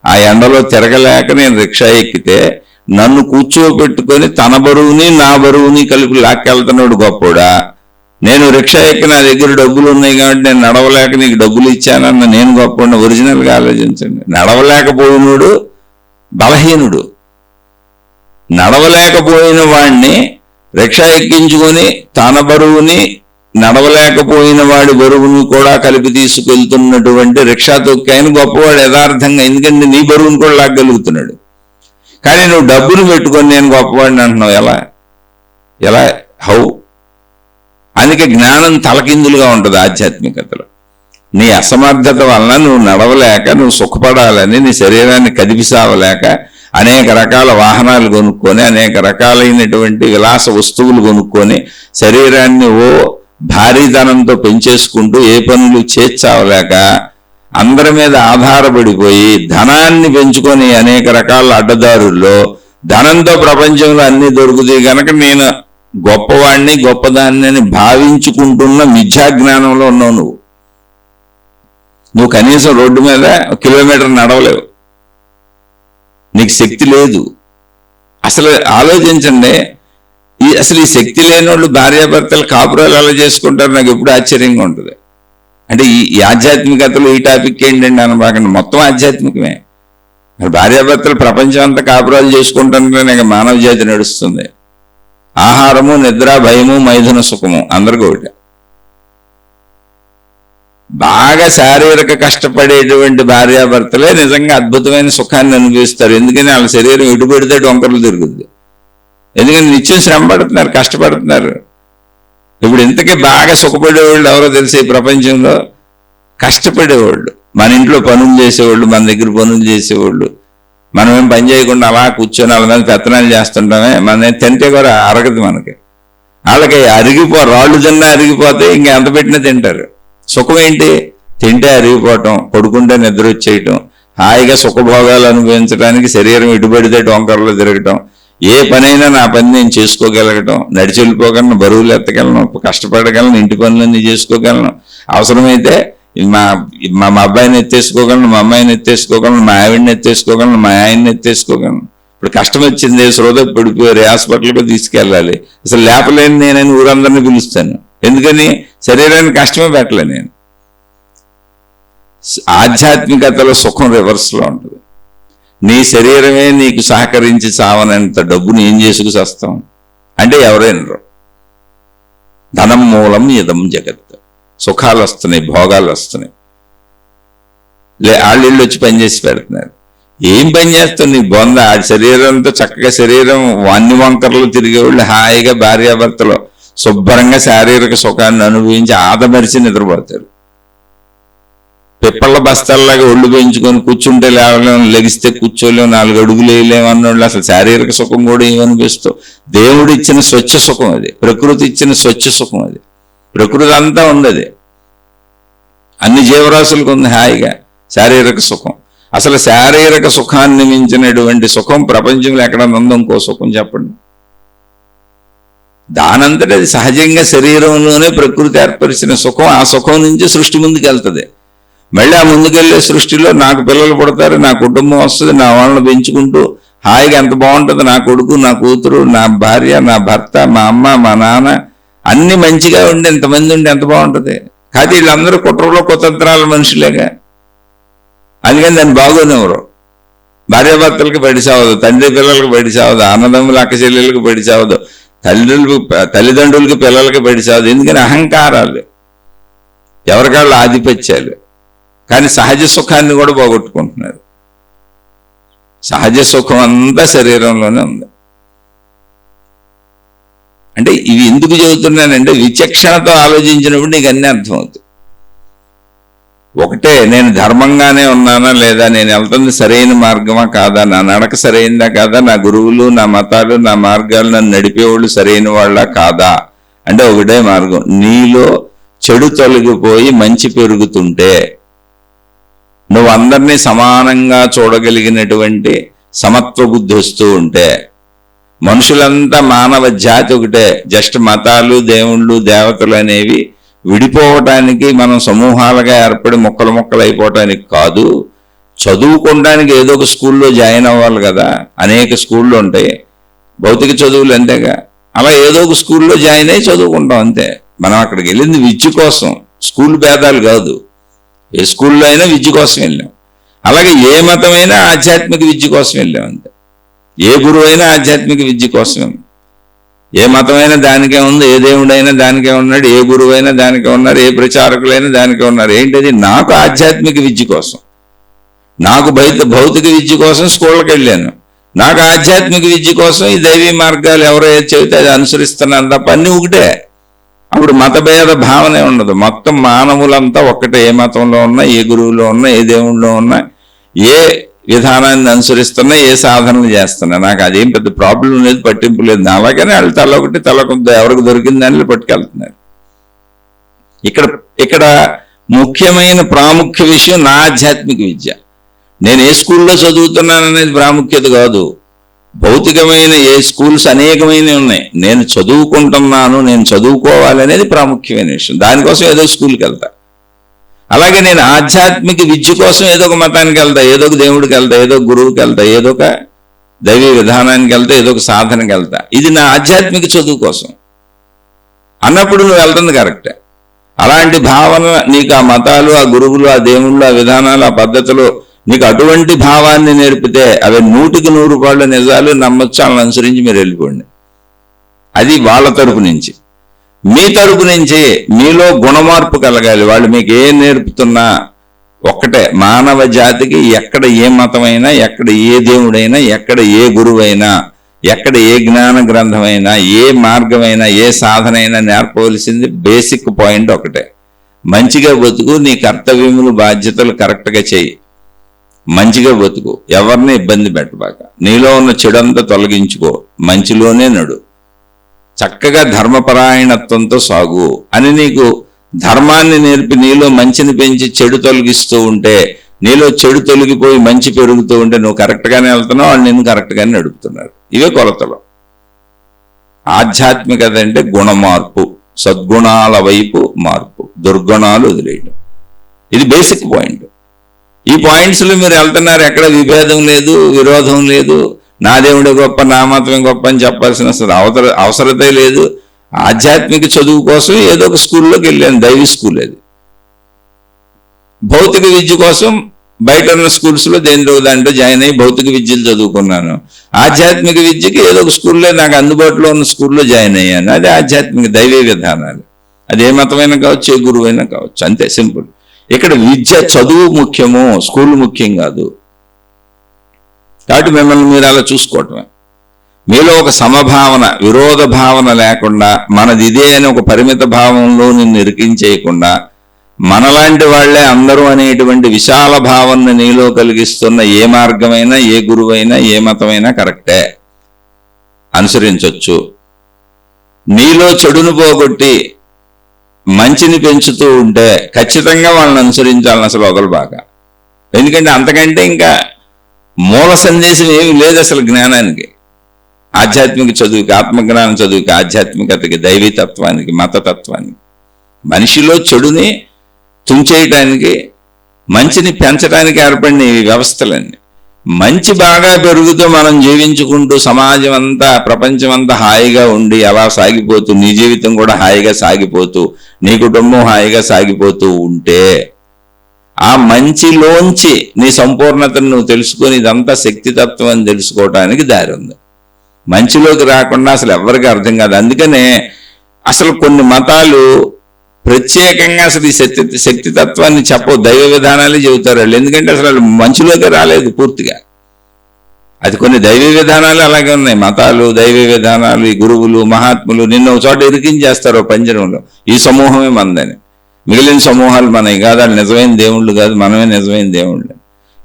ఆ ఎండలో తిరగలేక నేను రిక్షా ఎక్కితే నన్ను కూర్చోబెట్టుకొని తన బరువుని నా బరువుని కలిపి లాక్కెళ్తున్నాడు గొప్పోడా? నేను రిక్షా ఎక్కి నా దగ్గర డబ్బులు ఉన్నాయి కాబట్టి నేను నడవలేక నీకు డబ్బులు ఇచ్చానన్న నేను గొప్ప? ఒరిజినల్గా ఆలోచించండి. నడవలేకపోయినోడు బలహీనుడు. నడవలేకపోయిన వాడిని రిక్షా ఎక్కించుకొని తన బరువుని, నడవలేకపోయిన వాడి బరువును కూడా కలిపి తీసుకెళ్తున్నటువంటి రిక్షా తొక్కాయని గొప్పవాడు యథార్థంగా. ఎందుకంటే నీ బరువును కూడా లాగలుగుతున్నాడు. కానీ నువ్వు డబ్బును పెట్టుకొని నేను గొప్పవాడిని అంటున్నావు. ఎలా? హౌ? అందుకే జ్ఞానం తలకిందులుగా ఉంటుంది ఆధ్యాత్మికతలో. నీ అసమర్థత వలన నువ్వు నడవలేక, నువ్వు సుఖపడాలని నీ శరీరాన్ని కదిపిసావలేక అనేక రకాల వాహనాలు కొనుక్కొని, అనేక రకాలైనటువంటి విలాస వస్తువులు కొనుక్కొని శరీరాన్ని భారీతనంతో పెంచేసుకుంటూ ఏ పనులు చేర్చావలేక అందరి మీద ఆధారపడిపోయి ధనాన్ని పెంచుకొని అనేక రకాల అడ్డదారుల్లో ధనంతో ప్రపంచంలో అన్ని దొరుకుతాయి కనుక నేను గొప్పవాణ్ణి గొప్పదాన్ని అని భావించుకుంటున్న మిథ్యాజ్ఞానంలో ఉన్నావు. నువ్వు కనీసం రోడ్డు మీద కిలోమీటర్ నడవలేవు, నీకు శక్తి లేదు. అసలు ఆలోచించండి, అసలు ఈ శక్తి లేని వాళ్ళు భార్యాభర్తలు కాపురాలు ఎలా చేసుకుంటారు నాకు ఎప్పుడు ఆశ్చర్యంగా ఉంటుంది. అంటే ఈ ఆధ్యాత్మికతలో ఈ టాపిక్ ఏంటండి అనబాకండి, మొత్తం ఆధ్యాత్మికమే. మరి భార్యాభర్తలు ప్రపంచం అంతా కాపురాలు చేసుకుంటుంటే నాకు మానవ జాతి నడుస్తుంది. ఆహారము, నిద్ర, భయము, మైథున సుఖము అందరికీ ఒకటి. బాగా శారీరక కష్టపడేటువంటి భార్యాభర్తలే నిజంగా అద్భుతమైన సుఖాన్ని అనుభవిస్తారు. ఎందుకని వాళ్ళ శరీరం ఎటు పెడితే డొంకర్లు తిరుగుద్ది. ఎందుకని నిత్యం శ్రమ పడుతున్నారు, కష్టపడుతున్నారు. ఇప్పుడు ఇంతకీ బాగా సుఖపడేవాళ్ళు ఎవరో తెలిసే ప్రపంచంలో? కష్టపడేవాళ్ళు, మన ఇంట్లో పనులు చేసేవాళ్ళు, మన దగ్గర పనులు చేసేవాళ్ళు. మనం ఏం పని చేయకుండా అలా కూర్చొని వాళ్ళ మీద పెత్తనాలు చేస్తుంటామే, మన తింటే కూడా అరగదు మనకి. వాళ్ళకి రాళ్ళు తిన్నా అరిగిపోతే ఇంకా ఎంత పెట్టినా తింటారు. సుఖం ఏంటి? తింటే అరిగిపోవటం, పడుకుంటే నిద్ర వచ్చేయటం, హాయిగా సుఖభోగాలు అనుభవించడానికి శరీరం ఇటుబడితే డొంకర్లో తిరగటం, ఏ పనైనా నా పని నేను చేసుకోగలగటం, నడిచి వెళ్ళిపోగలను, బరువులు ఎత్తగలను, కష్టపడగలను, ఇంటి పనులన్నీ చేసుకోగలను, అవసరమైతే మా అబ్బాయిని ఎత్తేసుకోగలను, మా అమ్మాయిని ఎత్తేసుకోగలను, మా ఆవిడని ఎత్తేసుకోగలను, మా ఆయన్ని ఎత్తేసుకోగలను. ఇప్పుడు కష్టం వచ్చింది, శ్రోత పడిపోయారు, హాస్పిటల్కి తీసుకెళ్ళాలి, అసలు లేపలేని నేనని ఊరందరినీ పిలుస్తాను. ఎందుకని? శరీరానికి కష్టమే పెట్టలే నేను. ఆధ్యాత్మికతలో సుఖం రివర్స్లో ఉంటుంది. నీ శరీరమే నీకు సహకరించి చావనంత డబ్బుని ఏం చేసుకు చేస్తాం అంటే ఎవరైనా ధనం మూలం ఇదం జగత్. సుఖాలు వస్తున్నాయి, భోగాలు వస్తున్నాయి, ఆళ్ళిళ్ళు వచ్చి పనిచేసి పెడుతున్నారు. ఏం పని చేస్తావు? నీ బొంద ఆ శరీరంతో చక్కగా శరీరం అన్ని వంకరలు తిరిగేవాళ్ళు హాయిగా భార్యాభర్తలో శుభ్రంగా శారీరక సుఖాన్ని అనుభవించి ఆదమరిచి నిద్రపోతారు. పిప్పళ్ళ బస్తాల్లాగా ఒళ్ళు పెంచుకొని కూర్చుంటే లేవలేము, లెగిస్తే కూర్చోలేము, 4 అడుగులు వేయలేము అన్నోళ్ళు అసలు శారీరక సుఖం కూడా ఏమనిపిస్తావు? దేవుడు ఇచ్చిన స్వచ్ఛ సుఖం అది, ప్రకృతి ఇచ్చిన స్వచ్ఛ సుఖం అది. ప్రకృతి అంతా ఉంది, అన్ని జీవరాశులకు ఉంది హాయిగా శారీరక సుఖం. అసలు శారీరక సుఖాన్ని మించినటువంటి సుఖం ప్రపంచంలో ఎక్కడ ఉందో ఇంకో సుఖం చెప్పండి. దానంతట అది సహజంగా శరీరంలోనే ప్రకృతి ఏర్పరిచిన సుఖం. ఆ సుఖం నుంచి సృష్టి ముందుకు వెళ్తుంది. మళ్ళీ ఆ ముందుకెళ్ళే సృష్టిలో నాకు పిల్లలు పుడతారు, నా కుటుంబం వస్తుంది, నా వాళ్ళని పెంచుకుంటూ హాయిగా ఎంత బాగుంటుంది. నా కొడుకు, నా కూతురు, నా భార్య, నా భర్త, మా అమ్మ, మా నాన్న అన్ని మంచిగా ఉండి ఎంతమంది ఉండి ఎంత బాగుంటుంది. కాదు వీళ్ళందరూ కుట్రలో కుతంత్రాల మనుషులేగా. అందుకని దాన్ని బాగోనివ్వరు. భార్యాభర్తలకు పడి సావదు, తండ్రి పిల్లలకు పడి సావదు, అన్నదమ్ముల అక్క చెల్లెలకు పడి సావదు, తల్లిదండ్రులకి పిల్లలకి పడి సావదు. ఎందుకని అహంకారాలు, ఎవరికాళ్ళు ఆధిపత్యాలు. కానీ సహజ సుఖాన్ని కూడా పోగొట్టుకుంటున్నారు. సహజ సుఖం అంతా శరీరంలోనే ఉంది. అంటే ఇవి ఎందుకు చెబుతున్నానంటే విచక్షణతో ఆలోచించినప్పుడు నీకు అన్నీ అర్థమవుతుంది. ఒకటే, నేను ధర్మంగానే ఉన్నానా లేదా, నేను వెళ్తుంది సరైన మార్గమా కాదా, నా నడక సరైనదా కాదా, నా గురువులు, నా మతాలు, నా మార్గాలు, నన్ను నడిపేవాళ్ళు సరైన వాళ్ళ కాదా అంటే ఒకటే మార్గం. నీలో చెడు తొలగిపోయి మంచి పెరుగుతుంటే, నువ్వు అందరినీ సమానంగా చూడగలిగినటువంటి సమత్వ బుద్ధి వస్తూ ఉంటే, మనుషులంతా మానవ జాతి ఒకటే, జస్ట్ మతాలు, దేవుళ్ళు, దేవతలు అనేవి విడిపోవటానికి మనం సమూహాలుగా ఏర్పడి మొక్కలు మొక్కలు అయిపోవటానికి కాదు. చదువుకోవడానికి ఏదో ఒక స్కూల్లో జాయిన్ అవ్వాలి కదా, అనేక స్కూళ్ళు ఉంటాయి, భౌతిక చదువులు అంతేగా. అలా ఏదో ఒక స్కూల్లో జాయిన్ అయ్యి చదువుకుంటాం అంతే. మనం అక్కడికి వెళ్ళింది విద్య కోసం, స్కూల్ భేదాలు కాదు. ఏ స్కూల్లో అయినా విద్య కోసం వెళ్ళాం. అలాగే ఏ మతమైనా ఆధ్యాత్మిక విద్య కోసం వెళ్ళాం అంతే. ఏ గురువు అయినా ఆధ్యాత్మిక విద్య కోసం. ఏ మతమైనా దానికే ఉంది, ఏ దేవుడైనా దానికే ఉన్నాడు, ఏ గురువు అయినా దానికే ఉన్నారు, ఏ ప్రచారకులైనా దానికే ఉన్నారు. ఏంటది? నాకు ఆధ్యాత్మిక విద్య కోసం, నాకు భౌతిక విద్య కోసం స్కూళ్ళకి వెళ్ళాను. నాకు ఆధ్యాత్మిక విద్య కోసం ఈ దైవీ మార్గాలు ఎవరో ఏది చెబితే అది అనుసరిస్తున్నాను తప్ప అన్నీ ఒకటే. అప్పుడు మతభేద భావనే ఉండదు. మొత్తం మానవులంతా ఒక్కటే. ఏ మతంలో ఉన్నా, ఏ గురువులో ఉన్నా, ఏ దేవుళ్ళలో ఉన్నా, ఏ విధానాన్ని అనుసరిస్తున్నా, ఏ సాధనలు చేస్తున్నా, నాకు అదేం పెద్ద ప్రాబ్లం లేదు, పట్టింపు లేదు. అలాగనే వాళ్ళు తలొకటి తలకొద్దు ఎవరికి దొరికింది దానిలో పట్టుకెళ్తున్నారు. ఇక్కడ ఇక్కడ ముఖ్యమైన ప్రాముఖ్య విషయం నా ఆధ్యాత్మిక విద్య. నేను ఏ స్కూల్లో చదువుతున్నాననేది ప్రాముఖ్యత కాదు. భౌతికమైన ఏ స్కూల్స్ అనేకమైనవి ఉన్నాయి. నేను చదువుకుంటున్నాను, నేను చదువుకోవాలనేది ప్రాముఖ్యమైన విషయం. దానికోసం ఏదో స్కూల్కి వెళ్తా. అలాగే నేను ఆధ్యాత్మిక విద్య కోసం ఏదో ఒక మతానికి వెళ్తా, ఏదో ఒక దేవుడికి వెళ్తా, ఏదో ఒక గురువుకి వెళ్తా, ఏదో ఒక దైవీ విధానానికి వెళ్తా, ఏదో ఒక సాధనకి వెళ్తా. ఇది నా ఆధ్యాత్మిక చదువు కోసం అన్నప్పుడు నువ్వు వెళ్తుంది కరెక్టే. అలాంటి భావన నీకు ఆ మతాలు, ఆ గురువులు, ఆ దేవుళ్ళు, ఆ విధానాలు, ఆ పద్ధతులు నీకు అటువంటి భావాన్ని నేర్పితే అవి 100% నిజాలు, నమ్మొచ్చు. వాళ్ళని అనుసరించి మీరు వెళ్ళిపోండి. అది వాళ్ళ తరపు నుంచి. మీ తరపు నుంచి మీలో గుణమార్పు కలగాలి. వాళ్ళు మీకు ఏం నేర్పుతున్నా ఒక్కటే, మానవ జాతికి ఎక్కడ ఏ మతమైనా, ఎక్కడ ఏ దేవుడైనా, ఎక్కడ ఏ గురువైనా, ఎక్కడ ఏ జ్ఞాన గ్రంథమైనా, ఏ మార్గమైనా, ఏ సాధన అయినా నేర్పవలసింది బేసిక్ పాయింట్ ఒకటే, మంచిగా బతుకు, నీ కర్తవ్యములు బాధ్యతలు కరెక్ట్గా చెయ్యి, మంచిగా బతుకు, ఎవరిని ఇబ్బంది పెట్టబాక, నీలో ఉన్న చెడంతా తొలగించుకో, మంచిలోనే నడు, చక్కగా ధర్మపరాయణత్వంతో సాగు అని నీకు ధర్మాన్ని నేర్పి నీలో మంచిని పెంచి చెడు తొలగిస్తూ ఉంటే, నీలో చెడు తొలగిపోయి మంచి పెరుగుతూ ఉంటే నువ్వు కరెక్ట్గానే వెళ్తున్నావు, వాళ్ళు నిన్ను కరెక్ట్గానే నడుపుతున్నారు. ఇవే కొలతలు. ఆధ్యాత్మికత అంటే గుణమార్పు, సద్గుణాల వైపు మార్పు, దుర్గుణాలు వదిలేయడం. ఇది బేసిక్ పాయింట్. ఈ పాయింట్స్లో మీరు వెళ్తున్నారు, ఎక్కడ విభేదం లేదు, విరోధం లేదు, నా దేవుడే గొప్ప, నా మతమే గొప్ప అని చెప్పాల్సిన అవసరతే లేదు. ఆధ్యాత్మిక చదువు కోసం ఏదో ఒక స్కూల్లోకి వెళ్ళాను, దైవీ స్కూల్ అది. భౌతిక విద్య కోసం బయట ఉన్న స్కూల్స్లో దేనిలో దాంట్లో జాయిన్ అయ్యి భౌతిక విద్యలు చదువుకున్నాను. ఆధ్యాత్మిక విద్యకి ఏదో ఒక స్కూల్లో నాకు అందుబాటులో ఉన్న స్కూల్లో జాయిన్ అయ్యాను. అదే ఆధ్యాత్మిక దైవీ విధానాలు. అది ఏ మతమైనా కావచ్చు, ఏ గురువైనా కావచ్చు, అంతే సింపుల్. ఇక్కడ విద్య చదువు ముఖ్యము, స్కూల్ ముఖ్యం కాదు. కాబట్టి మిమ్మల్ని మీరు అలా చూసుకోవటమే. మీలో ఒక సమభావన, విరోధ భావన లేకుండా, మనది ఇదే అని ఒక పరిమిత భావంలో నిన్ను ఇరికించేయకుండా, మనలాంటి వాళ్లే అందరూ అనేటువంటి విశాల భావన నీలో కలిగిస్తున్న ఏ మార్గమైనా, ఏ గురువైనా, ఏ మతమైనా కరెక్టే, అనుసరించవచ్చు. నీలో చెడును పోగొట్టి మంచిని పెంచుతూ ఉంటే ఖచ్చితంగా వాళ్ళని అనుసరించాలని అసలు వదలబాక. ఎందుకంటే అంతకంటే ఇంకా మూల సందేశం ఏమి లేదు అసలు జ్ఞానానికి, ఆధ్యాత్మిక చదువుకి, ఆత్మజ్ఞాన చదువుకి, ఆధ్యాత్మికతకి, దైవీతత్వానికి, మతతత్వానికి. మనిషిలో చెడుని తుంచేయటానికి, మంచిని పెంచడానికి ఏర్పడిన ఈ వ్యవస్థలన్నీ. మంచి బాగా పెరుగుతూ మనం జీవించుకుంటూ సమాజం అంతా, ప్రపంచం అంతా హాయిగా ఉండి అలా సాగిపోతూ, నీ జీవితం కూడా హాయిగా సాగిపోతూ, నీ కుటుంబం హాయిగా సాగిపోతూ ఉంటే, ఆ మంచిలోంచి నీ సంపూర్ణతను నువ్వు తెలుసుకొని ఇదంతా శక్తితత్వం అని తెలుసుకోవటానికి దారి ఉంది. మంచిలోకి రాకుండా అసలు ఎవరికి అర్థం కాదు. అందుకనే అసలు కొన్ని మతాలు ప్రత్యేకంగా అసలు ఈ శక్తితత్వాన్ని చెప్పవు, దైవ విధానాలే చెబుతారు వాళ్ళు. ఎందుకంటే అసలు వాళ్ళు మంచులోకి రాలేదు పూర్తిగా. అది కొన్ని దైవ విధానాలు అలాగే ఉన్నాయి. మతాలు, దైవ విధానాలు, ఈ గురువులు, మహాత్ములు నిన్న ఒక చోట ఇరికించేస్తారు పంజరంలో, ఈ సమూహమే మందని, మిగిలిన సమూహాలు మనవి కాదు, వాళ్ళు నిజమైన దేవుళ్ళు కాదు, మనమే నిజమైన దేవుళ్ళు.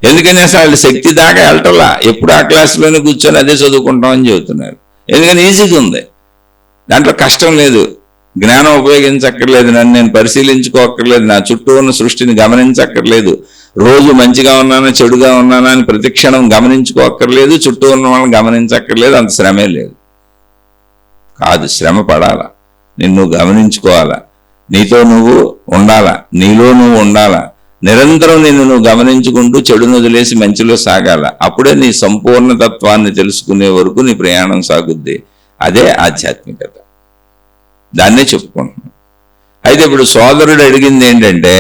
ఎందుకని అసలు వాళ్ళు శక్తి దాకా వెళ్ళటంలా, ఎప్పుడు ఆ క్లాసులోనే కూర్చొని అదే చదువుకుంటామని చెబుతున్నారు. ఎందుకని ఈజీగా ఉంది, దాంట్లో కష్టం లేదు, జ్ఞానం ఉపయోగించక్కర్లేదు, నన్ను నేను పరిశీలించుకోక్కర్లేదు, నా చుట్టూ ఉన్న సృష్టిని గమనించక్కర్లేదు, రోజు మంచిగా ఉన్నానా చెడుగా ఉన్నానా అని ప్రతిక్షణం గమనించుకోక్కర్లేదు, చుట్టూ ఉన్న వాళ్ళని గమనించక్కర్లేదు, అంత శ్రమే లేదు. కాదు, శ్రమ పడాలా, నిన్ను గమనించుకోవాలా, నీతో నువ్వు ఉండాలా, నీలో నువ్వు ఉండాలా, నిరంతరం నిన్ను నువ్వు గమనించుకుంటూ చెడును వదిలేసి మంచిలో సాగాల. అప్పుడే నీ సంపూర్ణ తత్వాన్ని తెలుసుకునే వరకు నీ ప్రయాణం సాగుద్ది. అదే ఆధ్యాత్మికత, దాన్నే చెప్పుకుంటున్నాం. అయితే ఇప్పుడు సోదరుడు అడిగింది ఏంటంటే,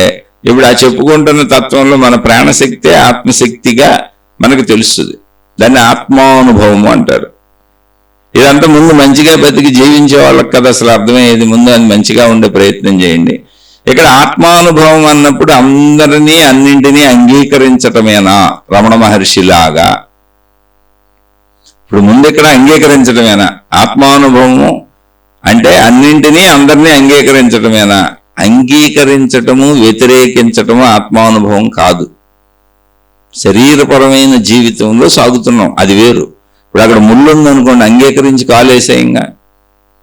ఇప్పుడు ఆ చెప్పుకుంటున్న తత్వంలో మన ప్రాణశక్తే ఆత్మశక్తిగా మనకు తెలుస్తుంది. దాన్ని ఆత్మానుభవము అంటారు. ఇదంతా ముందు మంచిగా బతికి జీవించే వాళ్ళకి కదా అసలు అర్థమయ్యేది. ముందు అది మంచిగా ఉండే ప్రయత్నం చేయండి. ఇక్కడ ఆత్మానుభవం అన్నప్పుడు అందరినీ అన్నింటినీ అంగీకరించటమేనా రమణ మహర్షిలాగా? ఇప్పుడు ముందు ఇక్కడ అంగీకరించటమేనా ఆత్మానుభవము అంటే? అన్నింటినీ అందరినీ అంగీకరించటమేనా? అంగీకరించటము, వ్యతిరేకించటము ఆత్మానుభవం కాదు. శరీరపరమైన జీవితంలో సాగుతున్నాం, అది వేరు. ఇప్పుడు అక్కడ ముళ్ళుందనుకోండి, అంగీకరించి కాలేసేయంగా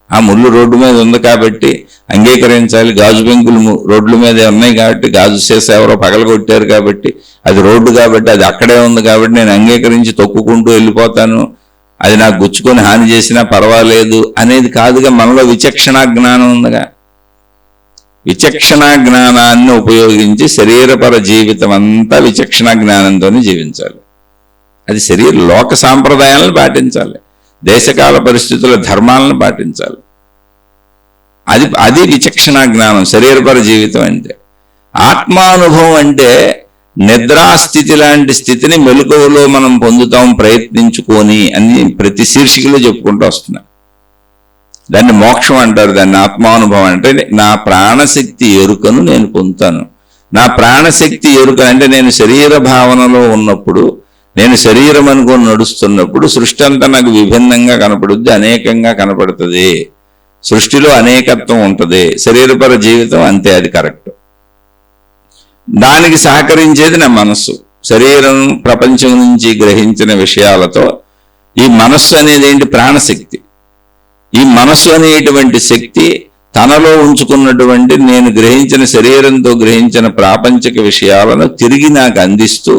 ఆ ముళ్ళు రోడ్డు మీద ఉంది కాబట్టి అంగీకరించాలి. గాజు బెంకులు రోడ్ల మీదే ఉన్నాయి కాబట్టి, గాజు సీసా ఎవరో పగలగొట్టారు కాబట్టి, అది రోడ్డు కాబట్టి, అది అక్కడే ఉంది కాబట్టి నేను అంగీకరించి తొక్కుకుంటూ వెళ్ళిపోతాను, అది నాకు గుచ్చుకొని హాని చేసినా పర్వాలేదు అనేది కాదుగా. మనలో విచక్షణా జ్ఞానం ఉందిగా. విచక్షణా జ్ఞానాన్ని ఉపయోగించి శరీరపర జీవితం అంతా విచక్షణా జ్ఞానంతోనే జీవించాలి. అది లోక సాంప్రదాయాలను పాటించాలి, దేశకాల పరిస్థితుల ధర్మాలను పాటించాలి. అది విచక్షణా జ్ఞానం, శరీరపర జీవితం అంటే. ఆత్మానుభవం అంటే నిద్రాస్థితి లాంటి స్థితిని మెలకువలో మనం పొందుతాం ప్రయత్నించుకొని అని ప్రతి శీర్షికలో చెప్పుకుంటూ వస్తున్నాం. దాన్ని మోక్షం అంటారు, దాన్ని ఆత్మానుభవం అంటే. నా ప్రాణశక్తి ఎరుకను నేను పొందుతాను. నా ప్రాణశక్తి ఎరుక అంటే నేను శరీర భావనలో ఉన్నప్పుడు, నేను శరీరం అనుకొని నడుస్తున్నప్పుడు సృష్టి అంతా నాకు విభిన్నంగా కనపడుద్ది, అనేకంగా కనపడుతుంది. సృష్టిలో అనేకత్వం ఉంటుంది. శరీరపర జీవితం అంతే, అది కరెక్ట్. దానికి సహకరించేది నా మనస్సు. శరీరం ప్రపంచం నుంచి గ్రహించిన విషయాలతో ఈ మనస్సు అనేది ఏంటి? ప్రాణశక్తి. ఈ మనస్సు అనేటువంటి శక్తి తనలో ఉంచుకున్నటువంటి నేను గ్రహించిన శరీరంతో గ్రహించిన ప్రాపంచిక విషయాలను తిరిగి నాకు అందిస్తూ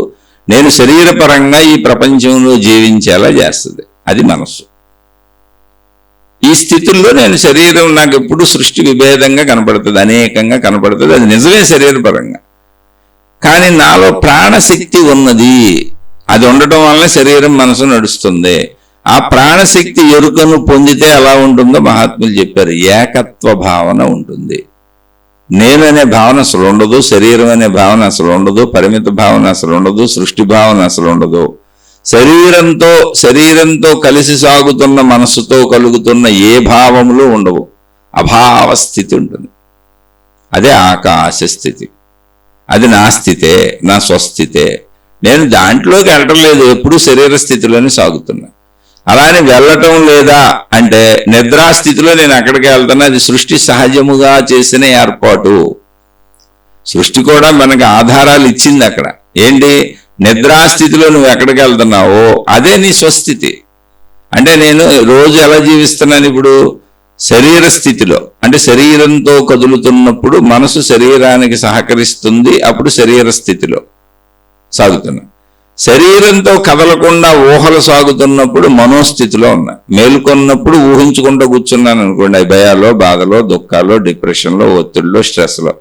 నేను శరీరపరంగా ఈ ప్రపంచంలో జీవించేలా చేస్తుంది. అది మనస్సు. ఈ స్థితుల్లో నేను శరీరం నాకు ఎప్పుడు సృష్టి విభేదంగా కనపడుతుంది, అనేకంగా కనపడుతుంది. అది నిజమే శరీరపరంగా. కానీ నాలో ప్రాణశక్తి ఉన్నది. అది ఉండటం వల్ల శరీరం మనసు నడుస్తుంది. ఆ ప్రాణశక్తి ఎరుకను పొందితే ఎలా ఉంటుందో మహాత్ములు చెప్పారు. ఏకత్వ భావన ఉంటుంది. నేను అనే భావన అసలు ఉండదు, శరీరం అనే భావన అసలు ఉండదు, పరిమిత భావన అసలు ఉండదు, సృష్టి భావన అసలు ఉండదు. శరీరంతో కలిసి సాగుతున్న మనస్సుతో కలుగుతున్న ఏ భావములు ఉండవు. అభావ స్థితి ఉంటుంది. అదే ఆకాశ స్థితి. అది నా స్థితే, నా స్వస్థితే. నేను దాంట్లోకి వెళ్ళటం లేదు, ఎప్పుడూ శరీర స్థితిలోనే సాగుతున్నా. అలానే వెళ్ళటం లేదా అంటే నిద్రాస్థితిలో నేను అక్కడికి వెళ్తున్నా. అది సృష్టి సహజముగా చేసిన ఏర్పాటు. సృష్టి కూడా మనకు ఆధారాలు ఇచ్చింది అక్కడ. ఏంటి? నిద్రాస్థితిలో నువ్వు ఎక్కడికి వెళ్తున్నావో అదే నీ స్వస్థితి. అంటే నేను రోజు ఎలా జీవిస్తున్నాను ఇప్పుడు? శరీర స్థితిలో. అంటే శరీరంతో కదులుతున్నప్పుడు మనసు శరీరానికి సహకరిస్తుంది, అప్పుడు శరీర స్థితిలో సాగుతున్నా. శరీరంతో కదలకుండా ఊహలు సాగుతున్నప్పుడు మనోస్థితిలో ఉన్నా. మేలుకొన్నప్పుడు ఊహించుకుంటూ కూర్చున్నాను అనుకోండి, భయాలో, బాధలో, దుఃఖాల్లో, డిప్రెషన్లో, ఒత్తిడిలో, స్ట్రెస్లో.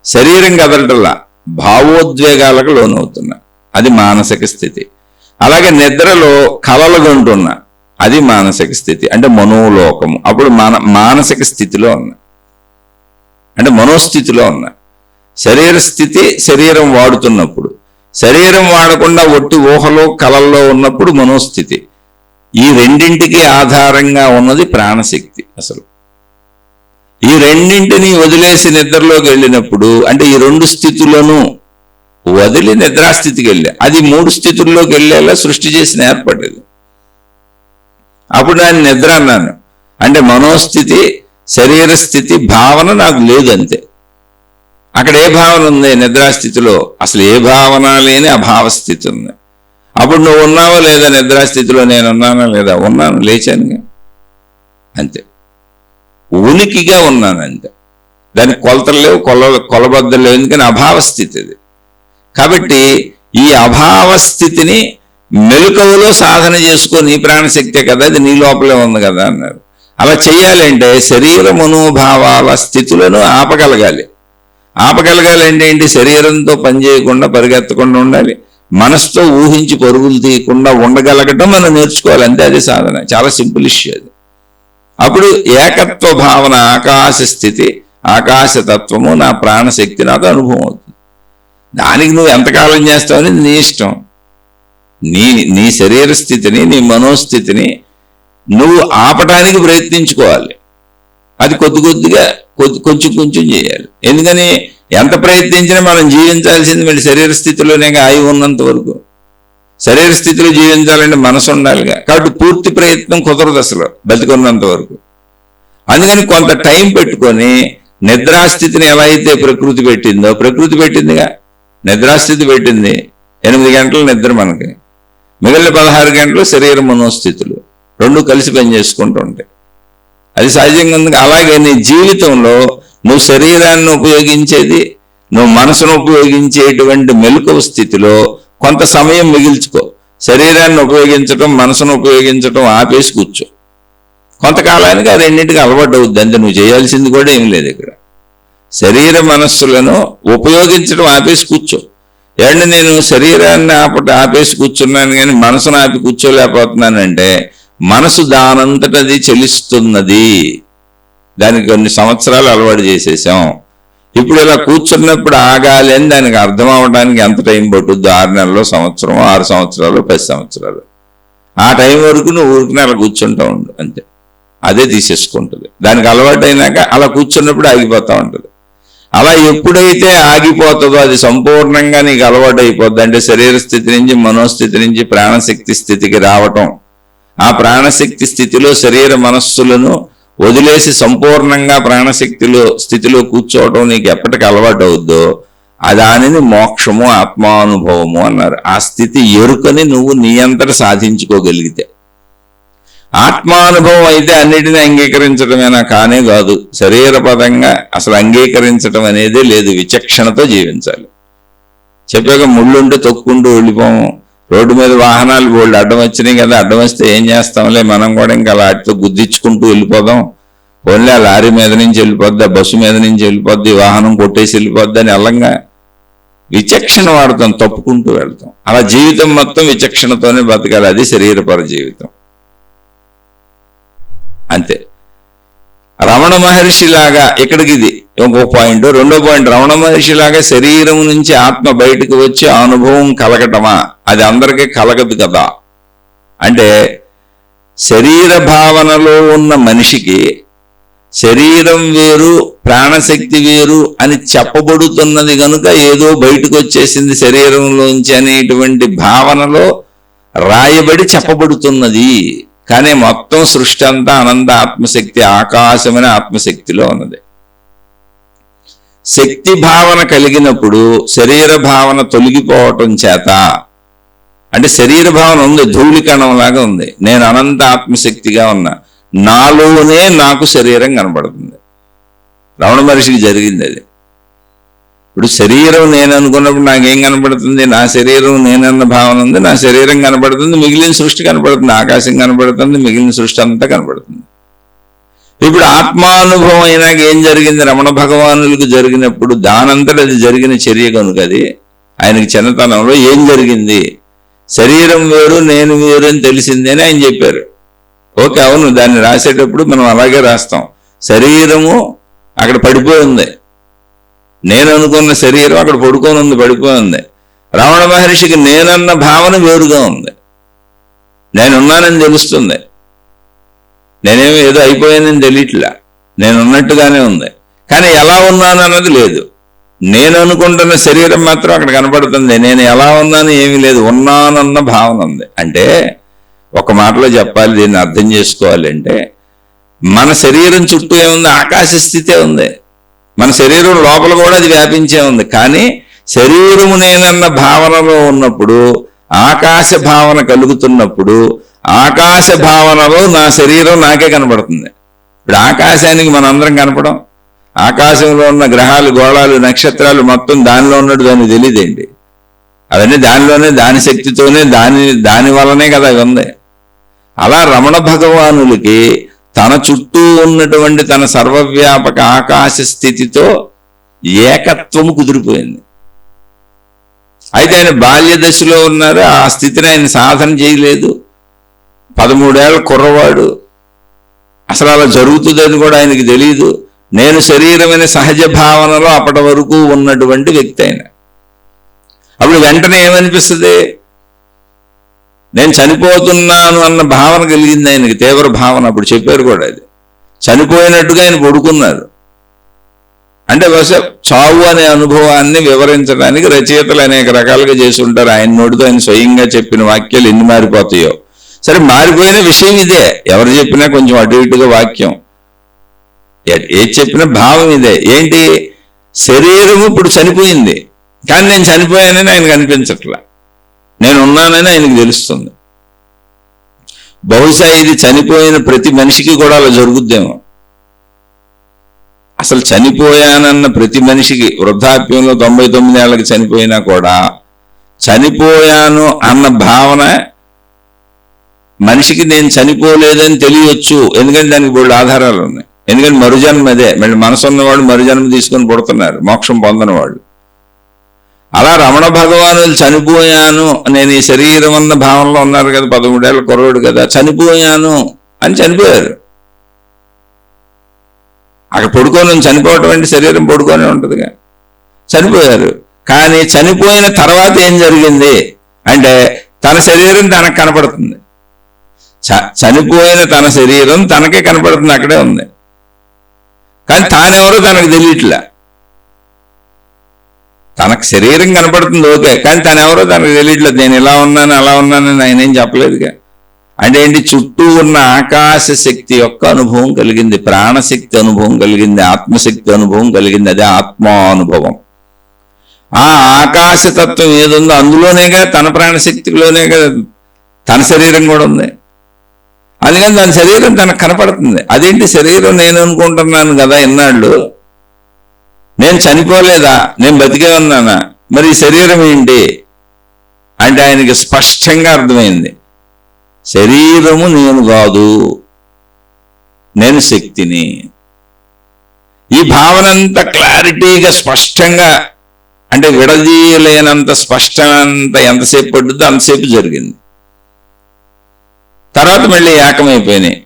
శరీరం కదలటల్లా, భావోద్వేగాలకు లోనవుతున్నా. అది మానసిక స్థితి. అలాగే నిద్రలో కలలుగంటున్నా, అది మానసిక స్థితి. అంటే మనోలోకము. అప్పుడు మానసిక స్థితిలో ఉన్నా, అంటే మనోస్థితిలో ఉన్నా. శరీర స్థితి శరీరం వాడుతున్నప్పుడు, శరీరం వాడకుండా ఒట్టి ఊహలో కలల్లో ఉన్నప్పుడు మనోస్థితి. ఈ రెండింటికి ఆధారంగా ఉన్నది ప్రాణశక్తి. అసలు ఈ రెండింటిని వదిలేసి నిద్రలోకి వెళ్ళినప్పుడు, అంటే ఈ రెండు స్థితులను వదిలి నిద్రాస్థితికి వెళ్ళా, అది మూడు స్థితుల్లోకి వెళ్ళేలా సృష్టి చేసిన ఏర్పడేది. అప్పుడు నేను నిద్ర అన్నాను. అంటే మనోస్థితి, శరీర స్థితి, భావన నాకు లేదు అంతే. అక్కడ ఏ భావన ఉంది? నిద్రాస్థితిలో అసలు ఏ భావన లేని అభావస్థితి ఉంది. అప్పుడు నువ్వు ఉన్నావో లేదా నిద్రాస్థితిలో? నేను ఉన్నానా లేదా? ఉన్నాను, లేచానుగా, అంతే. ఉనికిగా ఉన్నాను అంతే. దానికి కొలతలు లేవు, కొలబద్దలు లేవు. ఎందుకని? అభావస్థితి అది. కాబట్టి ఈ అభావస్థితిని మెలకువలో సాధన చేసుకొని ప్రాణశక్తే కదా, అది నీ లోపలే ఉంది కదా అన్నారు. అలా చేయాలంటే శరీర మనోభావాల స్థితులను ఆపగలగాలి. ఆపగలగాలంటే ఏంటి? శరీరంతో పనిచేయకుండా, పరిగెత్తకుండా ఉండాలి. మనసుతో ఊహించి పరుగులు తీయకుండా ఉండగలగటం మనం నేర్చుకోవాలి. అంతే, అది సాధన. చాలా సింపుల్ ఇష్యూ అది. అప్పుడు ఏకత్వ భావన, ఆకాశ స్థితి, ఆకాశతత్వము, నా ప్రాణశక్తి నాకు అనుభవం అవుతుంది. దానికి నువ్వు ఎంతకాలం చేస్తావని నీ ఇష్టం. నీ శరీర స్థితిని, నీ మనోస్థితిని నువ్వు ఆపటానికి ప్రయత్నించుకోవాలి. అది కొద్దిగా కొంచెం చేయాలి. ఎందుకని? ఎంత ప్రయత్నించినా మనం జీవించాల్సింది మళ్ళీ శరీర స్థితిలోనే, ఆయువు ఉన్నంత వరకు. శరీర స్థితిలో జీవించాలంటే మనసు ఉండాలిగా. కాబట్టి పూర్తి ప్రయత్నం కుదరదు అసలు బతికున్నంత వరకు. అందుకని కొంత టైం పెట్టుకొని నిద్రాస్థితిని ఎలా అయితే ప్రకృతి పెట్టిందో, ప్రకృతి పెట్టిందిగా, నిద్రాస్థితి పెట్టింది. 8 గంటల నిద్ర మనకి, మిగిలిన 16 గంటలు శరీర మనోస్థితులు రెండు కలిసి పనిచేసుకుంటూ ఉంటాయి. అది సహజంగా ఉంది. అలాగే నీ జీవితంలో నువ్వు శరీరాన్ని ఉపయోగించేది, నువ్వు మనసును ఉపయోగించేటువంటి మెలకువ స్థితిలో కొంత సమయం మిగిల్చుకో. శరీరాన్ని ఉపయోగించటం, మనసును ఉపయోగించటం ఆపేసి కూర్చో. కొంతకాలానికి ఆ రెండింటికి అలవాటు అవుద్ది. అంతే, నువ్వు చేయాల్సింది కూడా ఏం లేదు ఇక్కడ. శరీర మనస్సులను ఉపయోగించడం ఆపేసి కూర్చో. ఏమంటే నేను శరీరాన్ని ఆపేసి కూర్చున్నాను కానీ మనసును ఆపి కూర్చోలేకపోతున్నానంటే మనసు దానంతటది చెలిస్తున్నది. దానికి కొన్ని సంవత్సరాలు అలవాటు చేసేసాం. ఇప్పుడు ఇలా కూర్చున్నప్పుడు ఆగాలి అని దానికి అర్థం అవడానికి ఎంత టైం పట్టుద్ది? 6 నెలలు, సంవత్సరం, 6 సంవత్సరాలు, 10 సంవత్సరాలు. ఆ టైం వరకు నువ్వు ఊరికి అలా కూర్చుంటూ ఉండు అంతే. అదే తీసేసుకుంటుంది. దానికి అలవాటు అయినాక అలా కూర్చున్నప్పుడు ఆగిపోతూ ఉంటుంది. అలా ఎప్పుడైతే ఆగిపోతుందో అది సంపూర్ణంగా నీకు అలవాటు అయిపోద్ది. అంటే శరీర స్థితి నుంచి మనోస్థితి నుంచి ప్రాణశక్తి స్థితికి రావటం, ఆ ప్రాణశక్తి స్థితిలో శరీర మనస్సులను వదిలేసి సంపూర్ణంగా ప్రాణశక్తిలో స్థితిలో కూర్చోవటం నీకు ఎప్పటికి అలవాటు అవుద్దో దానిని మోక్షము, ఆత్మానుభవము అన్నారు. ఆ స్థితి ఎరుకని నువ్వు నీ అంతట సాధించుకోగలిగితే. ఆత్మానుభవం అయితే అన్నిటినీ అంగీకరించడమేనా? కానే కాదు. శరీరపదంగా అసలు అంగీకరించడం అనేదే లేదు. విచక్షణతో జీవించాలి. చెప్పాక ముళ్ళుంటే తొక్కుంటూ వెళ్ళిపోము. రోడ్డు మీద వాహనాలు బోల్డ్ అడ్డం వచ్చినాయి కదా, అడ్డం వస్తే ఏం చేస్తాంలే, మనం కూడా ఇంకా వాటితో గుద్దించుకుంటూ వెళ్ళిపోదాం. ఓన్లీ ఆ లారీ మీద నుంచి వెళ్ళిపోద్ది, ఆ బస్సు మీద నుంచి వెళ్ళిపోద్ది, వాహనం కొట్టేసి వెళ్ళిపోద్ది అని అల్లంగా విచక్షణ వాడతాం, తప్పుకుంటూ వెళ్తాం. అలా జీవితం మొత్తం విచక్షణతోనే బతకాలి. అది శరీరపర జీవితం. అంతే. రమణ మహర్షిలాగా ఇక్కడికి ఇది ఇంకో పాయింట్. రెండో పాయింట్, రమణ మహర్షిలాగా శరీరం నుంచి ఆత్మ బయటకు వచ్చి అనుభవం కలగటమా? అది అందరికీ కలగదు కదా. అంటే శరీర భావనలో ఉన్న మనిషికి శరీరం వేరు, ప్రాణశక్తి వేరు అని చెప్పబడుతున్నది కనుక ఏదో బయటకు వచ్చేసింది శరీరంలోంచి అనేటువంటి భావనలో రాయబడి చెప్పబడుతున్నది. కానీ మొత్తం సృష్టి అంతా అనంత ఆత్మశక్తి, ఆకాశమైన ఆత్మశక్తిలో ఉన్నది. శక్తి భావన కలిగినప్పుడు శరీర భావన తొలగిపోవటం చేత, అంటే శరీర భావన ఉంది, ధూళికణం లాగా ఉంది. నేను అనంత ఆత్మశక్తిగా ఉన్నా, నాలోనే నాకు శరీరం కనబడుతుంది. రమణ మహర్షికి జరిగింది అది. ఇప్పుడు శరీరం నేను అనుకున్నప్పుడు నాకేం కనబడుతుంది? నా శరీరం నేనన్న భావన ఉంది, నా శరీరం కనబడుతుంది, మిగిలిన సృష్టి కనబడుతుంది, ఆకాశం కనబడుతుంది, మిగిలిన సృష్టి అంతా కనబడుతుంది. ఇప్పుడు ఆత్మానుభవం అయినాక ఏం జరిగింది? రమణ భగవానులకు జరిగినప్పుడు దానంతట అది జరిగిన చర్య కనుక అది ఆయనకి చిన్నతనంలో ఏం జరిగింది? శరీరం వేరు, నేను వేరు అని తెలిసింది అని ఆయన చెప్పారు. ఓకే, అవును, దాన్ని రాసేటప్పుడు మనం అలాగే రాస్తాం. శరీరము అక్కడ పడిపోయి ఉంది, నేను అనుకున్న శరీరం అక్కడ పడుకొని ఉంది, పడిపోయింది. రమణ మహర్షికి నేనన్న భావన వేరుగా ఉంది. నేనున్నానని తెలుస్తుంది, నేనేమి ఏదో అయిపోయానని తెలియట్లా, నేనున్నట్టుగానే ఉంది. కానీ ఎలా ఉన్నాను అన్నది లేదు. నేను అనుకుంటున్న శరీరం మాత్రం అక్కడ కనపడుతుంది. నేను ఎలా ఉన్నాను ఏమీ లేదు, ఉన్నానన్న భావన ఉంది. అంటే ఒక మాటలో చెప్పాలి, దీన్ని అర్థం చేసుకోవాలి అంటే, మన శరీరం చుట్టూ ఏముంది? ఆకాశ స్థితే ఉంది. మన శరీరం లోపల కూడా అది వ్యాపించే ఉంది. కానీ శరీరము నేనన్న భావనలో ఉన్నప్పుడు, ఆకాశ భావన కలుగుతున్నప్పుడు, ఆకాశ భావనలో నా శరీరం నాకే కనబడుతుంది. ఇప్పుడు ఆకాశానికి మనందరం కనపడం, ఆకాశంలో ఉన్న గ్రహాలు, గోళాలు, నక్షత్రాలు మొత్తం దానిలో ఉన్నట్టు దానికి తెలియదేంటి? అవన్నీ దానిలోనే, దాని శక్తితోనే, దాని వల్లనే కదా అవి ఉంది. అలా రమణ భగవానులకి తన చుట్టూ ఉన్నటువంటి తన సర్వవ్యాపక ఆకాశ స్థితితో ఏకత్వము కుదిరిపోయింది. అయితే ఆయన బాల్య దశలో ఉన్నారు, ఆ స్థితిని ఆయన సాధన చేయలేదు. 13 ఏళ్ల కుర్రవాడు, అసలు అలా జరుగుతుందని కూడా ఆయనకి తెలియదు. నేను శరీరమైన సహజ భావనలో అప్పటి వరకు ఉన్నటువంటి వ్యక్తి ఆయన. అప్పుడు వెంటనే ఏమనిపిస్తుంది? నేను చనిపోతున్నాను అన్న భావన కలిగింది ఆయనకి, తీవ్ర భావన. అప్పుడు చెప్పారు కూడా, అది చనిపోయినట్టుగా ఆయన పడుకున్నారు. అంటే బహుశా చావు అనే అనుభవాన్ని వివరించడానికి రచయితలు అనేక రకాలుగా చేసి ఉంటారు. ఆయన నోటితో ఆయన స్వయంగా చెప్పిన వాక్యాలు ఎన్ని మారిపోతాయో. సరే, మారిపోయిన విషయం ఇదే. ఎవరు చెప్పినా కొంచెం అటు ఇటుగా వాక్యం, ఏది చెప్పినా భావం ఇదే. ఏంటి? శరీరము ఇప్పుడు చనిపోయింది, కానీ నేను చనిపోయానని ఆయనకు అనిపించట్లా, నేను ఉన్నానని ఆయనకు తెలుస్తుంది. బహుశా ఇది చనిపోయిన ప్రతి మనిషికి కూడా అలా జరుగుద్దేమో. అసలు చనిపోయానన్న ప్రతి మనిషికి వృద్ధాప్యంలో 99 ఏళ్ళకి చనిపోయినా కూడా చనిపోయాను అన్న భావన మనిషికి నేను చనిపోలేదని తెలియచ్చు. ఎందుకంటే దానికి బోల్డ్ ఆధారాలు ఉన్నాయి. ఎందుకంటే మరుజన్మ అదే. మళ్ళీ మనసు ఉన్నవాడు మరుజన్మ తీసుకొని పుడుతున్నారు, మోక్షం పొందని వాళ్ళు. అలా రమణ భగవానులు చనిపోయాను, నేను ఈ శరీరం అన్న భావనలో ఉన్నారు కదా, 13 ఏళ్ళ కుర్రోడు కదా, చనిపోయాను అని చనిపోయారు. అక్కడ పడుకొని చనిపోవటం అంటే శరీరం పడుకొనే ఉంటుందిగా, చనిపోయారు. కానీ చనిపోయిన తర్వాత ఏం జరిగింది అంటే తన శరీరం తనకు కనపడుతుంది. చనిపోయిన తన శరీరం తనకే కనపడుతుంది, అక్కడే ఉంది. కానీ తానెవరో తనకు తెలియట్లే. తనకు శరీరం కనపడుతుంది ఓకే, కానీ తనెవరో తనకు తెలియట్లేదు. నేను ఇలా ఉన్నాను అలా ఉన్నానని ఆయన ఏం చెప్పలేదుగా. అంటే ఏంటి, చుట్టూ ఉన్న ఆకాశ శక్తి యొక్క అనుభవం కలిగింది, ప్రాణశక్తి అనుభవం కలిగింది, ఆత్మశక్తి అనుభవం కలిగింది. అదే ఆత్మానుభవం. ఆ ఆకాశతత్వం ఏదుందో అందులోనేగా, తన ప్రాణశక్తిలోనేగా తన శరీరం కూడా ఉంది. అందుకని దాని శరీరం తనకు కనపడుతుంది. అదేంటి, శరీరం నేను అనుకుంటున్నాను కదా ఇన్నాళ్ళు, నేను చనిపోలేదా, నేను బతికే ఉన్నానా, మరి ఈ శరీరం ఏంటి అంటే ఆయనకి స్పష్టంగా అర్థమైంది, శరీరము నేను కాదు, నేను శక్తిని. ఈ భావన అంతా క్లారిటీగా స్పష్టంగా, అంటే విడదీయలేనంత స్పష్టంత ఎంతసేపు పడుతుందో అంతసేపు జరిగింది. తర్వాత మళ్ళీ ఏకమైపోయినాయి.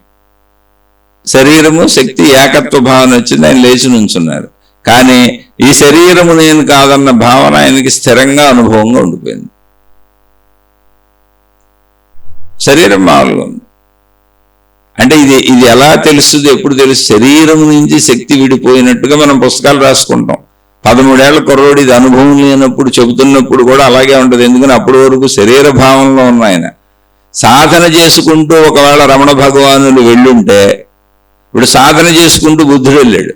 శరీరము శక్తి ఏకత్వ భావన వచ్చింది, ఆయన లేచి నుంచున్నారు. కానీ ఈ శరీరము నేను కాదన్న భావన ఆయనకి స్థిరంగా అనుభవంగా ఉండిపోయింది. శరీరం మామూలుగా ఉంది. అంటే ఇది ఎలా తెలుస్తుంది, ఎప్పుడు తెలుసు, శరీరం నుంచి శక్తి విడిపోయినట్టుగా మనం పుస్తకాలు రాసుకుంటాం. 13 ఏళ్ల కుర్రోడు ఇది అనుభవం లేనప్పుడు చెబుతున్నప్పుడు కూడా అలాగే ఉంటుంది. ఎందుకని అప్పటి వరకు శరీర భావంలో ఉన్న ఆయన సాధన చేసుకుంటూ, ఒకవేళ రమణ భగవానులు వెళ్ళుంటే, ఇప్పుడు సాధన చేసుకుంటూ బుద్ధుడు వెళ్ళాడు.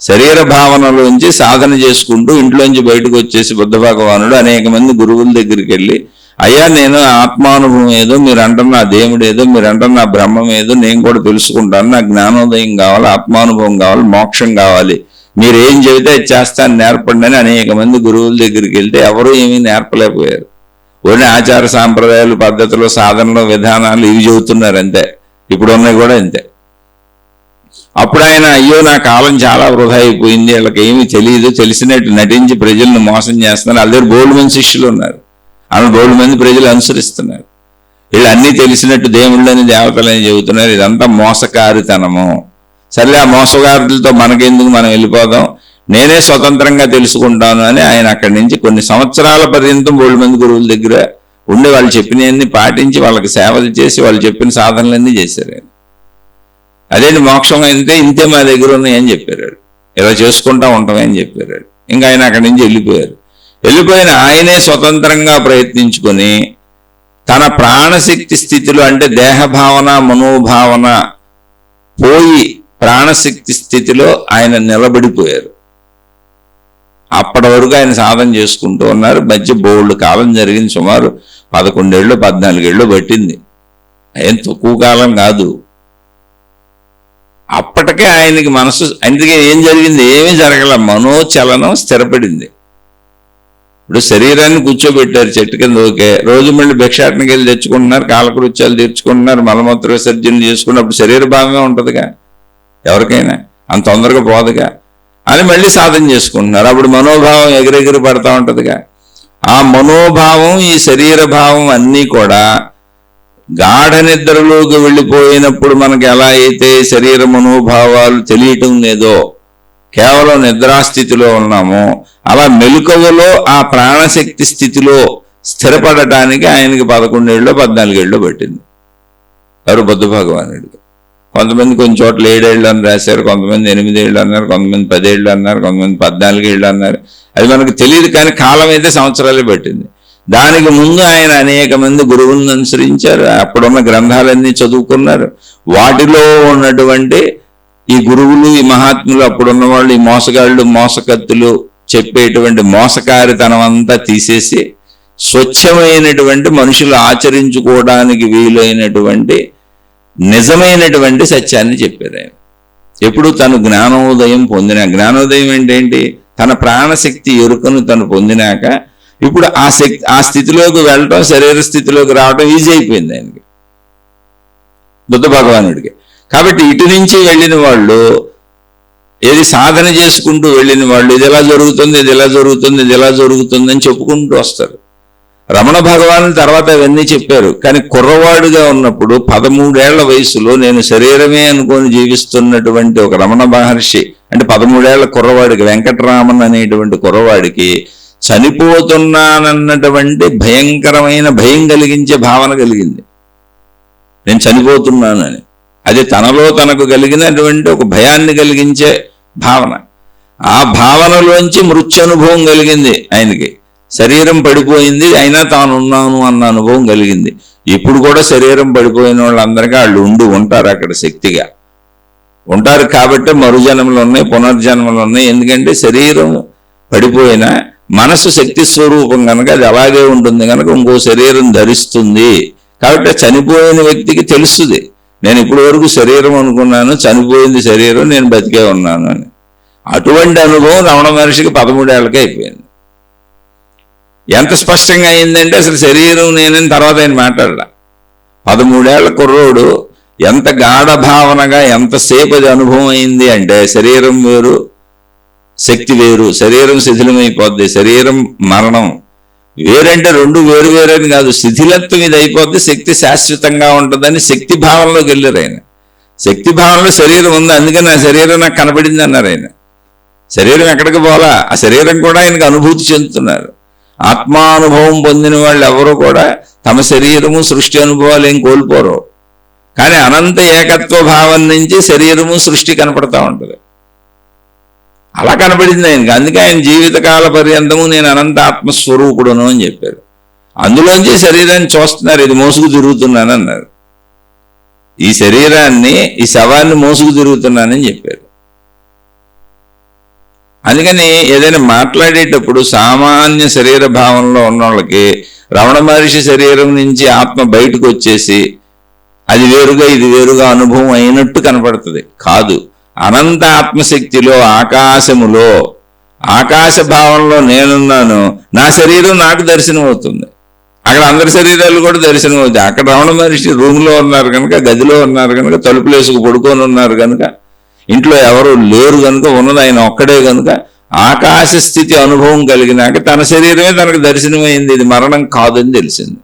శరీర భావనలోంచి సాధన చేసుకుంటూ ఇంట్లోంచి బయటకు వచ్చేసి బుద్ధ భగవానుడు అనేక మంది గురువుల దగ్గరికి వెళ్ళి, అయ్యా నేను ఆత్మానుభవం ఏదో, మీరు అంటున్న ఆ దేవుడు ఏదో, మీరు అంటున్న ఆ బ్రహ్మం ఏదో నేను కూడా తెలుసుకుంటాను, నాకు జ్ఞానోదయం కావాలి, ఆత్మానుభవం కావాలి, మోక్షం కావాలి, మీరు ఏం చెబితే అది చేస్తాను, నేర్పండి అని అనేక మంది గురువుల దగ్గరికి వెళ్తే ఎవరూ ఏమీ నేర్పలేకపోయారు. ఓన్లీ ఆచార సాంప్రదాయాలు, పద్ధతులు, సాధనలు, విధానాలు ఇవి చెబుతున్నారు అంతే. ఇప్పుడు ఉన్నాయి కూడా అంతే. అప్పుడు ఆయన, అయ్యో నా కాలం చాలా వృధా అయిపోయింది, వీళ్ళకి ఏమీ తెలియదు, తెలిసినట్టు నటించి ప్రజలను మోసం చేస్తున్నారు. వాళ్ళ దగ్గర బోల్డ్ మంది శిష్యులు ఉన్నారు, ఆమె బోల్డ్ మంది ప్రజలు అనుసరిస్తున్నారు. వీళ్ళు అన్నీ తెలిసినట్టు దేవుళ్ళని దేవతలని చెబుతున్నారు. ఇదంతా మోసకారితనము. సరే, ఆ మోసగారులతో మనకెందుకు, మనం వెళ్ళిపోదాం, నేనే స్వతంత్రంగా తెలుసుకుంటాను అని ఆయన అక్కడి నుంచి కొన్ని సంవత్సరాల పర్యంతం బోల్డ్ మంది గురువుల దగ్గర ఉండి వాళ్ళు చెప్పినవన్నీ పాటించి వాళ్ళకి సేవలు చేసి వాళ్ళు చెప్పిన సాధనలన్నీ చేశారు. అదేంటి మోక్షం అయితే ఇంతే మా దగ్గర ఉన్నాయని చెప్పారు, ఇలా చేసుకుంటా ఉంటామని చెప్పారు. ఇంకా ఆయన అక్కడి నుంచి వెళ్ళిపోయారు. వెళ్ళిపోయిన ఆయనే స్వతంత్రంగా ప్రయత్నించుకొని తన ప్రాణశక్తి స్థితిలో, అంటే దేహభావన మనోభావన పోయి ప్రాణశక్తి స్థితిలో ఆయన నిలబడిపోయారు. అప్పటి వరకు ఆయన సాధన చేసుకుంటూ ఉన్నారు. మధ్య బోల్డ్ కాలం జరిగింది, సుమారు 11 ఏళ్ళు 14 ఏళ్ళు పట్టింది, ఏం తక్కువ కాలం కాదు. అప్పటికే ఆయనకి మనసు, అందుకే ఏం జరిగింది, ఏమీ జరగల, మనోచలనం స్థిరపడింది. ఇప్పుడు శరీరాన్ని కూర్చోబెట్టారు చెట్టు కింద, ఓకే, రోజు మళ్ళీ భిక్షాటనకి వెళ్ళి తెచ్చుకుంటున్నారు, కాలకృత్యాలు తీర్చుకుంటున్నారు, మలమూత్ర విసర్జన చేసుకున్నప్పుడు శరీర భాగమే ఉంటుందిగా, ఎవరికైనా అంత తొందరగా పోదుగా అని మళ్ళీ సాధన చేసుకుంటున్నారు. అప్పుడు మనోభావం ఎగిరెగిరి పడతా ఉంటుందిగా. ఆ మనోభావం, ఈ శరీర భావం అన్నీ కూడా గాఢ నిద్రలోకి వెళ్ళిపోయినప్పుడు మనకి ఎలా అయితే శరీర మనోభావాలు తెలియటం లేదో, కేవలం నిద్రాస్థితిలో ఉన్నామో, అలా మెలకువలో ఆ ప్రాణశక్తి స్థితిలో స్థిరపడటానికి ఆయనకి 11 ఏళ్ళు 14 ఏళ్ళు పట్టింది. ఎవరు, బుద్ధ భగవానుడికి. కొంతమంది కొన్ని చోట్ల 7 ఏళ్ళు అని రాశారు, కొంతమంది 8 ఏళ్ళు అన్నారు, కొంతమంది 10 ఏళ్ళు అన్నారు, కొంతమంది 14 ఏళ్ళు అన్నారు. అది మనకు తెలియదు, కానీ కాలం అయితే సంవత్సరాలే పట్టింది. దానికి ముందు ఆయన అనేక మంది గురువులను అనుసరించారు, అప్పుడున్న గ్రంథాలన్నీ చదువుకున్నారు. వాటిలో ఉన్నటువంటి ఈ గురువులు, ఈ మహాత్ములు, అప్పుడున్న వాళ్ళు, ఈ మోసగాళ్ళు, మోసకత్తులు చెప్పేటువంటి మోసకారితనం అంతా తీసేసి స్వచ్ఛమైనటువంటి మనుషులు ఆచరించుకోవడానికి వీలైనటువంటి నిజమైనటువంటి సత్యాన్ని చెప్పారు ఆయన. ఎప్పుడు తను జ్ఞానోదయం జ్ఞానోదయం ఏంటేంటి? తన ప్రాణశక్తి ఎరుకను తను పొందినాక ఇప్పుడు ఆ స్థితిలోకి వెళ్ళటం, శరీర స్థితిలోకి రావడం ఈజీ అయిపోయింది ఆయనకి, బుద్ధ భగవానుడికి. కాబట్టి ఇటు నుంచి వెళ్ళిన వాళ్ళు, ఏది సాధన చేసుకుంటూ వెళ్ళిన వాళ్ళు, ఇది ఎలా జరుగుతుంది, ఇది ఎలా జరుగుతుంది, ఇది ఎలా జరుగుతుంది అని చెప్పుకుంటూ వస్తారు. రమణ భగవాను తర్వాత అవన్నీ చెప్పారు. కానీ కుర్రవాడుగా ఉన్నప్పుడు 13 ఏళ్ల వయసులో నేను శరీరమే అనుకొని జీవిస్తున్నటువంటి ఒక రమణ మహర్షి, అంటే 13 ఏళ్ల కుర్రవాడికి, వెంకటరామన్ అనేటువంటి కుర్రవాడికి చనిపోతున్నానన్నటువంటి భయంకరమైన భయం కలిగించే భావన కలిగింది. నేను చనిపోతున్నానని. అది తనలో తనకు కలిగినటువంటి ఒక భయాన్ని కలిగించే భావన. ఆ భావనలోంచి మృత్యనుభవం కలిగింది ఆయనకి. శరీరం పడిపోయింది, అయినా తానున్నాను అన్న అనుభవం కలిగింది. ఇప్పుడు కూడా శరీరం పడిపోయిన వాళ్ళందరికీ వాళ్ళు ఉంటారు అక్కడ, శక్తిగా ఉంటారు. కాబట్టి మరుజన్మలు ఉన్నాయి, పునర్జన్మలు ఉన్నాయి. ఎందుకంటే శరీరం పడిపోయినా మనసు శక్తి స్వరూపం కనుక అది అలాగే ఉంటుంది కనుక ఇంకో శరీరం ధరిస్తుంది. కాబట్టి చనిపోయిన వ్యక్తికి తెలుస్తుంది, నేను ఇప్పటి వరకు శరీరం అనుకున్నాను, చనిపోయింది శరీరం, నేను బతికే ఉన్నాను అని. అటువంటి అనుభవం రమణ మహర్షికి 13 ఏళ్ళకే అయిపోయింది. ఎంత స్పష్టంగా అయిందంటే అసలు శరీరం నేనని తర్వాత ఆయన మాట్లాడలా. 13 ఏళ్ల కుర్రోడు ఎంత గాఢ భావనగా ఎంతసేపు అది అనుభవం అయింది అంటే, శరీరం వేరు, శక్తి వేరు, శరీరం శిథిలమైపోద్ది, శరీరం మరణం వేరంటే రెండు వేరు వేరని కాదు, శిథిలత్వం ఇది అయిపోద్ది, శక్తి శాశ్వతంగా ఉంటుందని శక్తి భావనలోకి వెళ్ళారు ఆయన. శక్తి భావనలో శరీరం ఉంది, అందుకని ఆ శరీరం నాకు కనపడింది అన్నారు ఆయన. శరీరం ఎక్కడికి పోలా, ఆ శరీరం కూడా ఆయనకు అనుభూతి చెందుతున్నారు. ఆత్మానుభవం పొందిన వాళ్ళు ఎవరు కూడా తమ శరీరము సృష్టి అనుభవాలు ఏం కోల్పోరు. కానీ అనంత ఏకత్వ భావం నుంచి శరీరము సృష్టి కనపడతా ఉంటుంది. అలా కనపడింది ఆయనకి. అందుకే ఆయన జీవితకాల పర్యంతము నేను అనంత ఆత్మస్వరూపుడును అని చెప్పారు. అందులోంచి శరీరాన్ని చూస్తున్నారు, ఇది మోసుకు తిరుగుతున్నాను అన్నారు. ఈ శరీరాన్ని, ఈ శవాన్ని మోసుకు తిరుగుతున్నానని చెప్పారు. అందుకని ఏదైనా మాట్లాడేటప్పుడు సామాన్య శరీర భావంలో ఉన్న వాళ్ళకి రమణ మహర్షి శరీరం నుంచి ఆత్మ బయటకు వచ్చేసి అది వేరుగా ఇది వేరుగా అనుభవం అయినట్టు కనపడుతుంది. కాదు, అనంత ఆత్మశక్తిలో, ఆకాశములో, ఆకాశ భావంలో నేనున్నాను, నా శరీరం నాకు దర్శనం అవుతుంది. అక్కడ అందరి శరీరాలు కూడా దర్శనం అవుతాయి. అక్కడ రమణ మహర్షి రూమ్లో ఉన్నారు కనుక, గదిలో ఉన్నారు కనుక, తలుపులేసుకు పడుకొని ఉన్నారు కనుక, ఇంట్లో ఎవరు లేరు కనుక, ఉన్నది ఆయన ఒక్కడే కనుక ఆకాశ స్థితి అనుభవం కలిగినాక తన శరీరమే తనకు దర్శనమైంది. ఇది మరణం కాదని తెలిసింది.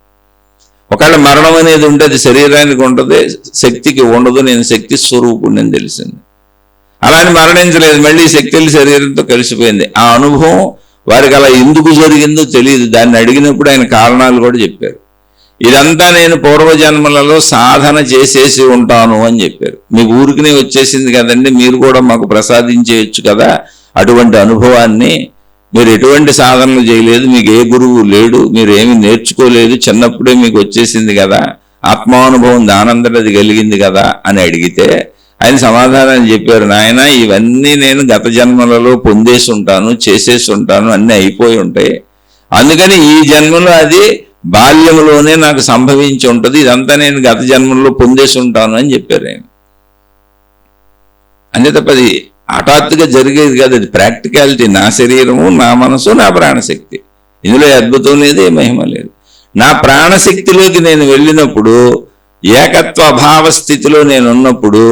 ఒకవేళ మరణం అనేది ఉంటే అది శరీరానికి ఉంటుంది, శక్తికి ఉండదు. నేను శక్తి స్వరూపుణ్ణి అని తెలిసింది. అలాని మరణించలేదు, మళ్ళీ శక్తులు శరీరంతో కలిసిపోయింది. ఆ అనుభవం వారికి అలా ఎందుకు జరిగిందో తెలియదు. దాన్ని అడిగినప్పుడు ఆయన కారణాలు కూడా చెప్పారు. ఇదంతా నేను పూర్వజన్మలలో సాధన చేసేసి ఉంటాను అని చెప్పారు. మీ ఊరికినే వచ్చేసింది కదండి, మీరు కూడా మాకు ప్రసాదించేయచ్చు కదా అటువంటి అనుభవాన్ని. మీరు ఎటువంటి సాధనలు చేయలేదు, మీకు ఏ గురువు లేడు, మీరు ఏమి నేర్చుకోలేదు, చిన్నప్పుడే మీకు వచ్చేసింది కదా, ఆత్మానుభవం దానంతట అది కలిగింది కదా అని అడిగితే ఆయన సమాధానం చెప్పారు, నాయన ఇవన్నీ నేను గత జన్మలలో పొందేసి ఉంటాను, చేసేసి ఉంటాను, అన్నీ అయిపోయి ఉంటాయి. అందుకని ఈ జన్మలో అది బాల్యంలోనే నాకు సంభవించి ఉంటుంది, ఇదంతా నేను గత జన్మలో పొందేసి ఉంటాను అని చెప్పారు ఆయన. అంతే తప్ప అది హఠాత్తుగా జరిగేది కాదు, అది ప్రాక్టికాలిటీ. నా శరీరము, నా మనసు, నా ప్రాణశక్తి, ఇందులో అద్భుతం లేదు, ఏ మహిమ లేదు. నా ప్రాణశక్తిలోకి నేను వెళ్ళినప్పుడు, ఏకత్వ అభావ స్థితిలో నేను ఉన్నప్పుడు,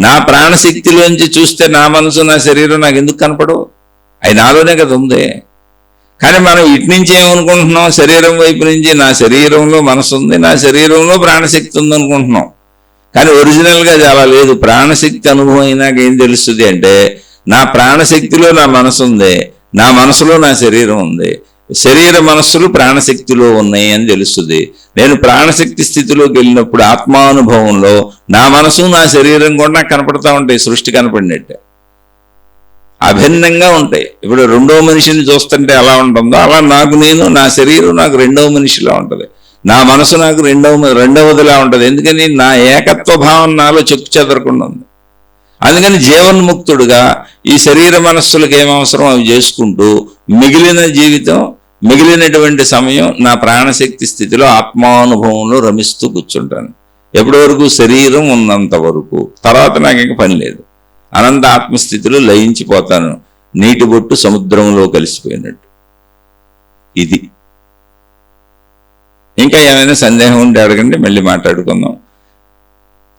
నా ప్రాణశక్తిలోంచి చూస్తే నా మనసు, నా శరీరం నాకు ఎందుకు కనపడవు? అవి నాలోనే కదా ఉంది. కానీ మనం ఇటు నుంచి ఏమనుకుంటున్నాం, శరీరం వైపు నుంచి నా శరీరంలో మనసు ఉంది, నా శరీరంలో ప్రాణశక్తి ఉంది అనుకుంటున్నాం. కానీ ఒరిజినల్గా అది అలా లేదు. ప్రాణశక్తి అనుభవం అయినాక ఏం తెలుస్తుంది అంటే, నా ప్రాణశక్తిలో నా మనసు ఉంది, నా మనసులో నా శరీరం ఉంది, శరీర మనస్సులు ప్రాణశక్తిలో ఉన్నాయి అని తెలుస్తుంది. నేను ప్రాణశక్తి స్థితిలోకి వెళ్ళినప్పుడు ఆత్మానుభవంలో నా మనసు, నా శరీరం కూడా నాకు కనపడతా ఉంటాయి, సృష్టి కనపడినట్టే అభిన్నంగా ఉంటాయి. ఇప్పుడు రెండో మనిషిని చూస్తుంటే ఎలా ఉంటుందో అలా నాకు, నేను, నా శరీరం నాకు రెండవ మనిషిలా ఉంటుంది, నా మనసు నాకు రెండవదిలా ఉంటుంది. ఎందుకని నా ఏకత్వ భావం నాలో చెక్కు చెదరకుండా ఉంది. అందుకని జీవన్ముక్తుడుగా ఈ శరీర మనస్సులకు ఏమవసరం అవి చేసుకుంటూ మిగిలిన జీవితం, మిగిలినటువంటి సమయం నా ప్రాణశక్తి స్థితిలో ఆత్మానుభవంలో రమిస్తూ కూర్చుంటాను. ఎప్పటి వరకు? శరీరం ఉన్నంత వరకు. తర్వాత నాకు ఇంక పని లేదు. అనంత ఆత్మస్థితిలో లయించిపోతాను, నీటి బొట్టు సముద్రంలో కలిసిపోయినట్టు. ఇది. ఇంకా ఏమైనా సందేహం ఉంటే అడగండి, మళ్ళీ మాట్లాడుకుందాం.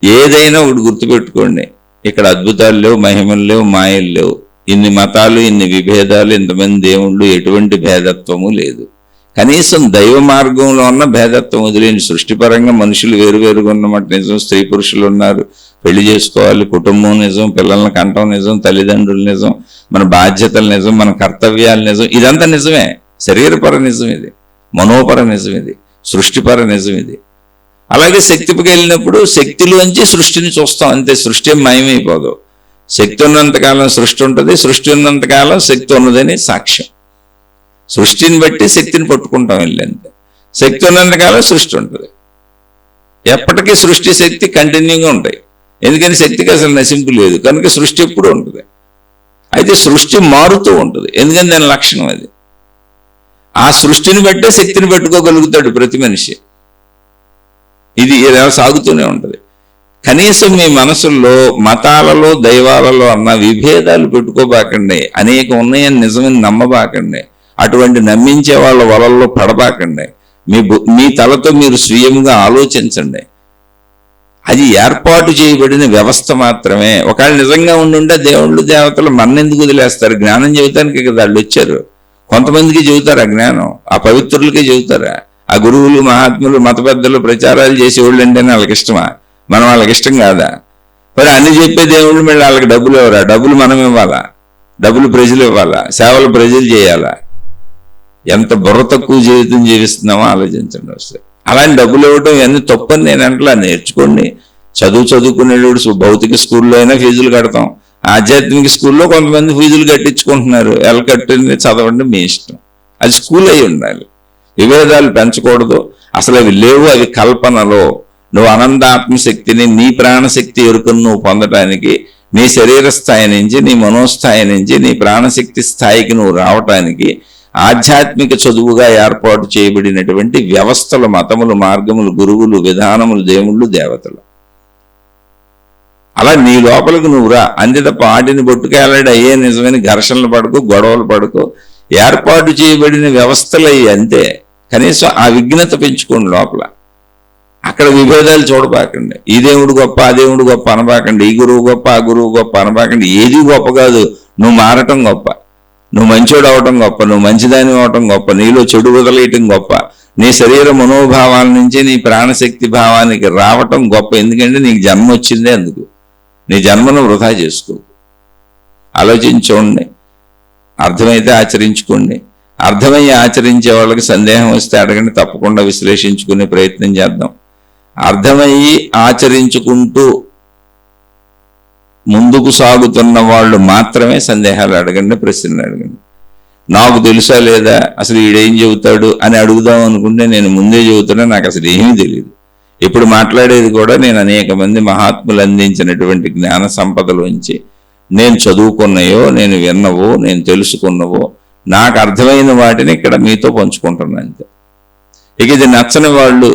ఏదైనా ఒకటి గుర్తుపెట్టుకోండి, ఇక్కడ అద్భుతాలు లేవు, మహిమలు లేవు, మాయలు లేవు. ఇన్ని మతాలు, ఇన్ని విభేదాలు, ఇంతమంది దేవుళ్ళు, ఎటువంటి భేదత్వము లేదు. కనీసం దైవ మార్గంలో ఉన్న భేదత్వం వదిలేని సృష్టిపరంగా మనుషులు వేరువేరుగా ఉన్నమాట నిజం. స్త్రీ పురుషులు ఉన్నారు, పెళ్లి చేసుకోవాలి, కుటుంబం నిజం, పిల్లల్ని కంటం నిజం, తల్లిదండ్రులు నిజం, మన బాధ్యతలు నిజం, మన కర్తవ్యాలు నిజం. ఇదంతా నిజమే. శరీరపర నిజం ఇది, మనోపర నిజం ఇది, సృష్టిపర నిజం ఇది. అలాగే శక్తికి వెళ్ళినప్పుడు శక్తిలోంచి సృష్టిని చూస్తాం అంతే. సృష్టి మాయమైపోదు. శక్తి ఉన్నంతకాలం సృష్టి ఉంటుంది, సృష్టి ఉన్నంతకాలం శక్తి ఉన్నదని సాక్ష్యం. సృష్టిని బట్టి శక్తిని పట్టుకుంటాం వెళ్ళంతే. శక్తి ఉన్నంతకాలం సృష్టి ఉంటుంది. ఎప్పటికీ సృష్టి శక్తి కంటిన్యూగా ఉంటాయి. ఎందుకని శక్తికి అసలు నశింపు లేదు కనుక సృష్టి ఎప్పుడు ఉంటుంది. అయితే సృష్టి మారుతూ ఉంటుంది, ఎందుకని దాని లక్షణం అది. ఆ సృష్టిని బట్టే శక్తిని పెట్టుకోగలుగుతాడు ప్రతి మనిషి. ఇది ఇలా సాగుతూనే ఉంటుంది. కనీసం మీ మనసుల్లో మతాలలో దైవాలలో అన్న విభేదాలు పెట్టుకోబాకండి. అనేక ఉన్నాయని నిజమని నమ్మబాకండి. అటువంటి నమ్మించే వాళ్ళ వలల్లో పడబాకండి. మీ తలతో మీరు స్వీయంగా ఆలోచించండి. అది ఏర్పాటు చేయబడిన వ్యవస్థ మాత్రమే. ఒకవేళ నిజంగా ఉండుంటే దేవుళ్ళు దేవతలు మన్నెందుకు వదిలేస్తారు? జ్ఞానం చెబుతానికి కదా వాళ్ళు వచ్చారు. కొంతమందికి చెబుతారు ఆ జ్ఞానం, ఆ పవిత్రులకే చెబుతారా? ఆ గురువులు, మహాత్ములు, మత పెద్దలు ప్రచారాలు చేసేవాళ్ళు అంటేనే వాళ్ళకి ఇష్టమా? మనం వాళ్ళకి ఇష్టం కాదా? మరి అన్ని చెప్పే దేవుళ్ళు మళ్ళీ వాళ్ళకి డబ్బులు ఇవ్వరా? డబ్బులు మనం ఇవ్వాలా? డబ్బులు ప్రజలు ఇవ్వాలా? సేవలు ప్రజలు చేయాలా? ఎంత బుర్ర తక్కువ జీవితం జీవిస్తున్నామో ఆలోచించండి వస్తే. అలాంటి డబ్బులు ఇవ్వటం ఇవన్నీ తప్పని నేను అంటలా. నేర్చుకోండి. చదువుకునేవాడు భౌతిక స్కూల్లో అయినా ఫీజులు కడతాం. ఆధ్యాత్మిక స్కూల్లో కొంతమంది ఫీజులు కట్టించుకుంటున్నారు. ఎలా కట్టింది చదవండి, మీ ఇష్టం. అది స్కూల్ అయి ఉండాలి. విభేదాలు పెంచకూడదు. అసలు అవి లేవు, అవి కల్పనలో. నువ్వు అనంతాత్మశక్తిని, నీ ప్రాణశక్తి ఎరుకను నువ్వు పొందటానికి, నీ శరీర స్థాయి నుంచి, నీ మనోస్థాయి నుంచి, నీ ప్రాణశక్తి స్థాయికి నువ్వు రావటానికి ఆధ్యాత్మిక చదువుగా ఏర్పాటు చేయబడినటువంటి వ్యవస్థలు, మతములు, మార్గములు, గురువులు, విధానములు, దేవుళ్ళు, దేవతలు. అలా నీ లోపలికి నువ్వు రా. అంతే తప్ప ఆటిని బొట్టుకెళ్ళాడు అయ్యే నిజమైన ఘర్షణలు పడుకో, గొడవలు పడుకో. ఏర్పాటు చేయబడిన వ్యవస్థలు అయ్యి అంతే. కనీసం ఆ విఘ్నత పెంచుకోండి లోపల. అక్కడ విభేదాలు చూడబాకండి. ఈ దేవుడు గొప్ప, ఆ దేవుడు గొప్ప అనబాకండి. ఈ గురువు గొప్ప, ఆ గురువు గొప్ప అనబాకండి. ఏది గొప్ప కాదు. నువ్వు మారటం గొప్ప, నువ్వు మంచోడు అవటం గొప్ప, నువ్వు మంచిదాని అవటం గొప్ప, నీలో చెడు వదిలేయటం గొప్ప, నీ శరీర మనోభావాల నుంచి నీ ప్రాణశక్తి భావానికి రావటం గొప్ప. ఎందుకంటే నీకు జన్మ వచ్చిందే అందుకు. నీ జన్మను వృధా చేసుకో. ఆలోచించుకోండి. అర్థమైతే ఆచరించుకోండి. అర్థమయ్యి ఆచరించే వాళ్ళకి సందేహం వస్తే అడగండి, తప్పకుండా విశ్లేషించుకునే ప్రయత్నం చేద్దాం. అర్థమయ్యి ఆచరించుకుంటూ ముందుకు సాగుతున్న వాళ్ళు మాత్రమే సందేహాలు అడగండి, ప్రశ్నలు అడగండి. నాకు తెలుసా లేదా, అసలు ఈడేం చెబుతాడు అని అడుగుదాం అనుకుంటే నేను ముందే చెబుతున్నా, నాకు అసలు ఏమీ తెలియదు. ఇప్పుడు మాట్లాడేది కూడా నేను అనేక మంది మహాత్ములు అందించినటువంటి జ్ఞాన సంపదలోంచి నేను చదువుకున్నాయో, నేను విన్నవో, నేను తెలుసుకున్నవో, నాకు అర్థమైన వాటిని ఇక్కడ మీతో పంచుకుంటున్నాను అంతే. ఇక ఇది నచ్చని వాళ్ళు,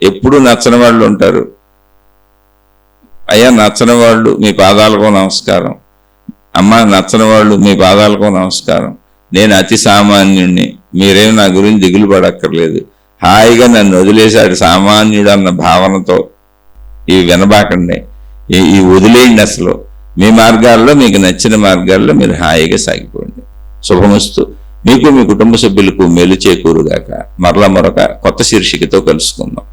ఎప్పుడు నచ్చని వాళ్ళు ఉంటారు. అయ్యా నచ్చని వాళ్ళు మీ పాదాలకు నమస్కారం, అమ్మ నచ్చని వాళ్ళు మీ పాదాలకు నమస్కారం, నేను అతి సామాన్యుణ్ణి, మీరేమి నా గురించి దిగులు పడక్కర్లేదు, హాయిగా నన్ను వదిలేశాడు సామాన్యుడు అన్న భావనతో ఇవి వినబాకండి. ఈ వదిలేయండి. అసలు మీ మార్గాల్లో, మీకు నచ్చిన మార్గాల్లో మీరు హాయిగా సాగిపోండి. శుభమస్తు. మీకు, మీ కుటుంబ సభ్యులకు మేలు చేకూరుగాక. మరలా మరొక కొత్త శీర్షికతో కలుసుకుందాం.